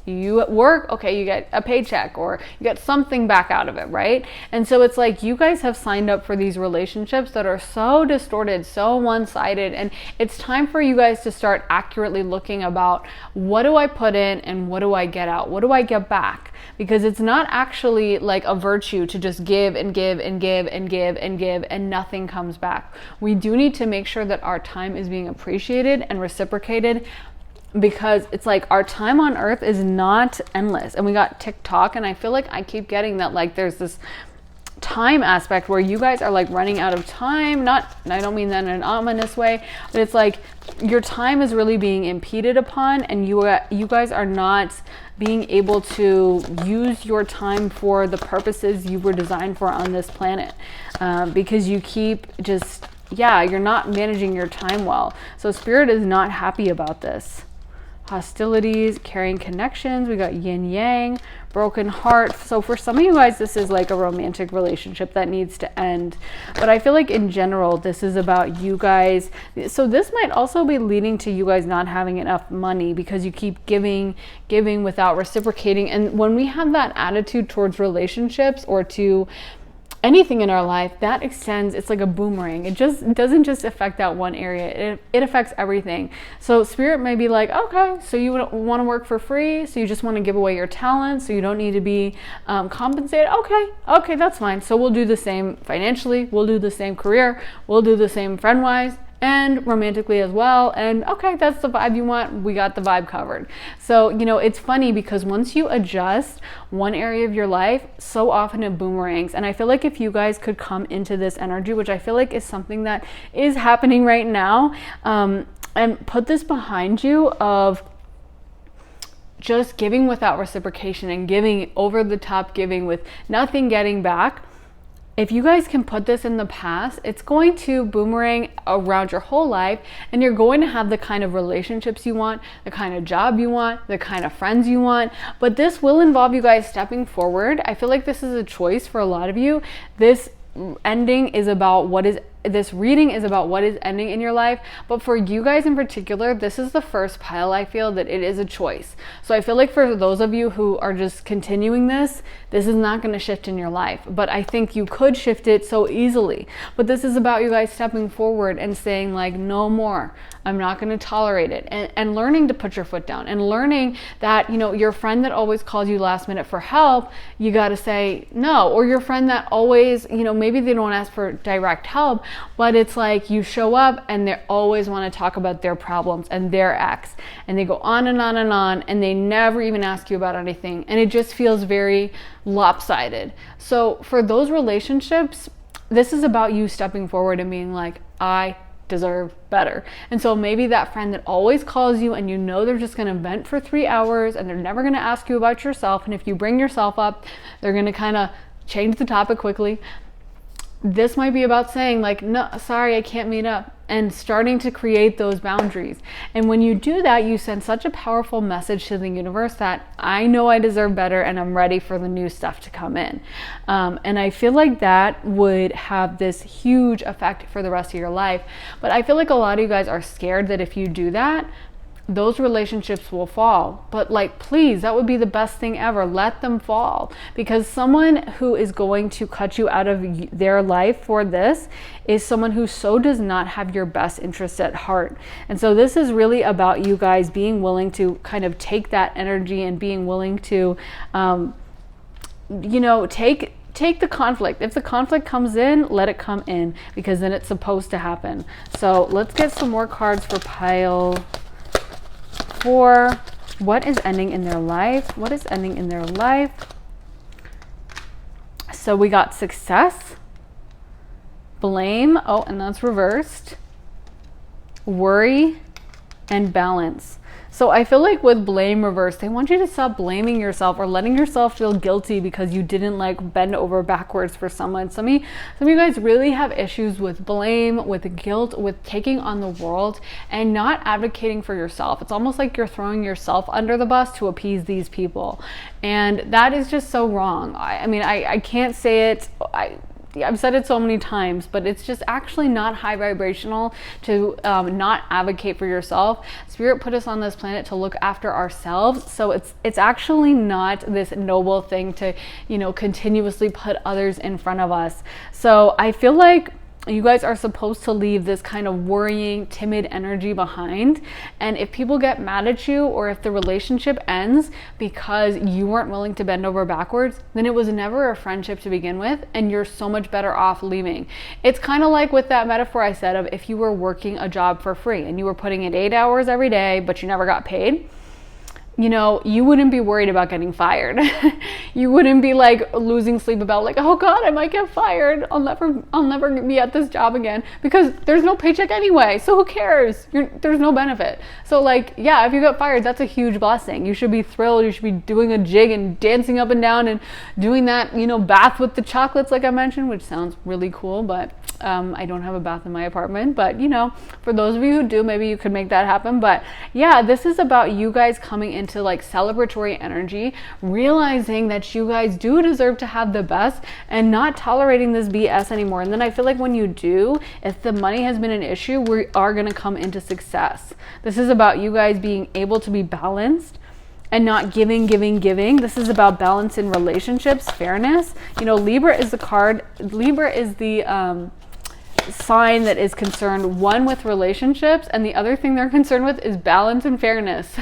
You at work, okay, you get a paycheck or you get something back out of it, right? And so it's you guys have signed up for these relationships that are so distorted, so one-sided, and it's time for you guys to start accurately looking about, what do I put in and what do I get out? What do I get back? Because it's not actually a virtue to just give and give and give and give and give and nothing comes back. We do need to make sure that our time is being appreciated and reciprocated, because it's our time on earth is not endless. And we got TikTok, and I feel I keep getting that there's this time aspect where you guys are running out of time. I don't mean that in an ominous way, but it's your time is really being impeded upon, and you guys are not being able to use your time for the purposes you were designed for on this planet, because you keep you're not managing your time well. So Spirit is not happy about this. Hostilities, carrying connections. We got yin yang, broken heart. So for some of you guys, this is a romantic relationship that needs to end. But I feel in general, this is about you guys. So this might also be leading to you guys not having enough money, because you keep giving without reciprocating. And when we have that attitude towards relationships or to anything in our life, that extends. It's like a boomerang. It doesn't just affect that one area. It affects everything. So Spirit may be okay, so you want to work for free, so you just want to give away your talents, so you don't need to be compensated. Okay, that's fine. So we'll do the same financially. We'll do the same career. We'll do the same friend-wise and romantically as well. And okay, that's the vibe you want. We got the vibe covered. So, it's funny because once you adjust one area of your life, so often it boomerangs. And I feel if you guys could come into this energy, which I feel is something that is happening right now, and put this behind you of just giving without reciprocation and giving over the top, giving with nothing getting back. If you guys can put this in the past, it's going to boomerang around your whole life, and you're going to have the kind of relationships you want, the kind of job you want, the kind of friends you want. But this will involve you guys stepping forward. I feel this is a choice for a lot of you. This reading is about what is ending in your life. But for you guys in particular, this is the first pile. I feel that it is a choice. So I feel for those of you who are just continuing this is not going to shift in your life. But I think you could shift it so easily. But this is about you guys stepping forward and saying no more. I'm not going to tolerate it. And learning to put your foot down, and learning that, your friend that always calls you last minute for help, you got to say no. Or your friend that always, maybe they don't ask for direct help, but it's you show up and they always want to talk about their problems and their ex, and they go on and on and on, and they never even ask you about anything. And it just feels very lopsided. So for those relationships, this is about you stepping forward and being like, I deserve better. And so maybe that friend that always calls you and you know they're just going to vent for 3 hours and they're never going to ask you about yourself, and if you bring yourself up, they're going to kind of change the topic quickly. This might be about saying like, no, sorry, I can't meet up, and starting to create those boundaries. And when you do that, you send such a powerful message to the universe that I know I deserve better and I'm ready for the new stuff to come in. And I feel like that would have this huge effect for the rest of your life. But I feel like a lot of you guys are scared that if you do that, those relationships will fall. But like, please, that would be the best thing ever. Let them fall, because someone who is going to cut you out of their life for this is someone who so does not have your best interests at heart. And so this is really about you guys being willing to kind of take that energy and being willing to, take the conflict. If the conflict comes in, let it come in, because then it's supposed to happen. So let's get some more cards for pile 4. What is ending in their life? What is ending in their life? So we got success, blame, oh, and that's reversed, worry, and balance. So I feel like with blame reversed, they want you to stop blaming yourself or letting yourself feel guilty because you didn't like bend over backwards for someone. Some of you guys really have issues with blame, with guilt, with taking on the world and not advocating for yourself. It's almost like you're throwing yourself under the bus to appease these people. And that is just so wrong. I can't say it. I've said it so many times, but it's just actually not high vibrational to not advocate for yourself. Spirit put us on this planet to look after ourselves. So it's actually not this noble thing to, continuously put others in front of us. So I feel like you guys are supposed to leave this kind of worrying, timid energy behind. And if people get mad at you, or if the relationship ends because you weren't willing to bend over backwards, then it was never a friendship to begin with, and you're so much better off leaving. It's kind of like with that metaphor I said of if you were working a job for free and you were putting in 8 hours every day, but you never got paid. You wouldn't be worried about getting fired. You wouldn't be like losing sleep about like, oh God, I might get fired. I'll never be at this job again, because there's no paycheck anyway. So who cares? There's no benefit. So like, yeah, if you got fired, that's a huge blessing. You should be thrilled. You should be doing a jig and dancing up and down and doing that, bath with the chocolates, like I mentioned, which sounds really cool, but I don't have a bath in my apartment. But for those of you who do, maybe you could make that happen. But yeah, this is about you guys coming into like celebratory energy, realizing that you guys do deserve to have the best and not tolerating this BS anymore. And then I feel like when you do, if the money has been an issue, we are going to come into success. This is about you guys being able to be balanced and not giving. This is about balance in relationships, fairness. Libra is the sign that is concerned, one, with relationships, and the other thing they're concerned with is balance and fairness.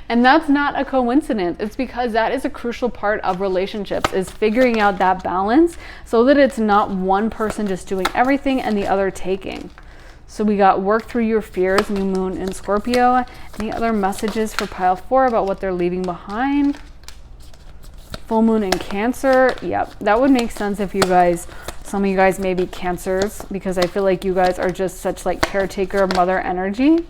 And that's not a coincidence. It's because that is a crucial part of relationships, is figuring out that balance so that it's not one person just doing everything and the other taking. So we got work through your fears, new moon in Scorpio. Any other messages for pile 4 about what they're leaving behind? Full moon in Cancer. Yep, that would make sense if some of you guys may be Cancers, because I feel like you guys are just such like caretaker mother energy.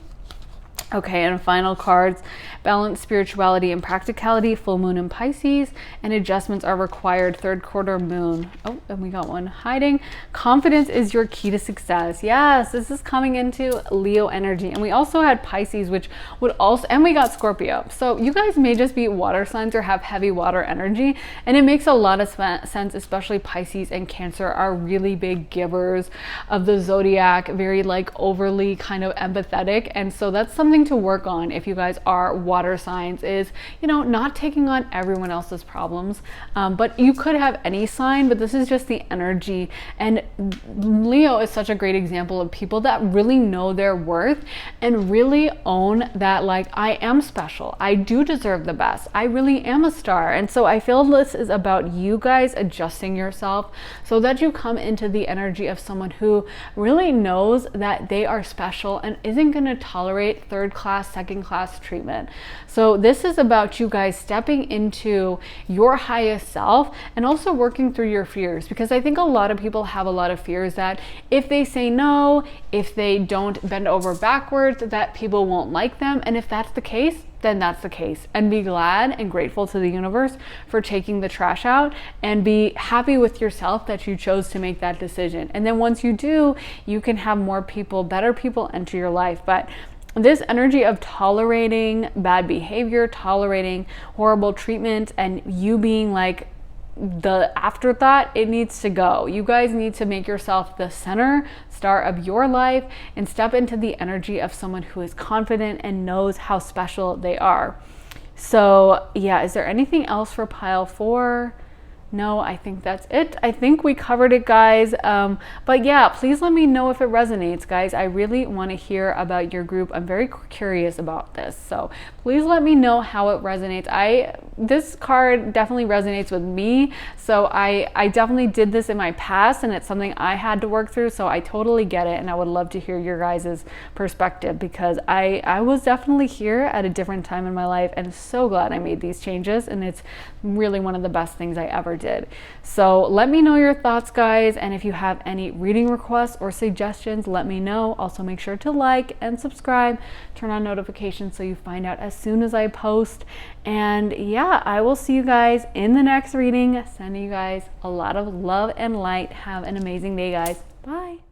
Okay, and final cards, balance, spirituality, and practicality, full moon in Pisces, and adjustments are required, third quarter moon. Oh, and we got one hiding. Confidence is your key to success. Yes, this is coming into Leo energy. And we also had Pisces, which would also, and we got Scorpio. So you guys may just be water signs or have heavy water energy. And it makes a lot of sense, especially Pisces and Cancer are really big givers of the zodiac, very like overly kind of empathetic. And so that's something to work on if you guys are water signs, is not taking on everyone else's problems, but you could have any sign, but this is just the energy. And Leo is such a great example of people that really know their worth and really own that, like, I am special, I do deserve the best, I really am a star. And so I feel this is about you guys adjusting yourself so that you come into the energy of someone who really knows that they are special and isn't going to tolerate third third class, second class treatment. So this is about you guys stepping into your highest self and also working through your fears, because I think a lot of people have a lot of fears that if they say no, if they don't bend over backwards, that people won't like them. And if that's the case, then that's the case, and be glad and grateful to the universe for taking the trash out, and be happy with yourself that you chose to make that decision. And then once you do, you can have more people, better people enter your life. But this energy of tolerating bad behavior, tolerating horrible treatment, and you being like the afterthought, it needs to go. You guys need to make yourself the center star of your life and step into the energy of someone who is confident and knows how special they are. So yeah, is there anything else for pile 4? No, I think that's it. I think we covered it, guys. But yeah, please let me know if it resonates, guys. I really want to hear about your group. I'm very curious about this. So please let me know how it resonates. This card definitely resonates with me. So I definitely did this in my past, and it's something I had to work through. So I totally get it. And I would love to hear your guys' perspective, because I was definitely here at a different time in my life, and so glad I made these changes. And it's really one of the best things I ever did. So let me know your thoughts, guys, and if you have any reading requests or suggestions, let me know. Also, make sure to like and subscribe, turn on notifications so you find out as soon as I post. And yeah, I will see you guys in the next reading. Sending you guys a lot of love and light. Have an amazing day, guys. Bye.